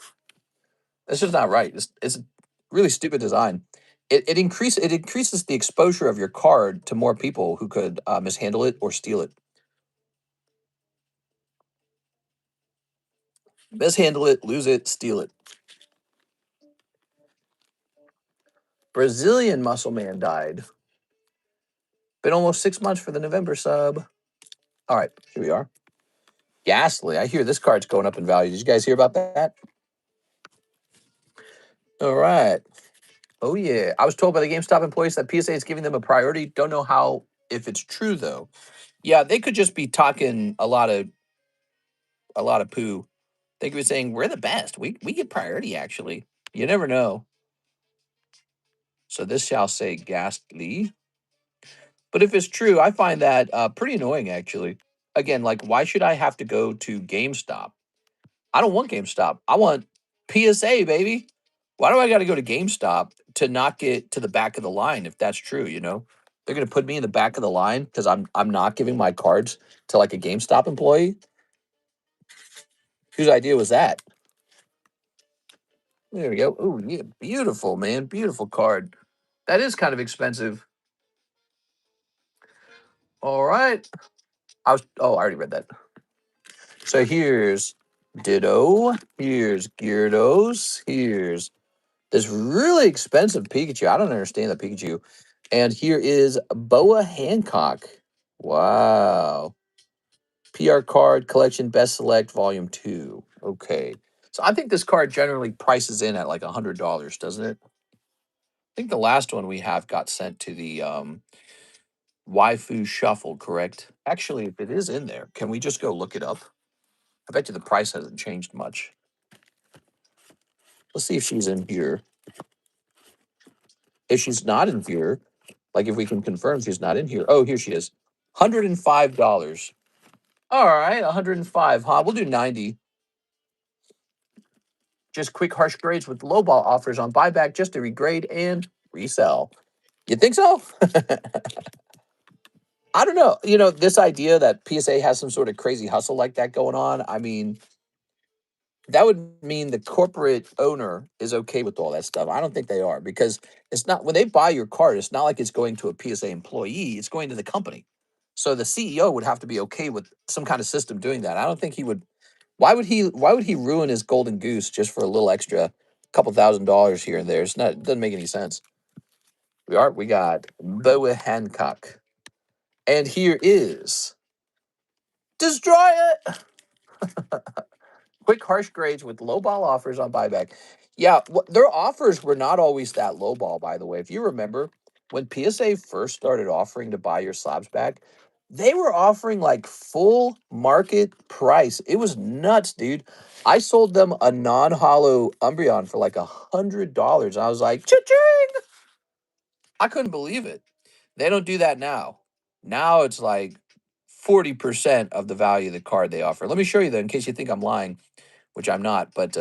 It's just not right. It's a really stupid design. It increases the exposure of your card to more people who could mishandle it or steal it. Mishandle it, lose it, steal it. Brazilian muscle man died. Been almost 6 months for the November sub. All right, here we are. Ghastly. I hear this card's going up in value. Did you guys hear about that? All right. Oh yeah. I was told by the GameStop employees that PSA is giving them a priority. Don't know how if it's true though. Yeah, they could just be talking a lot of poo. They could be saying we're the best. We get priority actually. You never know. So this shall say ghastly. But if it's true, I find that pretty annoying actually. Again, like why should I have to go to GameStop? I don't want GameStop. I want PSA, baby. Why do I got to go to GameStop to not get to the back of the line if that's true, you know? They're going to put me in the back of the line because I'm not giving my cards to like a GameStop employee. Whose idea was that? There we go. Oh, yeah, beautiful, man. Beautiful card. That is kind of expensive. All right. I already read that. So here's Ditto. Here's Gyarados. Here's this really expensive Pikachu. I don't understand that Pikachu. And here is Boa Hancock. Wow. PR card collection best select volume 2. Okay. So I think this card generally prices in at like $100, doesn't it? I think the last one we have got sent to the Waifu Shuffle, correct? Actually, if it is in there, can we just go look it up? I bet you the price hasn't changed much. Let's see if she's in here. If she's not in here, like if we can confirm she's not in here. Oh, here she is. $105. All right, 105, huh? We'll do 90. Just quick harsh grades with lowball offers on buyback just to regrade and resell. You think so? I don't know. You know, this idea that PSA has some sort of crazy hustle like that going on, I mean, that would mean the corporate owner is okay with all that stuff. I don't think they are because it's not when they buy your card, it's not like it's going to a PSA employee, it's going to the company. So the CEO would have to be okay with some kind of system doing that. I don't think he would. Why would he ruin his golden goose just for a little extra couple $1,000 here and there? It's not, it doesn't make any sense. We got Boa Hancock. And here is Destroy It. Quick harsh grades with low ball offers on buyback. Yeah, their offers were not always that low ball, by the way. If you remember, when PSA first started offering to buy your slabs back, they were offering like full market price. It was nuts, dude. I sold them a non-hollow Umbreon for like $100. I was like, cha-ching! I couldn't believe it. They don't do that now. Now it's like 40% of the value of the card they offer. Let me show you that in case you think I'm lying, which I'm not, but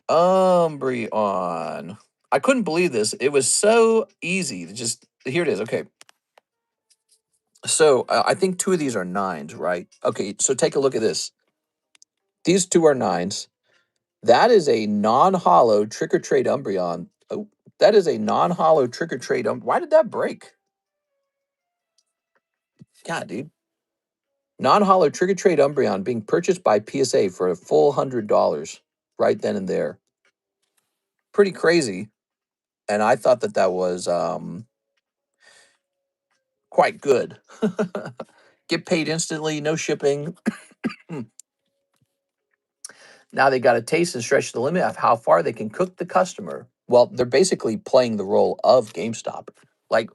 Umbreon. I couldn't believe this. It was so easy to just here it is. Okay. So I think two of these are nines, right? Okay, so take a look at this. These two are nines. That is a non-hollow trick or trade Umbreon. Oh, that is a non-hollow trick or trade. Why did that break? God, dude. Non-hollow trick or trade Umbreon being purchased by PSA for a full $100 right then and there. Pretty crazy. And I thought that that was quite good. Get paid instantly, no shipping. Now they got a taste and stretch the limit of how far they can cook the customer. Well, they're basically playing the role of GameStop. Like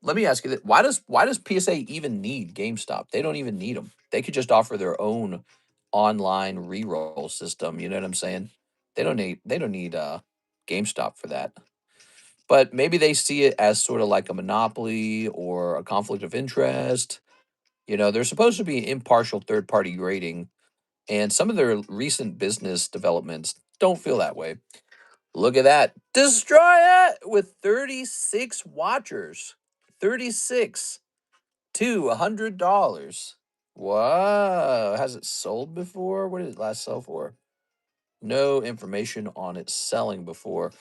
let me ask you that: why does PSA even need GameStop? They don't even need them. They could just offer their own online reroll system. You know what I'm saying? They don't need GameStop for that. But maybe they see it as sort of like a monopoly or a conflict of interest. They're supposed to be impartial third party grading, and some of their recent business developments don't feel that way. Look at that. Destroy it with 36 watchers. 36 to $100. Wow. Has it sold before? What did it last sell for? No information on it selling before.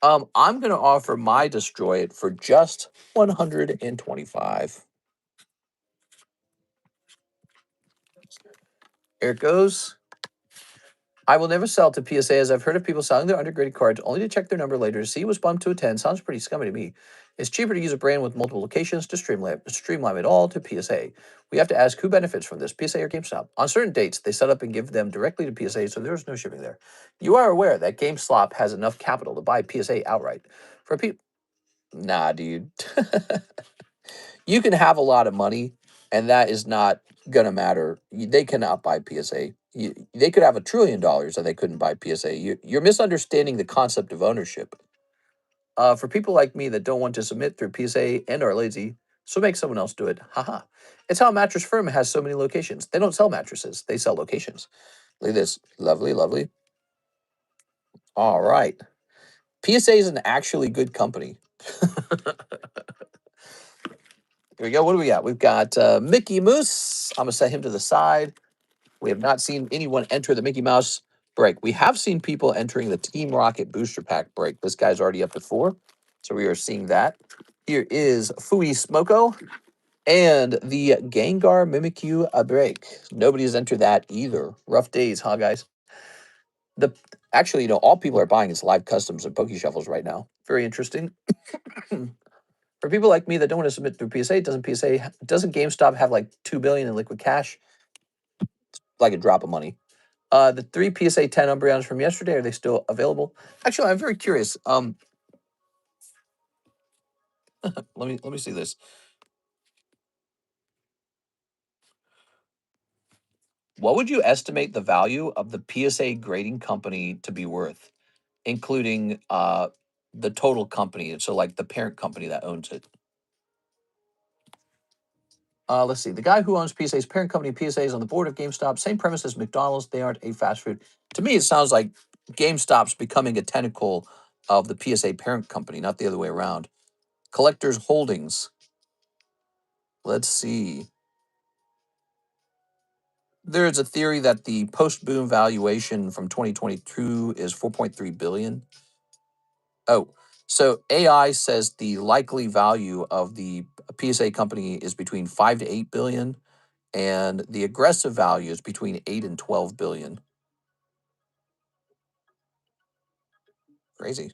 I'm gonna offer my destroy it for just 125. Here it goes. I will never sell to PSA as I've heard of people selling their undergraded cards only to check their number later to see it was bumped to a 10. Sounds pretty scummy to me. It's cheaper to use a brand with multiple locations to streamline it all to PSA. We have to ask who benefits from this, PSA or GameStop. On certain dates, they set up and give them directly to PSA, so there's no shipping there. You are aware that GameStop has enough capital to buy PSA outright. For people, nah, dude. You can have a lot of money, and that is not gonna matter. They cannot buy PSA. They could have $1 trillion and they couldn't buy PSA. You're misunderstanding the concept of ownership. For people like me that don't want to submit through PSA and are lazy, so make someone else do it. Haha. It's how Mattress Firm has so many locations. They don't sell mattresses; they sell locations. Look at this, lovely, lovely. All right, PSA is an actually good company. Here we go. What do we got? We've got Mickey Mouse. I'm gonna set him to the side. We have not seen anyone enter the Mickey Mouse break. We have seen people entering the Team Rocket booster pack break. This guy's already up to 4, so we are seeing that. Here is Fui Smoko and the Gengar Mimikyu a break. Nobody has entered that either. Rough days, huh, guys? The Actually, all people are buying is live customs and Poke Shuffles right now. Very interesting. For people like me that don't want to submit through PSA, doesn't GameStop have like 2 billion in liquid cash? Like a drop of money. The 3 PSA 10 Umbreons from yesterday, are they still available? Actually, I'm very curious. Let me see this. What would you estimate the value of the PSA grading company to be worth, including the total company? So like the parent company that owns it. Let's see. The guy who owns PSA's parent company, PSA, is on the board of GameStop. Same premise as McDonald's. They aren't a fast food. To me, it sounds like GameStop's becoming a tentacle of the PSA parent company, not the other way around. Collectors Holdings. Let's see. There's a theory that the post-boom valuation from 2022 is 4.3 billion. Oh, so AI says the likely value of the PSA company is between 5 to 8 billion, and the aggressive value is between 8 and 12 billion. Crazy.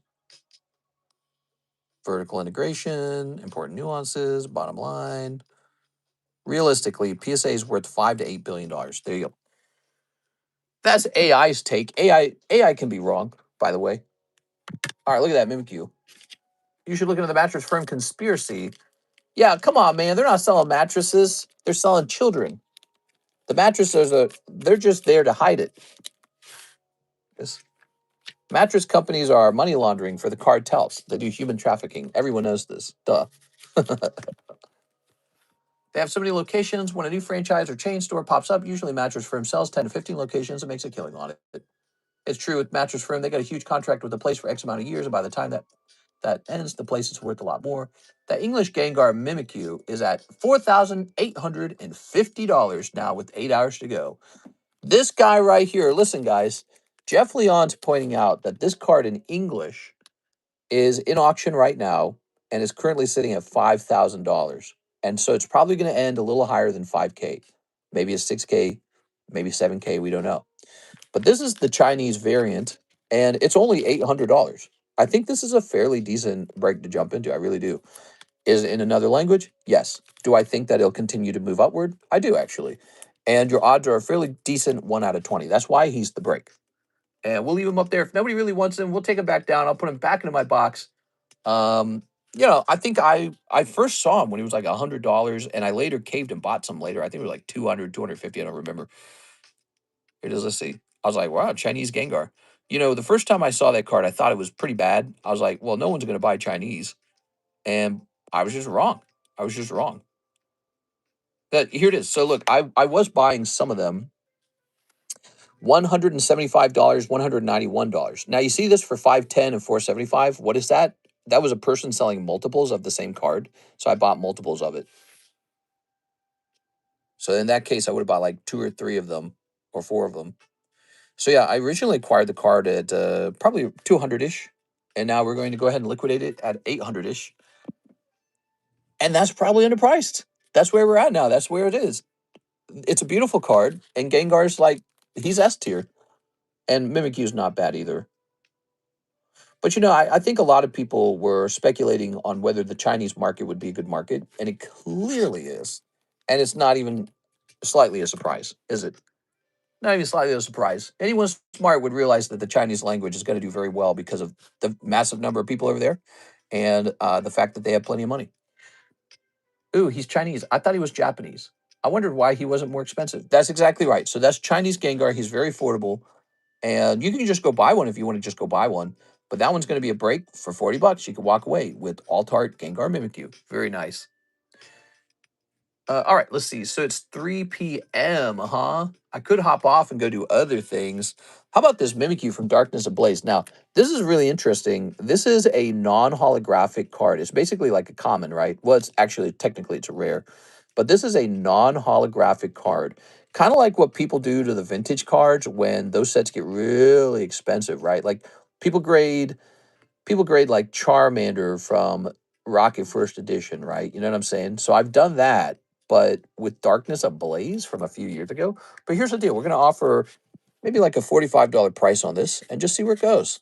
Vertical integration, important nuances, bottom line. Realistically, PSA is worth 5 to 8 billion dollars. There you go. That's AI's take. AI can be wrong, by the way. All right, look at that Mimikyu. You should look into the Mattress Firm conspiracy. Yeah, come on, man. They're not selling mattresses. They're selling children. The mattresses they're just there to hide it. This mattress companies are money laundering for the cartels. They do human trafficking. Everyone knows this. Duh. They have so many locations. When a new franchise or chain store pops up, usually Mattress Firm sells 10 to 15 locations and makes a killing on it. It's true with Mattress Firm. They got a huge contract with the place for X amount of years, and by the time that ends, the place is worth a lot more. That English Gengar Mimikyu is at $4,850 now with 8 hours to go. This guy right here, listen, guys, Jeff Leon's pointing out that this card in English is in auction right now and is currently sitting at $5,000. And so it's probably going to end a little higher than 5K, maybe a 6K, maybe 7K, we don't know. But this is the Chinese variant, and it's only $800. I think this is a fairly decent break to jump into. I really do. Is it in another language? Yes. Do I think that it'll continue to move upward? I do, actually. And your odds are a fairly decent 1 out of 20. That's why he's the break. And we'll leave him up there. If nobody really wants him, we'll take him back down. I'll put him back into my box. You know, I think I first saw him when he was like $100, and I later caved and bought some later. I think it was like 200, 250. I don't remember. Here it is. Let's see. I was like, wow, Chinese Gengar. You know, the first time I saw that card, I thought it was pretty bad. I was like, well, no one's going to buy Chinese. And I was just wrong. I was just wrong. But here it is. So look, I was buying some of them. $175, $191. Now you see this for 510 and 475. What is that? That was a person selling multiples of the same card. So I bought multiples of it. So in that case, I would have bought like 2 or 3 of them or 4 of them. So yeah, I originally acquired the card at probably 200-ish. And now we're going to go ahead and liquidate it at 800-ish. And that's probably underpriced. That's where we're at now. That's where it is. It's a beautiful card. And Gengar's like, he's S tier. And Mimikyu's not bad either. But you know, I think a lot of people were speculating on whether the Chinese market would be a good market. And it clearly is. And it's not even slightly a surprise, is it? Not even slightly a surprise. Anyone smart would realize that the Chinese language is going to do very well because of the massive number of people over there and the fact that they have plenty of money. Ooh, he's Chinese. I thought he was Japanese. I wondered why he wasn't more expensive. That's exactly right. So that's Chinese Gengar. He's very affordable. And you can just go buy one if you want to just go buy one. But that one's going to be a break for $40. You can walk away with Alt-Art Gengar Mimikyu. Very nice. All right, let's see. So it's 3 p.m., huh? I could hop off and go do other things. How about this Mimikyu from Darkness Ablaze? Now, this is really interesting. This is a non-holographic card. It's basically like a common, right? Well, it's actually, technically, it's a rare. But this is a non-holographic card. Kind of like what people do to the vintage cards when those sets get really expensive, right? Like people grade like Charmander from Rocket First Edition, right? You know what I'm saying? So I've done that, but with Darkness Ablaze from a few years ago. But here's the deal: we're going to offer maybe like a $45 price on this, and just see where it goes.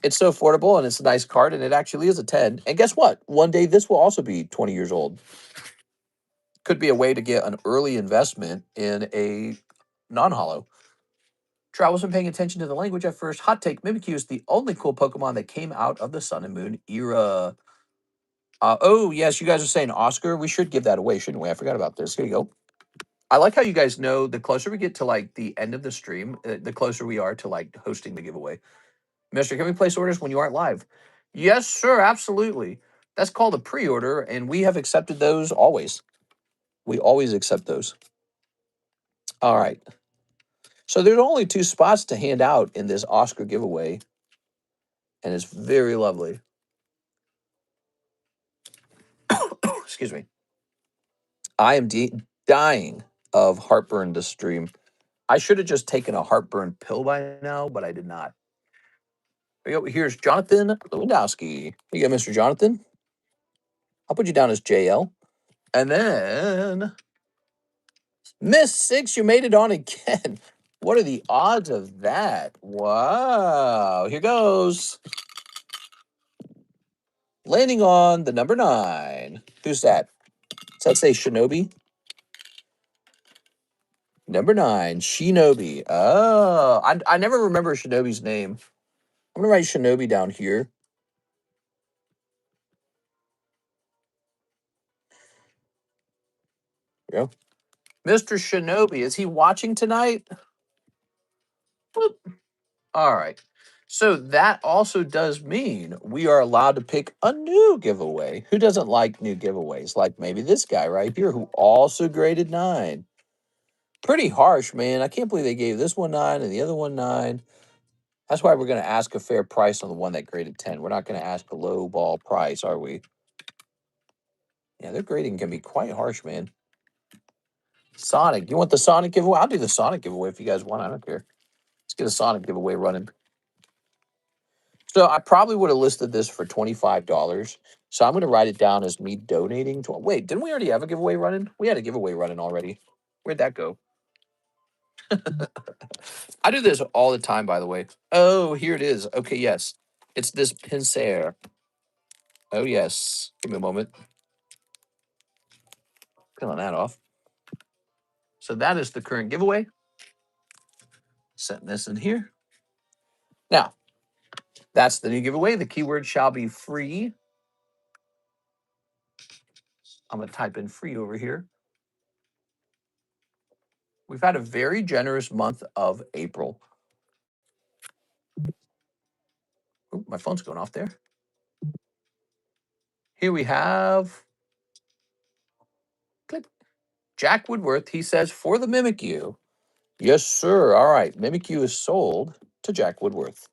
It's so affordable, and it's a nice card, and it actually is a 10. And guess what? One day this will also be 20 years old. Could be a way to get an early investment in a non-holo. Sure, I wasn't paying attention to the language at first. Hot take: Mimikyu is the only cool Pokemon that came out of the Sun and Moon era. Oh, yes, you guys are saying Oscar. We should give that away, shouldn't we? I forgot about this. Here you go. I like how you guys know the closer we get to like the end of the stream, the closer we are to like hosting the giveaway. Mister, can we place orders when you aren't live? Yes, sir, absolutely. That's called a pre-order, and we have accepted those always. We always accept those. All right. So there's only 2 spots to hand out in this Oscar giveaway, and it's very lovely. Excuse me. I am dying of heartburn this stream. I should have just taken a heartburn pill by now, but I did not. Here's Jonathan Lewandowski. Here you go, Mr. Jonathan. I'll put you down as JL. And then Miss Six, you made it on again. What are the odds of that? Wow. Here goes. Landing on the number 9. Who's that? Does that say Shinobi? Number 9, Shinobi. Oh, I never remember Shinobi's name. I'm going to write Shinobi down here. There we go. Mr. Shinobi, is he watching tonight? Boop. All right. So that also does mean we are allowed to pick a new giveaway. Who doesn't like new giveaways? Like maybe this guy right here who also graded 9. Pretty harsh, man. I can't believe they gave this one 9 and the other one 9. That's why we're going to ask a fair price on the one that graded 10. We're not going to ask a low ball price, are we? Yeah, their grading can be quite harsh, man. Sonic. You want the Sonic giveaway? I'll do the Sonic giveaway if you guys want. I don't care. Let's get a Sonic giveaway running. So I probably would have listed this for $25. So I'm going to write it down as me donating to. Wait, didn't we already have a giveaway running? We had a giveaway running already. Where'd that go? I do this all the time, by the way. Oh, here it is. Okay, yes. It's this Pinsir. Oh, yes. Give me a moment. Peeling that off. So that is the current giveaway. Setting this in here. Now, that's the new giveaway. The keyword shall be free. I'm going to type in free over here. We've had a very generous month of April. Oh, my phone's going off there. Here we have click, Jack Woodworth. He says, for the Mimic U. Yes, sir. All right. Mimic U is sold to Jack Woodworth.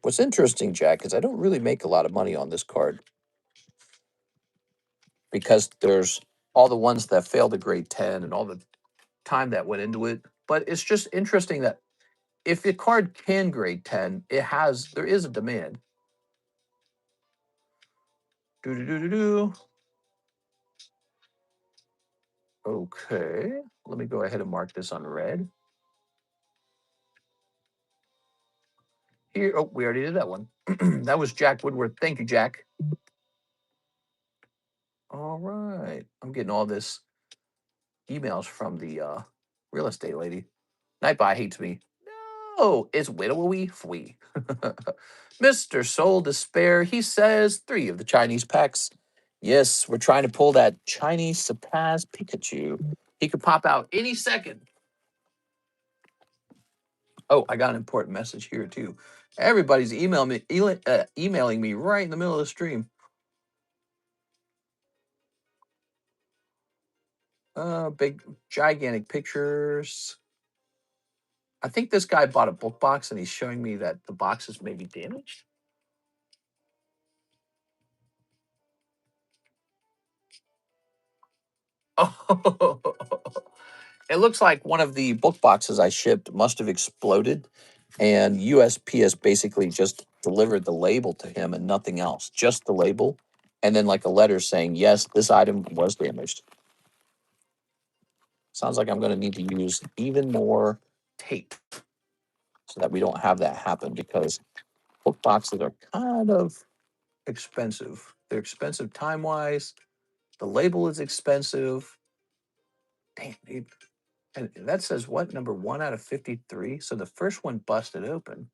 What's interesting, Jack, is I don't really make a lot of money on this card because there's all the ones that failed a grade 10 and all the time that went into it. But it's just interesting that if the card can grade 10, there is a demand. Do. Okay. Let me go ahead and mark this on red. Here, oh, we already did that one. That was Jack Woodworth. Thank you, Jack. All right. I'm getting all this emails from the real estate lady. Nightbot hates me. No, it's widowy fwee. Mr. Soul Despair, he says 3 of the Chinese packs. Yes, we're trying to pull that Chinese surprise Pikachu. He could pop out any second. Oh, I got an important message here too. Everybody's emailing me right in the middle of the stream. Big, gigantic pictures. I think this guy bought a book box and he's showing me that the boxes may be damaged. Oh, it looks like one of the book boxes I shipped must have exploded, and USPS basically just delivered the label to him and nothing else, just the label, and then like a letter saying, yes, this item was damaged. Sounds like I'm going to need to use even more tape so that we don't have that happen, because book boxes are kind of expensive. They're expensive time-wise. The label is expensive. Damn, dude. And that says what? Number 1 out of 53? So the first one busted open.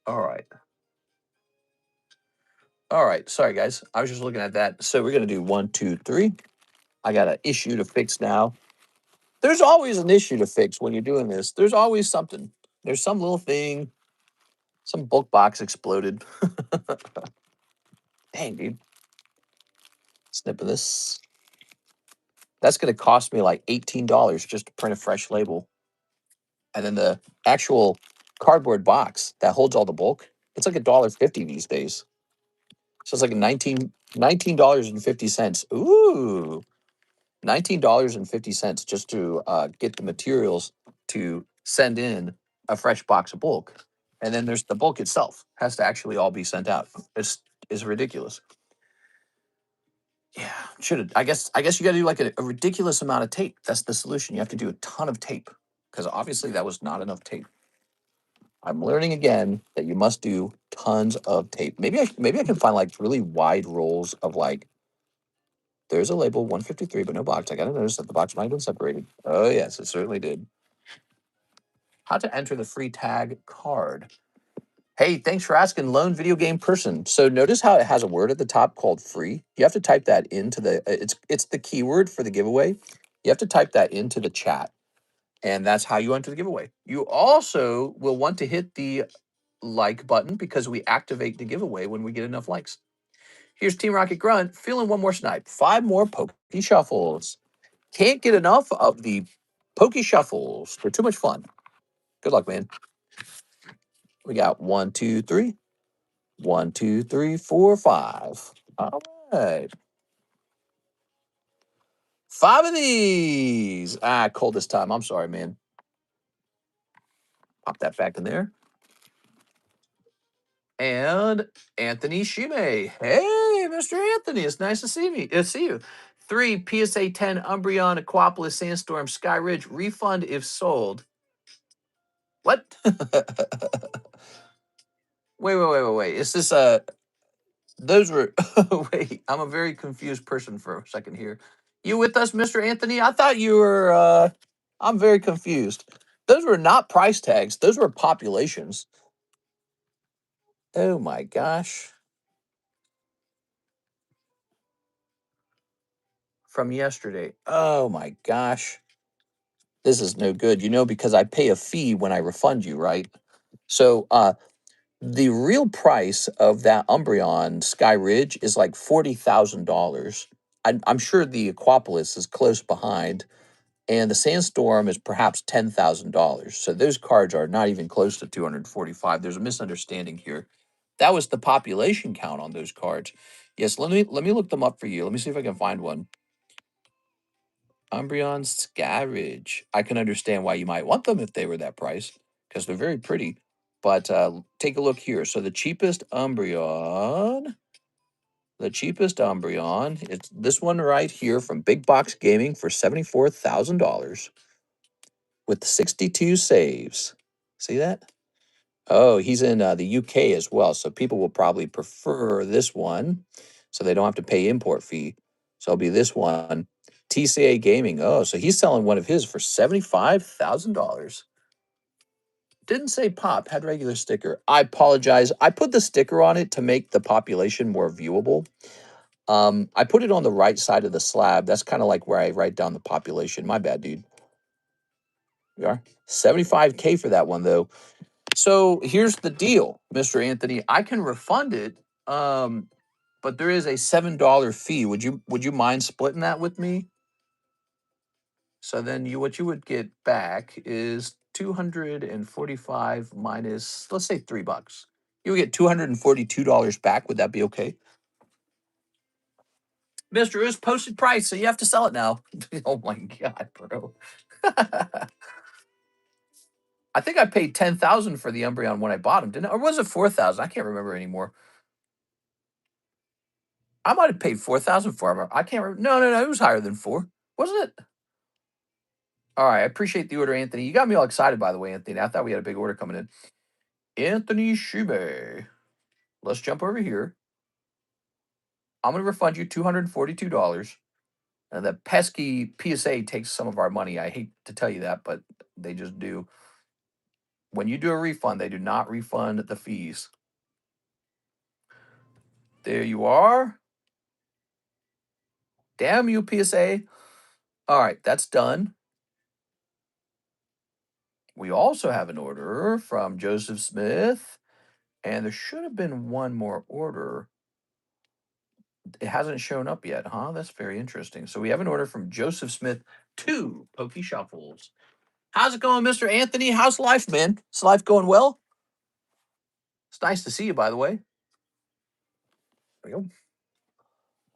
All right. All right. Sorry, guys. I was just looking at that. So we're going to do 1, 2, 3. I got an issue to fix now. There's always an issue to fix when you're doing this. There's always something. There's some little thing. Some book box exploded. Dang, dude. Snipping this. That's going to cost me like $18 just to print a fresh label. And then the actual cardboard box that holds all the bulk, it's like $1.50 these days. So it's like $19.50. Ooh, $19.50 just to get the materials to send in a fresh box of bulk. And then there's the bulk itself has to actually all be sent out. It's ridiculous. Yeah, should have. I guess you got to do like a ridiculous amount of tape. That's the solution. You have to do a ton of tape because obviously that was not enough tape. I'm learning again that you must do tons of tape. Maybe I can find like really wide rolls of like. There's a label 153, but no box. I got to notice that the box might have been separated. Oh yes, it certainly did. How to enter the free tag card. Hey, thanks for asking, Lone Video Game Person. So notice how it has a word at the top called free. You have to type that into the, it's the keyword for the giveaway. You have to type that into the chat, and that's how you enter the giveaway. You also will want to hit the like button because we activate the giveaway when we get enough likes. Here's Team Rocket Grunt, feeling one more snipe. 5 more Pokey Shuffles. Can't get enough of the Pokey Shuffles. They're too much fun. Good luck, man. We got 1, 2, 3. 1, 2, 3, 4, 5. All right. 5 of these. Cold this time. I'm sorry, man. Pop that back in there. And Anthony Shime. Hey, Mr. Anthony. It's nice to see you. 3 PSA 10 Umbreon Aquapolis Sandstorm Sky Ridge. Refund if sold. What? Wait. Is this those were wait, I'm a very confused person for a second here. You with us, Mr. Anthony? I thought you were I'm very confused. Those were not price tags, those were populations. Oh my gosh. From yesterday. Oh my gosh. This is no good, because I pay a fee when I refund you, right? So the real price of that Umbreon Sky Ridge is like $40,000. I'm sure the Aquapolis is close behind, and the Sandstorm is perhaps $10,000. So those cards are not even close to 245. There's a misunderstanding here. That was the population count on those cards. Yes, let me look them up for you. Let me see if I can find one. Umbreon Sky Ridge. I can understand why you might want them if they were that price, because they're very pretty. But take a look here. So the cheapest Umbreon, it's this one right here from Big Box Gaming for $74,000 with 62 saves. See that? Oh, he's in the UK as well. So people will probably prefer this one so they don't have to pay import fee. So it'll be this one. TCA Gaming. Oh, so he's selling one of his for $75,000. Didn't say pop, had regular sticker. I apologize. I put the sticker on it to make the population more viewable. I put it on the right side of the slab. That's kind of like where I write down the population. My bad, dude. We are 75K for that one though. So here's the deal, Mr. Anthony. I can refund it, but there is a $7 fee. Would you mind splitting that with me? So then what you would get back is 245 minus, let's say $3. You would get $242 back. Would that be okay? Mister, it's posted price, so you have to sell it now. Oh my god, bro. I think I paid 10,000 for the Umbreon when I bought him, didn't I? Or was it 4,000? I can't remember anymore. I might have paid 4,000 for him. I can't remember. No, no, no. It was higher than four, wasn't it? All right. I appreciate the order, Anthony. You got me all excited, by the way, Anthony. I thought we had a big order coming in. Anthony Shube. Let's jump over here. I'm going to refund you $242. And the pesky PSA takes some of our money. I hate to tell you that, but they just do. When you do a refund, they do not refund the fees. There you are. Damn you, PSA. All right, that's done. We also have an order from Joseph Smith, and there should have been one more order. It hasn't shown up yet, huh? That's very interesting. So we have an order from Joseph Smith, 2 Pokey Shuffles. How's it going, Mr. Anthony? How's life, man? Is life going well? It's nice to see you, by the way. There we go.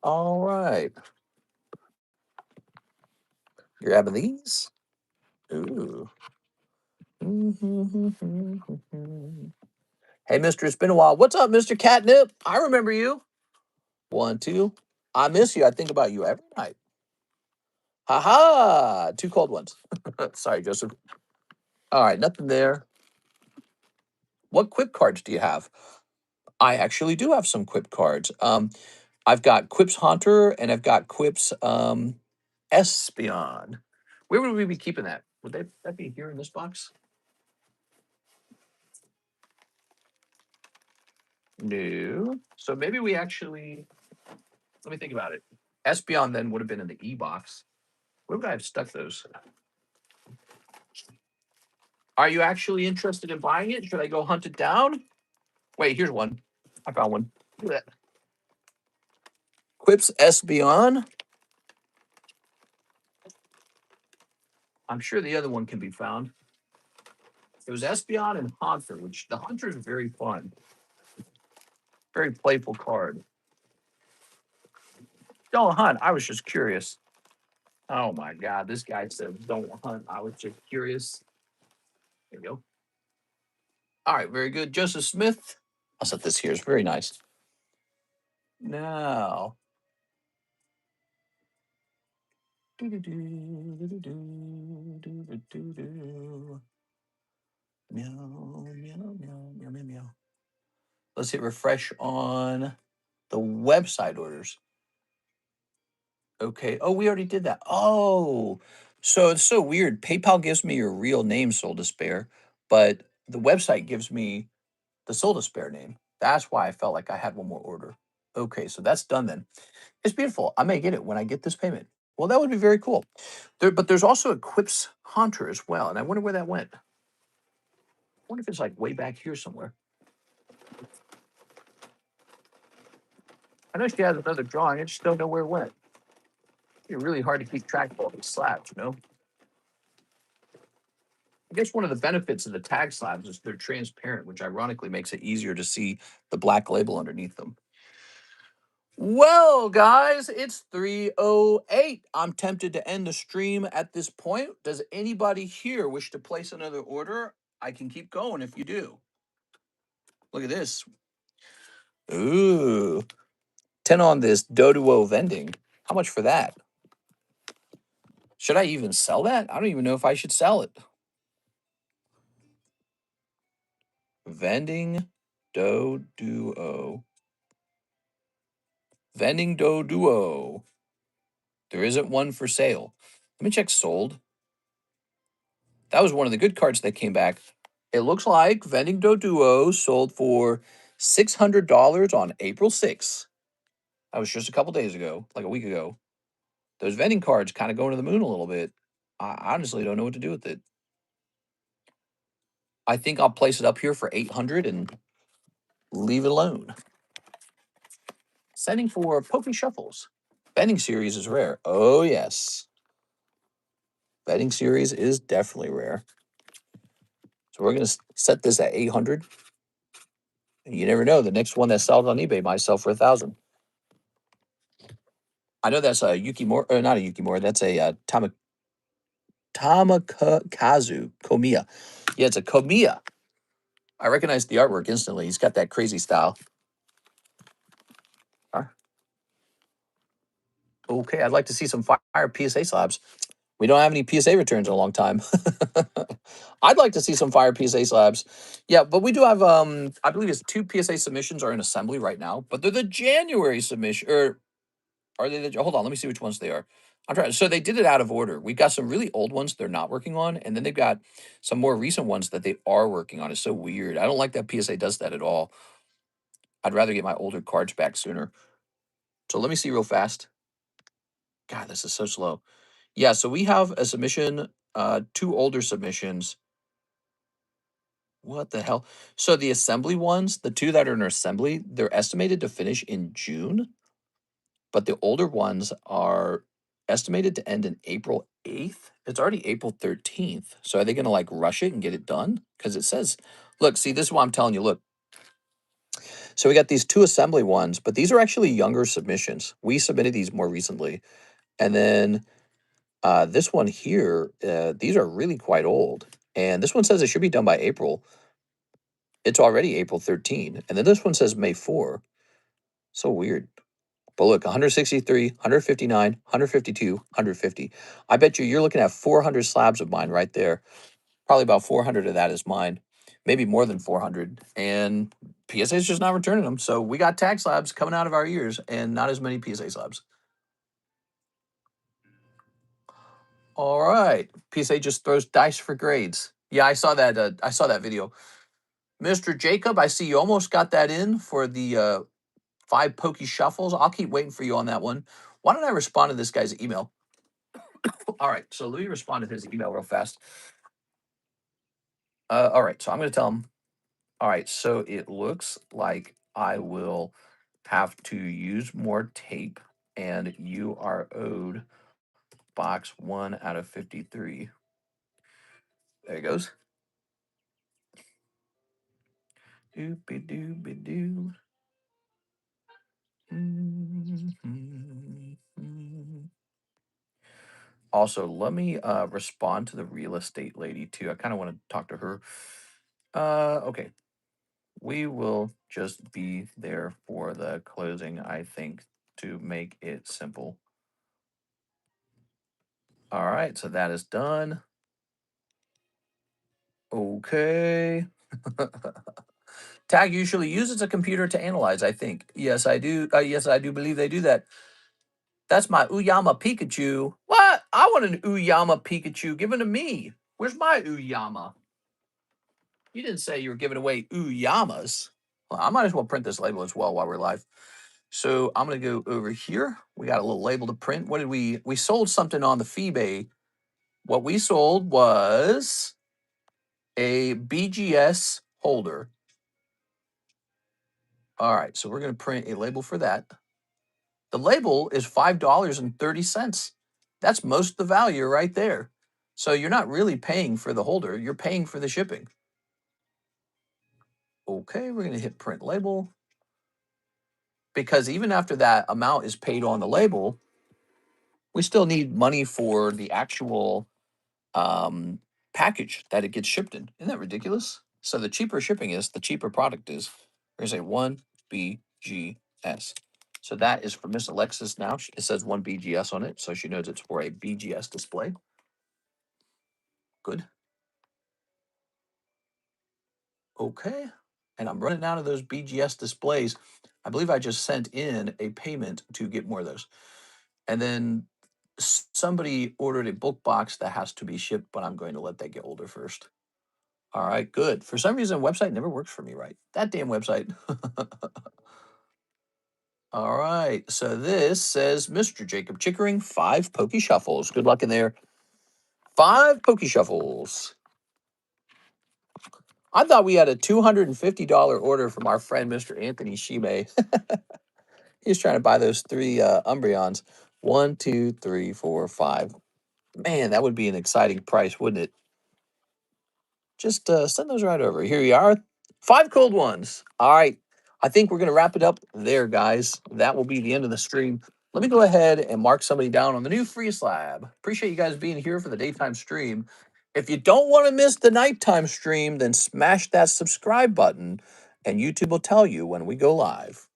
All right. You're having these? Ooh. Hey, mister, it's been a while. What's up, Mr. Catnip? I remember you. 1, 2. I miss you. I think about you every night. Ha ha! 2 cold ones. Sorry, Joseph. All right, nothing there. What Quip cards do you have? I actually do have some Quip cards. I've got Quip's Haunter and I've got Quip's Espion. Where would we be keeping that? Would that be here in this box? No. So maybe we actually, let me think about it. Espion then would have been in the E box. Where would I have stuck those? Are you actually interested in buying it? Should I go hunt it down? Wait, here's one. I found one. Look at that. Quip's Espion. I'm sure the other one can be found. It was Espion and Haunter, which the Haunter is very fun. Very playful card. Don't hunt. I was just curious. Oh my god, this guy said don't hunt. I was just curious. There you go. All right, very good. Joseph Smith. I'll set this here. It's very nice. Now. Meow, meow, meow, meow, meow, meow. Let's hit refresh on the website orders. Okay. Oh, we already did that. Oh, so it's so weird. PayPal gives me your real name, Soul Despair, but the website gives me the Soul Despair name. That's why I felt like I had one more order. Okay, so that's done then. It's beautiful. I may get it when I get this payment. Well, that would be very cool. But there's also Equips Haunter as well, and I wonder where that went. I wonder if it's like way back here somewhere. I know she has another drawing. I just don't know where it went. It's really hard to keep track of all these slabs, you know? I guess one of the benefits of the tag slabs is they're transparent, which ironically makes it easier to see the black label underneath them. Well, guys, it's 3:08. I'm tempted to end the stream at this point. Does anybody here wish to place another order? I can keep going if you do. Look at this. Ooh. 10 on this Doduo vending. How much for that? Should I even sell that? I don't even know if I should sell it. Vending Doduo. Vending Doduo. There isn't one for sale. Let me check sold. That was one of the good cards that came back. It looks like Vending Doduo sold for $600 on April 6th. That was just a couple days ago, like a week ago. Those vending cards kind of going to the moon a little bit. I honestly don't know what to do with it. I think I'll place it up here for 800 and leave it alone. Sending for Poke Shuffles. Vending series is rare. Oh, yes. Vending series is definitely rare. So we're going to set this at 800. And you never know. The next one that sells on eBay might sell for 1,000. I know that's a Yukimura, or not a Yukimura. That's a Tamakazu Komiya. Yeah, it's a Komiya. I recognize the artwork instantly. He's got that crazy style. Okay, I'd like to see some fire PSA slabs. We don't have any PSA returns in a long time. I'd like to see some fire PSA slabs. Yeah, but we do have I believe it's 2 PSA submissions are in assembly right now, but they're the January submission, or are they the, hold on, let me see which ones they are. I'm trying, so they did it out of order. We've got some really old ones they're not working on, and then they've got some more recent ones that they are working on. It's so weird. I don't like that PSA does that at all. I'd rather get my older cards back sooner. So let me see real fast. God, this is so slow. Yeah, so we have a submission, 2 older submissions. What the hell? So the assembly ones, the 2 that are in assembly, they're estimated to finish in June, but the older ones are estimated to end in April 8th. It's already April 13th. So are they going to like rush it and get it done? Because it says, look, see, this is what I'm telling you. Look. So we got these 2 assembly ones, but these are actually younger submissions. We submitted these more recently. And then this one here, these are really quite old. And this one says it should be done by April. It's already April 13. And then this one says May 4. So weird. But look, 163, 159, 152, 150. I bet you're looking at 400 slabs of mine right there. Probably about 400 of that is mine. Maybe more than 400. And PSA is just not returning them. So we got tag slabs coming out of our ears and not as many PSA slabs. All right. PSA just throws dice for grades. Yeah, I saw that. I saw that video. Mr. Jacob, I see you almost got that in for the 5 Pokey Shuffles. I'll keep waiting for you on that one. Why don't I respond to this guy's email? All right, so let me respond to his email real fast. All right, so I'm going to tell him, all right, so it looks like I will have to use more tape, and you are owed box 1 out of 53. There it goes. Doopy-dooby-doo. Also, let me respond to the real estate lady too. I kind of want to talk to her. Okay. We will just be there for the closing, I think, to make it simple. All right, so that is done. Okay. Tag usually uses a computer to analyze, I think. Yes, I do. Yes, I do believe they do that. That's my Uyama Pikachu. What? I want an Uyama Pikachu given to me. Where's my Uyama? You didn't say you were giving away Uyamas. Well, I might as well print this label as well while we're live. So I'm going to go over here. We got a little label to print. What did we sold something on the Feebay. What we sold was a BGS holder. All right, so we're going to print a label for that. The label is $5.30. That's most of the value right there. So you're not really paying for the holder, you're paying for the shipping. Okay, we're going to hit print label. Because even after that amount is paid on the label, we still need money for the actual package that it gets shipped in. Isn't that ridiculous? So the cheaper shipping is, the cheaper product is. We're going to say 1BGS. So that is for Miss Alexis now. It says 1BGS on it, so she knows it's for a BGS display. Good. Okay. And I'm running out of those BGS displays. I believe I just sent in a payment to get more of those. And then somebody ordered a book box that has to be shipped, but I'm going to let that get older first. All right, good. For some reason, website never works for me right. That damn website. All right, so this says Mr. Jacob Chickering, 5 Pokey Shuffles. Good luck in there. 5 Pokey Shuffles. I thought we had a $250 order from our friend Mr. Anthony Shime. He's trying to buy those 3 Umbreons. 1, 2, 3, 4, 5. Man, that would be an exciting price, wouldn't it? Just send those right over. Here you are. 5 cold ones. All right. I think we're going to wrap it up there, guys. That will be the end of the stream. Let me go ahead and mark somebody down on the new free slab. Appreciate you guys being here for the daytime stream. If you don't want to miss the nighttime stream, then smash that subscribe button, and YouTube will tell you when we go live.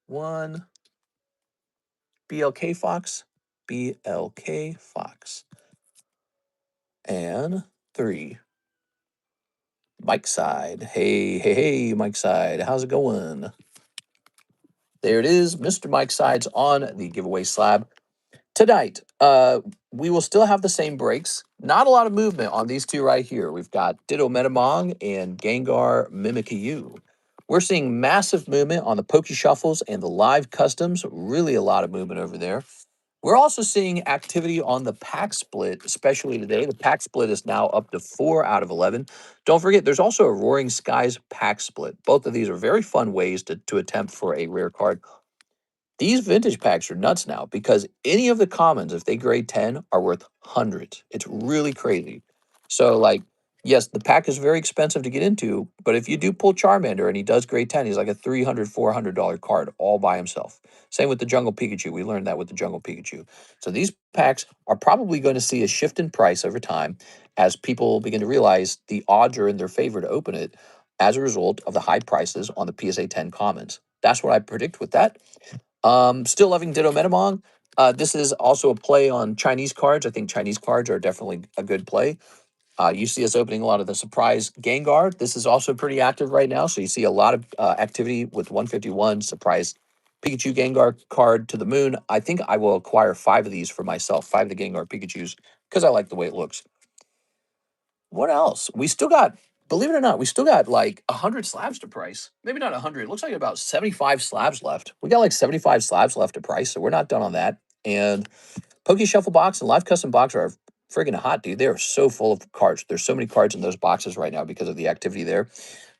1, BLK Fox, BLK Fox. And 3, Mike Side. Hey, hey, hey, Mike Side. How's it going? There it is. Mr. Mike Sides on the giveaway slab. Tonight, we will still have the same breaks. Not a lot of movement on these two right here. We've got Ditto Metamong and Gengar Mimikyu. We're seeing massive movement on the Pokey Shuffles and the live customs. Really a lot of movement over there. We're also seeing activity on the pack split, especially today. The pack split is now up to 4 out of 11. Don't forget, there's also a Roaring Skies pack split. Both of these are very fun ways to attempt for a rare card. These vintage packs are nuts now because any of the commons, if they grade 10, are worth hundreds. It's really crazy. So, like, yes, the pack is very expensive to get into, but if you do pull Charmander and he does grade 10, he's like a $300, $400 card all by himself. Same with the Jungle Pikachu. We learned that with the Jungle Pikachu. So these packs are probably going to see a shift in price over time as people begin to realize the odds are in their favor to open it as a result of the high prices on the PSA 10 commons. That's what I predict with that. Still loving Ditto Metamong. This is also a play on Chinese cards. I think Chinese cards are definitely a good play. You see us opening a lot of the surprise Gengar. This is also pretty active right now. So you see a lot of activity with 151 surprise Pikachu Gengar card to the moon. I think I will acquire 5 of these for myself, 5 of the Gengar Pikachus, because I like the way it looks. What else? We still got, believe it or not, we still got like 100 slabs to price. Maybe not 100. It looks like about 75 slabs left. We got like 75 slabs left to price, so we're not done on that. And Poke Shuffle box and Live Custom box are friggin' hot, dude. They are so full of cards. There's so many cards in those boxes right now because of the activity there.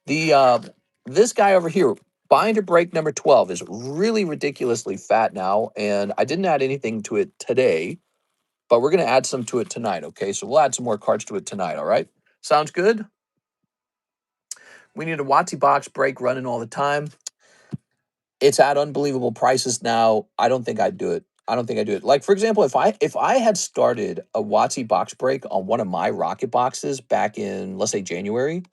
The this guy over here, Binder Break number 12, is really ridiculously fat now, and I didn't add anything to it today. But we're going to add some to it tonight, okay? So we'll add some more cards to it tonight, all right? Sounds good? We need a WotC box break running all the time. It's at unbelievable prices now. I don't think I'd do it. I don't think I'd do it. Like, for example, if I had started a WotC box break on one of my Rocket boxes back in, let's say, January,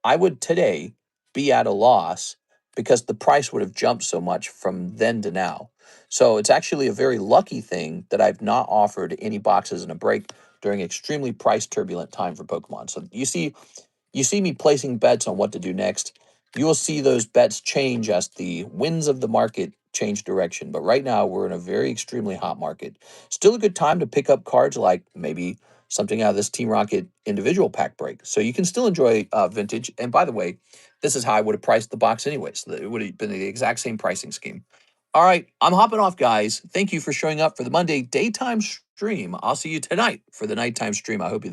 I would today be at a loss because the price would have jumped so much from then to now. So it's actually a very lucky thing that I've not offered any boxes in a break during extremely price turbulent time for Pokemon. So you see me placing bets on what to do next. You will see those bets change as the winds of the market change direction. But right now we're in a very extremely hot market. Still a good time to pick up cards like maybe something out of this Team Rocket individual pack break. So you can still enjoy vintage. And by the way, this is how I would have priced the box anyway. So it would have been the exact same pricing scheme. All right, I'm hopping off, guys. Thank you for showing up for the Monday daytime stream. I'll see you tonight for the nighttime stream. I hope you